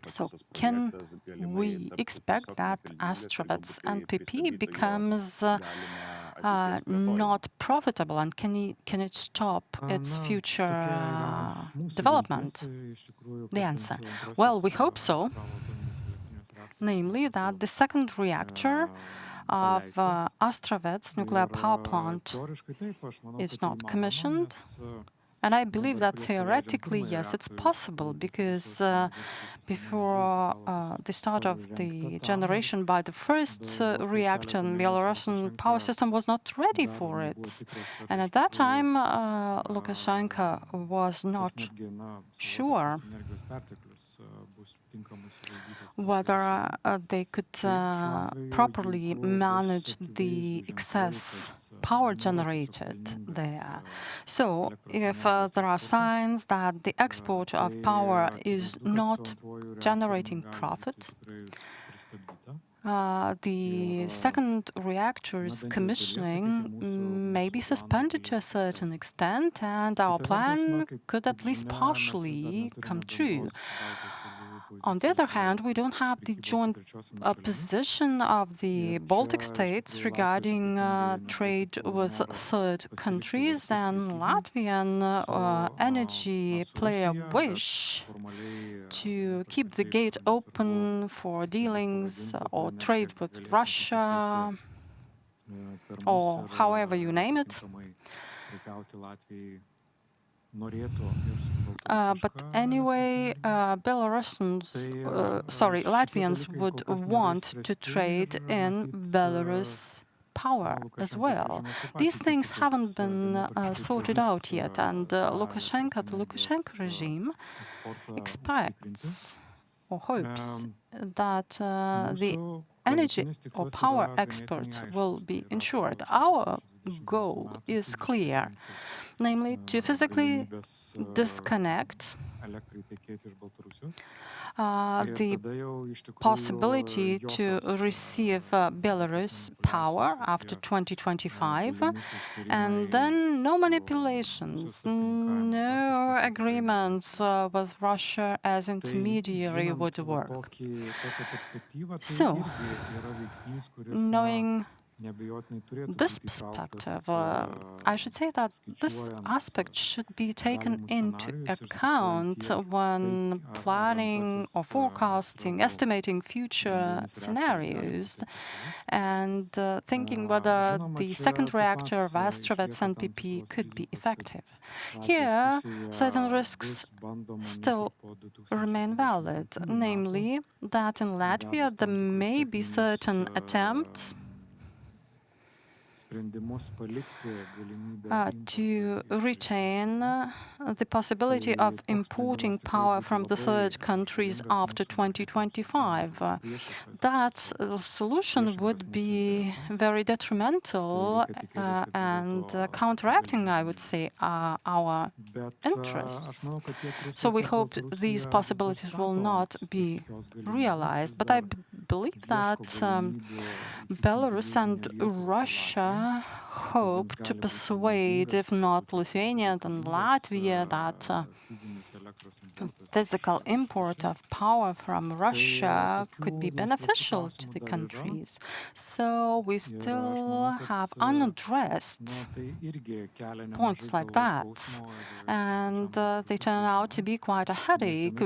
So can we expect that Astravets NPP becomes not profitable, and can it stop its future development? The answer, well, we hope so. Namely that the second reactor of Astravets nuclear power plant is not commissioned. And I believe that theoretically, yes, it's possible, because before the start of the generation by the first reactor, the Belarusian power system was not ready for it. And at that time, Lukashenko was not sure whether they could properly manage the excess power generated there. So, if there are signs that the export of power is not generating profit, the second reactor's commissioning may be suspended to a certain extent, and our plan could at least partially come true. On the other hand, we don't have the joint position of the Baltic states regarding trade with third countries, and Latvian energy player wish to keep the gate open for dealings or trade with Russia, or however you name it. But anyway, Latvians would want to trade in Belarus power as well. These things haven't been sorted out yet, and the Lukashenko regime expects or hopes that the energy or power export will be ensured. Our goal is clear, namely to physically disconnect the possibility to receive Belarus power after 2025, and then no manipulations, no agreements with Russia as intermediary would work. So, knowing this perspective, I should say that this aspect should be taken into account when planning or forecasting, estimating future scenarios, and thinking whether the second reactor of Astravets NPP could be effective. Here, certain risks still remain valid, namely that in Latvia there may be certain attempts to retain the possibility of importing power from the third countries after 2025. That solution would be very detrimental and counteracting, I would say, our interests. So we hope these possibilities will not be realized. But I believe that Belarus and Russia hope to persuade, if not Lithuania, then Latvia, that physical import of power from Russia could be beneficial to the countries. So we still have unaddressed points like that. And they turn out to be quite a headache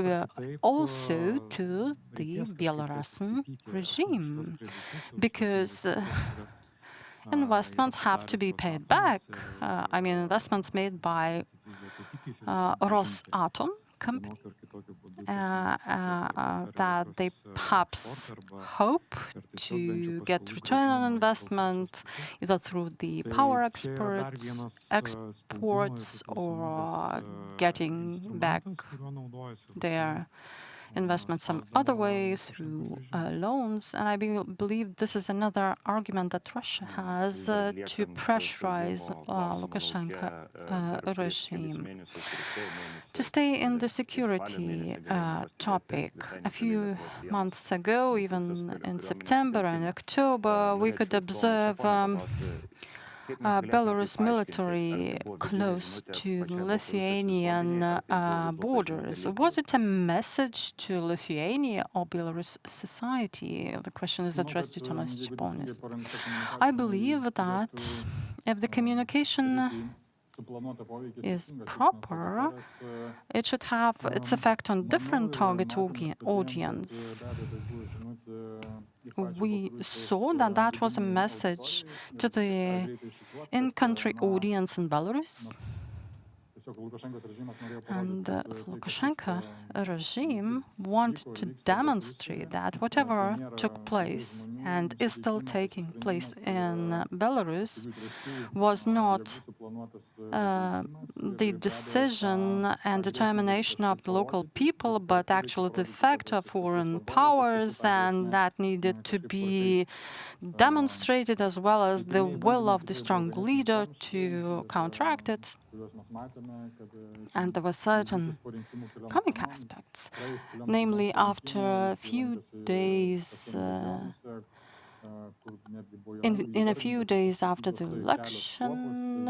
also to the Belarusian regime, because investments have to be paid back. I mean, investments made by Rosatom company that they perhaps hope to get return on investment either through the power exports or getting back their investments some other way through loans. And I believe this is another argument that Russia has to pressurize Lukashenko regime. To stay in the security topic, a few months ago, even in September and October, we could observe Belarus military close to Lithuanian borders. Was it a message to Lithuania or Belarus society? The question is addressed to Thomas Chiponis. I believe that if the communication is proper, it should have its effect on different target audience. We saw that that was a message to the in-country audience in Belarus. And the Lukashenko regime wanted to demonstrate that whatever took place and is still taking place in Belarus was not the decision and determination of the local people, but actually the effect of foreign powers, and that needed to be demonstrated, as well as the will of the strong leader to counteract it. And there were certain comic aspects, namely after a few days, in a few days after the election,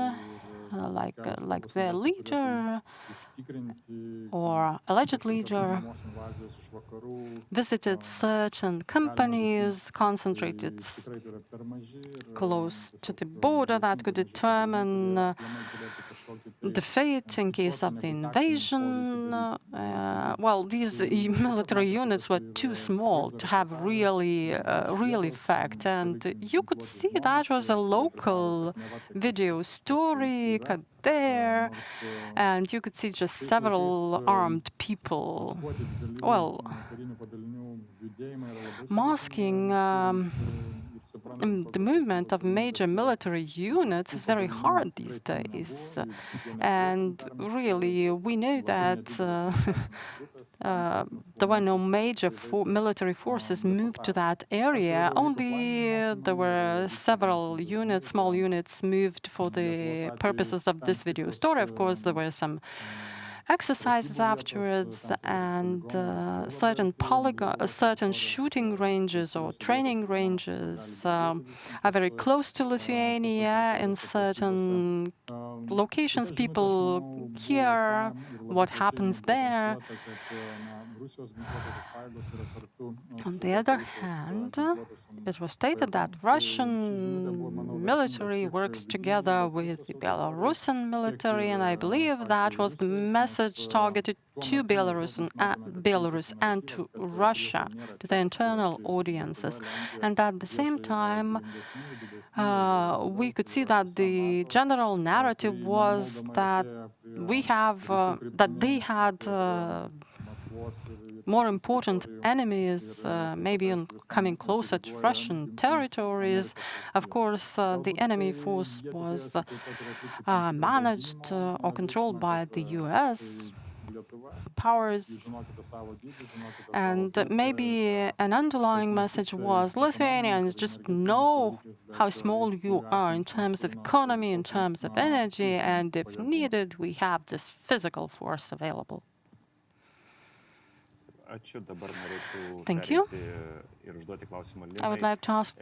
like their leader or alleged leader visited certain companies concentrated close to the border that could determine the fate in case of the invasion. Well, these military units were too small to have real effect, and you could see that was a local video story cut there, and you could see just several armed people. Well, masking the movement of major military units is very hard these days. And really, we know that there were no major military forces moved to that area. Only there were several units, small units, moved for the purposes of this video story. Of course, there were some exercises afterwards, and certain shooting ranges or training ranges are very close to Lithuania. In certain locations, people hear what happens there. On the other hand, it was stated that Russian military works together with the Belarusian military, and I believe that was the message targeted to Belarus and to Russia, to the internal audiences. And at the same time, we could see that the general narrative was that they had more important enemies, maybe coming closer to Russian territories. Of course, the enemy force was managed or controlled by the US powers. And maybe an underlying message was Lithuanians just know how small you are in terms of economy, in terms of energy, and if needed, we have this physical force available. Thank you. I would like to ask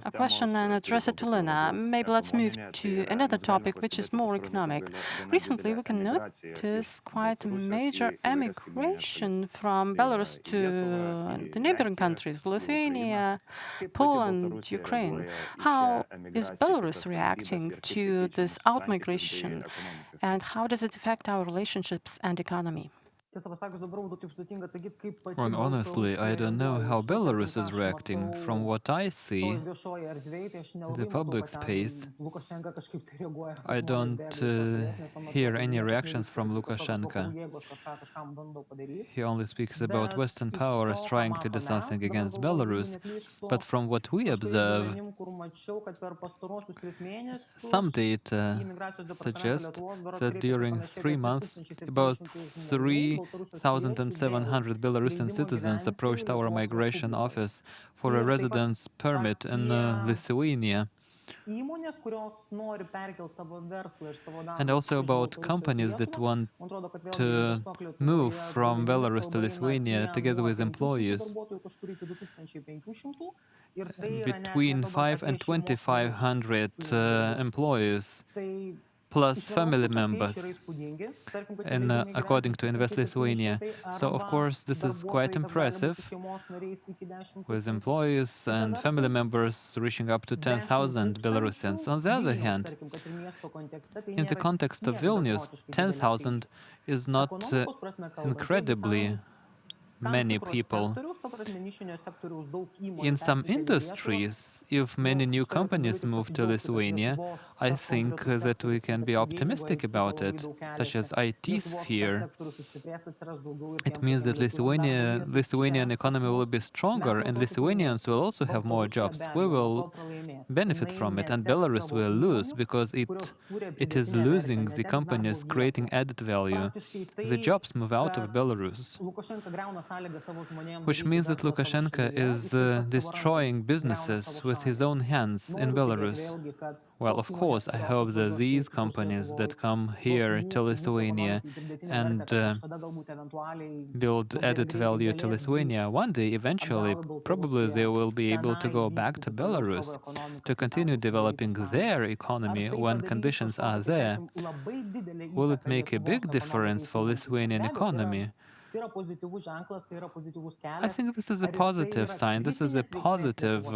a question and address it to Lina. Maybe let's move to another topic, which is more economic. Recently, we can notice quite major emigration from Belarus to the neighboring countries, Lithuania, Poland, Ukraine. How is Belarus reacting to this outmigration, and how does it affect our relationships and economy? And honestly, I don't know how Belarus is reacting. From what I see in the public space, I don't hear any reactions from Lukashenko. He only speaks about Western powers trying to do something against Belarus. But from what we observe, some data suggest that during 3 months, about 3,700 Belarusian citizens approached our migration office for a residence permit in Lithuania. And also about companies that want to move from Belarus to Lithuania together with employees. Between 5 and 2,500 employees, plus family members, and according to Invest Lithuania. So, of course, this is quite impressive, with employees and family members reaching up to 10,000 Belarusians. On the other hand, in the context of Vilnius, 10,000 is not incredibly many people. In some industries, if many new companies move to Lithuania, I think that we can be optimistic about it, such as IT sphere. It means that Lithuanian economy will be stronger, and Lithuanians will also have more jobs. We will benefit from it, and Belarus will lose because it is losing the companies creating added value. The jobs move out of Belarus, which means that Lukashenko is destroying businesses with his own hands in Belarus. Well, of course, I hope that these companies that come here to Lithuania and build added value to Lithuania, one day, eventually, probably they will be able to go back to Belarus to continue developing their economy when conditions are there. Will it make a big difference for Lithuanian economy? I think this is a positive sign. This is a positive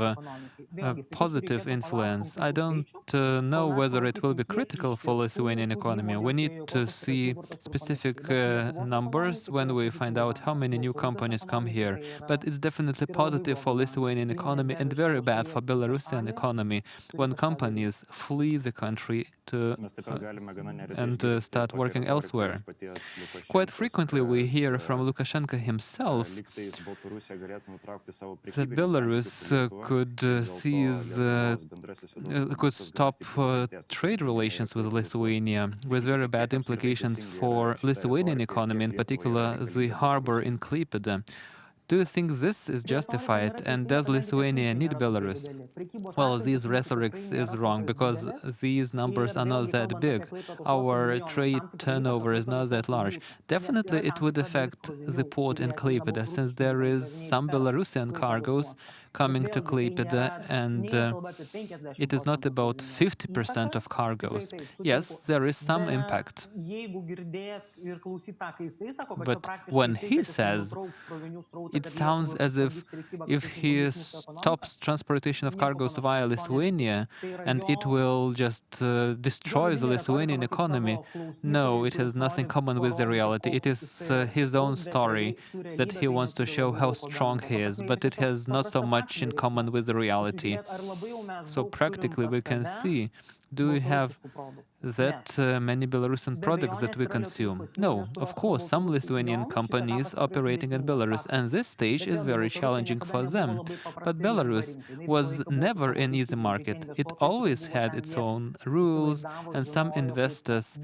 influence. I don't know whether it will be critical for Lithuanian economy. We need to see specific numbers when we find out how many new companies come here. But it's definitely positive for Lithuanian economy and very bad for Belarusian economy when companies flee the country and start working elsewhere. Quite frequently, we hear from Lukashenko himself that Belarus could stop trade relations with Lithuania, with very bad implications for Lithuanian economy, in particular the harbor in Klaipėda. Do you think this is justified, and does Lithuania need Belarus? Well, this rhetoric is wrong, because these numbers are not that big. Our trade turnover is not that large. Definitely it would affect the port in Klaipėda, since there is some Belarusian cargoes coming to Klaipėda, and it is not about 50% of cargoes. Yes, there is some impact. But when he says, it sounds as if he stops transportation of cargoes via Lithuania and it will just destroy the Lithuanian economy. No, it has nothing common with the reality. It is his own story that he wants to show how strong he is, but it has not so much in common with the reality. So practically we can see, do we have that many Belarusian products that we consume? No, of course, some Lithuanian companies operating in Belarus, and this stage is very challenging for them. But Belarus was never an easy market. It always had its own rules, and some investors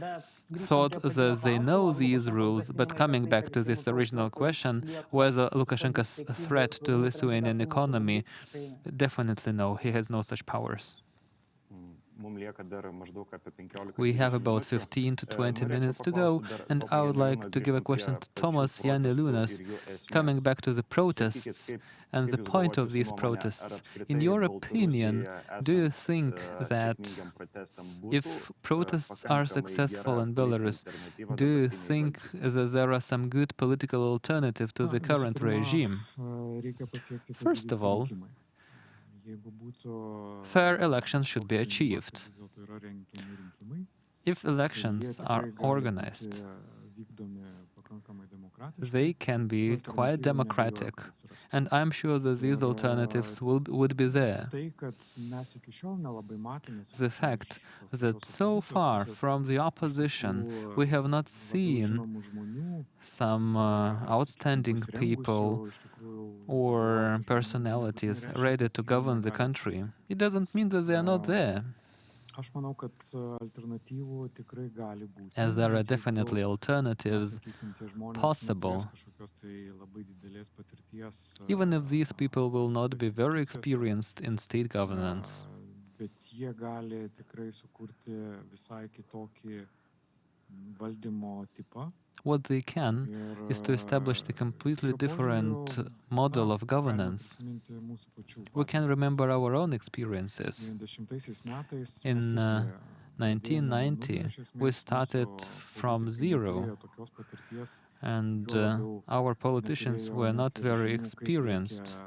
thought that they know these rules. But coming back to this original question, whether Lukashenko's threat to Lithuanian economy, definitely no, he has no such powers. We have about 15 to 20 minutes to go, and I would like to give a question to Tomas Janeliūnas, coming back to the protests and the point of these protests. In your opinion, do you think that if protests are successful in Belarus, do you think that there are some good political alternative to the current regime? First of all, fair elections should be achieved. If elections are organized, they can be quite democratic, and I'm sure that these alternatives would be there. The fact that so far from the opposition we have not seen some outstanding people or personalities ready to govern the country, it doesn't mean that they are not there. As there are definitely alternatives possible, even if these people will not be very experienced in state governance. What they can is to establish a completely different model of governance. We can remember our own experiences. In 1990, we started from zero, and our politicians were not very experienced.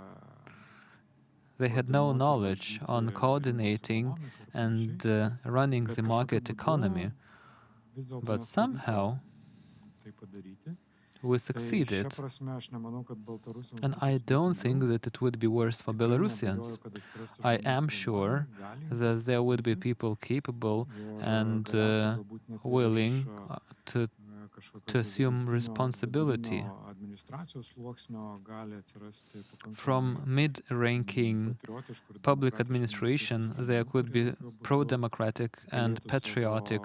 They had no knowledge on coordinating and running the market economy, but somehow we succeeded. And I don't think that it would be worse for Belarusians. I am sure that there would be people capable and willing to assume responsibility. From mid-ranking public administration, there could be pro-democratic and patriotic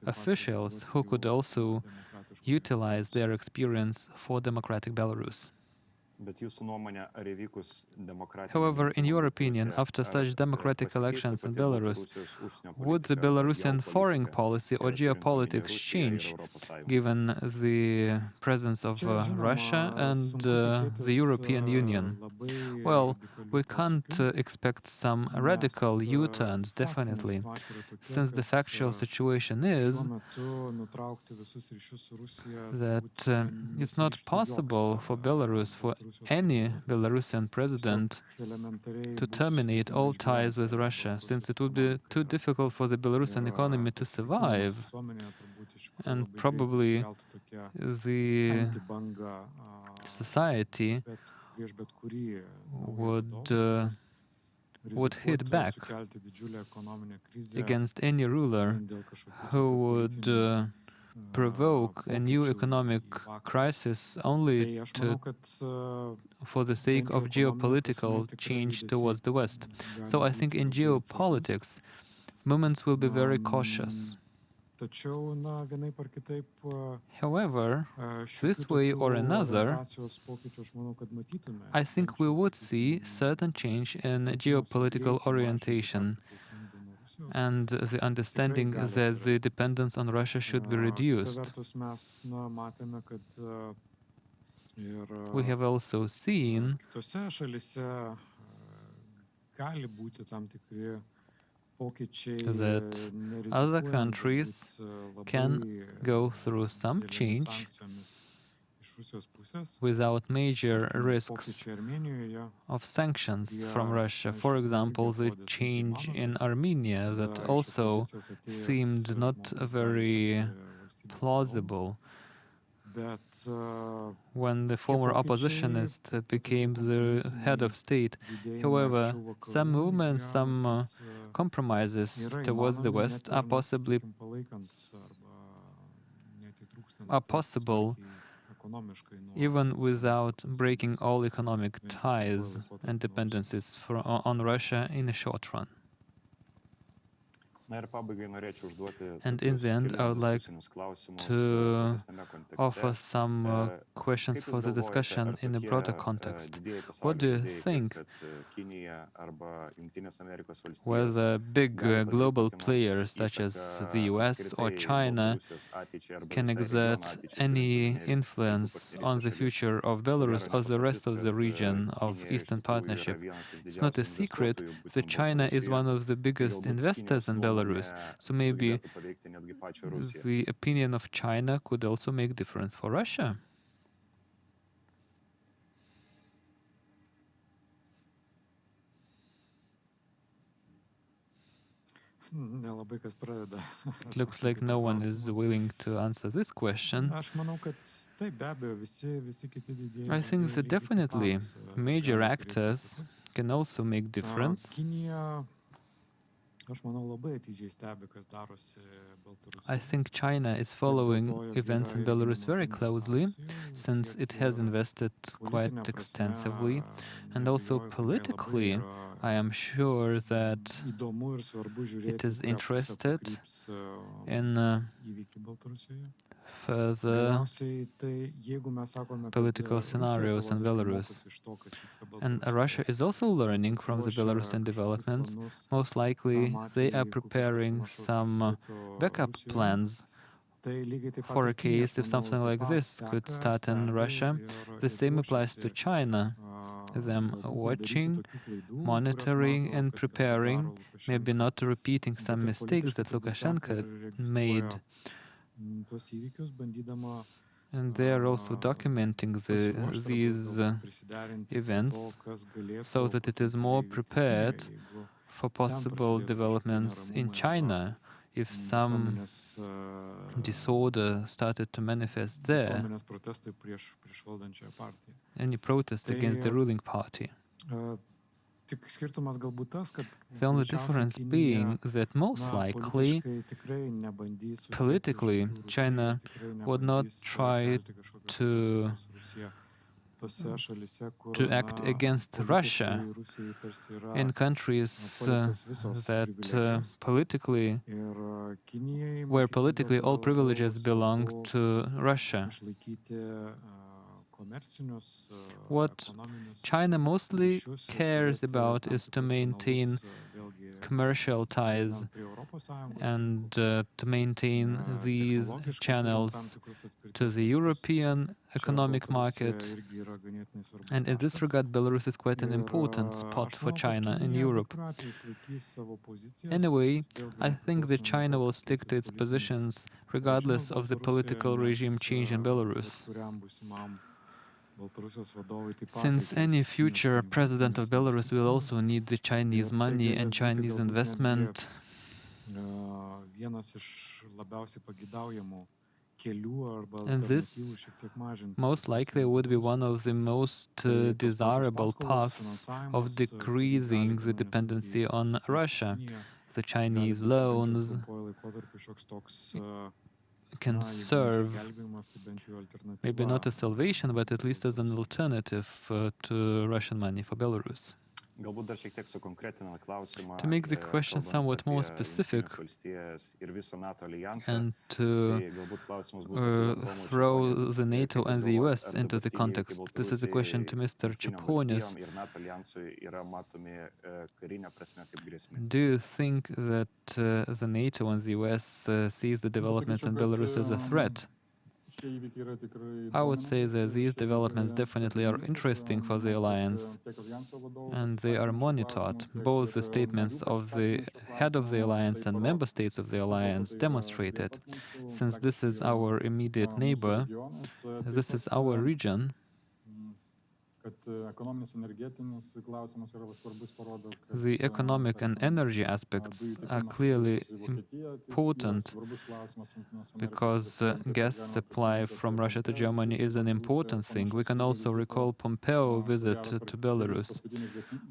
officials who could also utilize their experience for democratic Belarus. However, in your opinion, after such democratic elections in Belarus, would the Belarusian foreign policy or geopolitics change, given the presence of Russia and the European Union? Well, we can't expect some radical U-turns, definitely, since the factual situation is that it's not possible for Belarus, for any Belarusian president, to terminate all ties with Russia, since it would be too difficult for the Belarusian economy to survive, and probably the society would hit back against any ruler who would provoke a new economic crisis only for the sake of geopolitical change towards the West. So I think in geopolitics, movements will be very cautious. However, this way or another, I think we would see certain change in geopolitical orientation and the understanding that the dependence on Russia should be reduced. We have also seen that other countries can go through some change without major risks of sanctions from Russia. For example, the change in Armenia that also seemed not very plausible when the former oppositionist became the head of state. However, some movements, some compromises towards the West are possible even without breaking all economic ties and dependencies on Russia in the short run. And in the end, I would like to offer some questions for the discussion in a broader context. What do you think whether big global players such as the US or China can exert any influence on the future of Belarus or the rest of the region of Eastern Partnership? It's not a secret that China is one of the biggest investors in Belarus, so maybe the opinion of China could also make difference for Russia. Nelabai kas pradeda. It looks like no one is willing to answer this question. Aš manau, kad taip, be abejo, visi kiti didieji I think žaidėjai that lygiai taip definitely pat, major gali turėti actors įtakos. can also make difference. Kinija, aš manau, labai atidžiai stebi, kas darosi I Baltarusijoje. think China is following events in Belarus very closely, since it has invested quite extensively, and also politically, I am sure that Įdomu ir svarbu žiūrėti, it is į kurią pusę interested pakryps, in įvykiai Baltarusijoje. further Galiausiai, tai jeigu mes sakome, kad political Rusija scenarios in savotiškai Belarus. mokosi iš to, kas vyksta And Baltarusijoje, Russia is also learning from the ruošia Belarusian kažkokius developments. planus Most likely, tam they are atvejui, jeigu kažkas preparing panašaus some pasidarytų backup Rusijoje. plans Tai lygiai taip pat for ir a Kinija, case if aš manau, something taip like pat this could seka, start in stebi Russia. The ir same applies to ruošiasi, China. Them galbūt nedaryti watching, tokių klaidų, monitoring, kurias mato, and kad galbūt preparing, daro maybe Lukašenka. not repeating Bet some ir mistakes politiškai that turbūt seka Lukashenko ir made. registruoja tuos įvykius, bandydama And they are also documenting pasiruošti these arba galbūt prisiderinti prie to, events kas galėtų so that it is more potencialiai įvykti prepared Kinijoje, jeigu for ten possible prasidėtų kažkokie developments in neramumai arba China. If some visuomenės disorder started to manifest there, visuomenės protestai prieš valdančiąją partiją. any protest Tai against the ruling party. tik skirtumas galbūt tas, kad The only greičiausiai difference Kinija, being that most likely, politiškai tikrai nebandys užbėgti už politically, akių Rusijai, China tikrai would not nebandys try kelti kažkokios to įtampos su Rusija tose šalyse, kur, act against Russia Rusijai tarsi yra in countries paliktos visos that privilegijos. politically, Ir Kinijai, where matyt, vis politically dėlto all yra privileges labiau belong svarbu to Russia. išlaikyti komercinius, What ekonominius China mostly ryšius ir cares turėti about tam is to tikrus maintain kanalus, vėlgi, commercial ties einant prie Europos Sąjungos and rinkų, to maintain these technologiškai turint tam channels tikrus to atspirties the taškus. European Čia economic Baltarusija market. irgi yra ganėtinai svarbus And in this taškas. regard, Belarus is quite an Ir important spot aš for manau, kad China in Kinija bet Europe. kuriuo atveju išlaikys savo pozicijas, Anyway, vėlgi I think that nepriklausomai nuo China to, will koks stick bus to ir its politinis positions režimas regardless of the Baltarusijoje, political regime nes change in bet Belarus. kuriam būsimam Baltarusijos vadovui taip pat Since any reikės future įnešti president of jungtinių Belarus will investicijų. also need the Chinese Ir tai money galės and būti Chinese galbūt netgi investment, vienas iš labiausiai pageidaujamų kelių arba and alternatyvų this šiek tiek mažinti most likely would be one of the most Tai tos pačios desirable paskolos, paths of finansavimas, decreasing kurį the gali gana dependency nesunkiai on suteikti Russia. Kinija, The gali Chinese būti bent jau loans trumpuoju laikotarpiu šioks toks, can jeigu serve neišsigelbėjimas, tai bent jau alternatyva, maybe not a salvation, but at least as an Baltarusijai. alternative to Russian money for Belarus. Galbūt dar šiek tiek sukonkretinant klausimą. To make the question kalbant somewhat more apie specific Jungtines valstijas ir viso NATO aljansą, and to tai galbūt klausimas būtų apie Tomo throw Čiaponį. the NATO Kaip jūs and the galvojat, US ar into the dabartiniai context. This is a question to Mr. Jungtinių Chaponis. valstijom ir NATO aljansui yra matomi karinė prasme kaip grėsmė? Do you think that the NATO and the US sees the developments in Belarus as a threat? I would say that these developments definitely are interesting for the alliance, and they are monitored. Both the statements of the head of the alliance and member states of the alliance demonstrate it. Since this is our immediate neighbor, this is our region, the economic and energy aspects are clearly important because gas supply from Russia to Germany is an important thing. We can also recall Pompeo's visit to Belarus,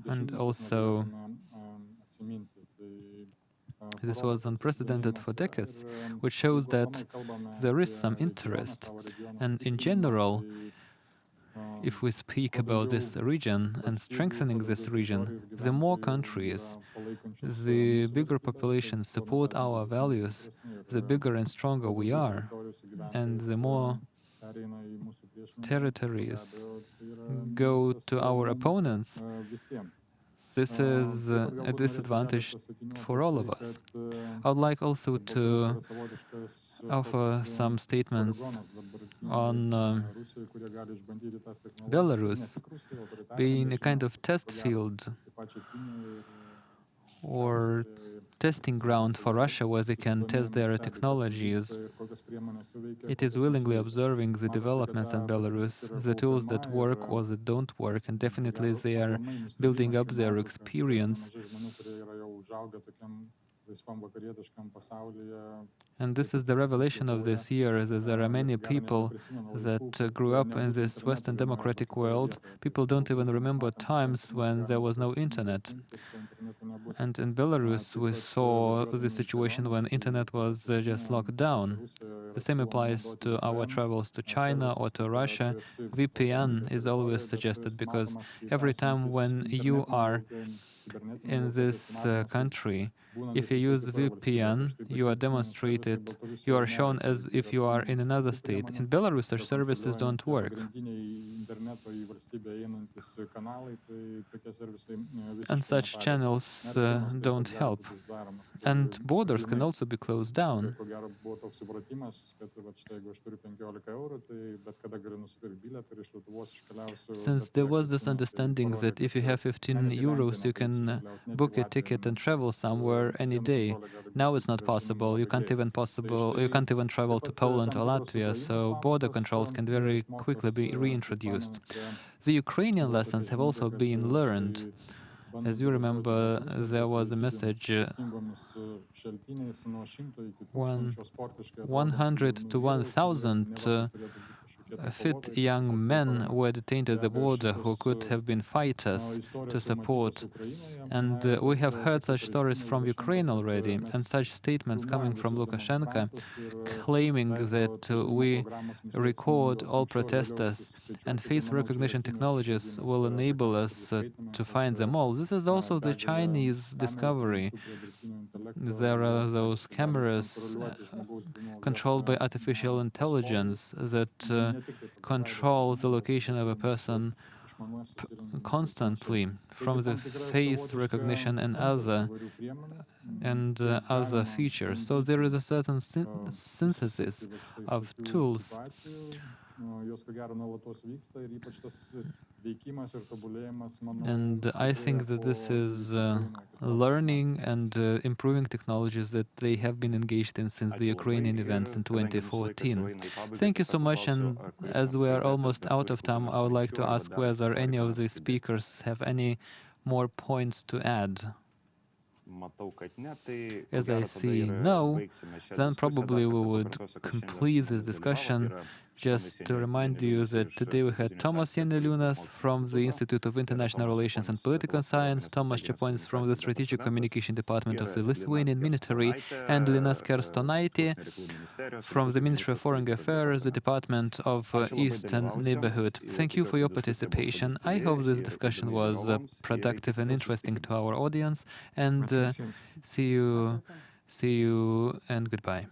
and also this was unprecedented for decades, which shows that there is some interest. And in general, if we speak about this region and strengthening this region, the more countries, the bigger populations support our values, the bigger and stronger we are, and the more territories go to our opponents, this is a disadvantage for all of us. I would like also to offer some statements on Belarus being a kind of test field or testing ground for Russia where they can test their technologies. It is willingly observing the developments in Belarus, the tools that work or that don't work, and definitely they are building up their experience. And this is the revelation of this year, that there are many people that grew up in this Western democratic world. People don't even remember times when there was no internet. And in Belarus, we saw the situation when internet was just locked down. The same applies to our travels to China or to Russia. VPN is always suggested because every time when you are in this country, if you use VPN, you are demonstrated, you are shown as if you are in another state. In Belarus, such services don't work. And such channels don't help. And borders can also be closed down. Since there was this understanding that if you have 15 euros, you can book a ticket and travel somewhere any day. Now it's not possible. You can't even travel to Poland or Latvia, so border controls can very quickly be reintroduced. The Ukrainian lessons have also been learned. As you remember, there was a message 100 to 1,000 fit young men were detained at the border who could have been fighters to support. And we have heard such stories from Ukraine already, and such statements coming from Lukashenko claiming that we record all protesters and face recognition technologies will enable us to find them all. This is also the Chinese discovery. There are those cameras controlled by artificial intelligence that control the location of a person constantly from the face recognition and other features. So there is a certain synthesis of tools. And I think that this is learning and improving technologies that they have been engaged in since the Ukrainian events in 2014. Thank you so much, and as we are almost out of time, I would like to ask whether any of the speakers have any more points to add. As I see no, then probably we would complete this discussion. Just to remind you that today we had Tomas Janeliūnas from the Institute of International Relations and Political Science, Tomas Čeponis from the Strategic Communication Department of the Lithuanian Military, and Lina Skerstonaitė from the Ministry of Foreign Affairs, the Department of Eastern Neighborhood. Thank you for your participation. I hope this discussion was productive and interesting to our audience, and see you and goodbye.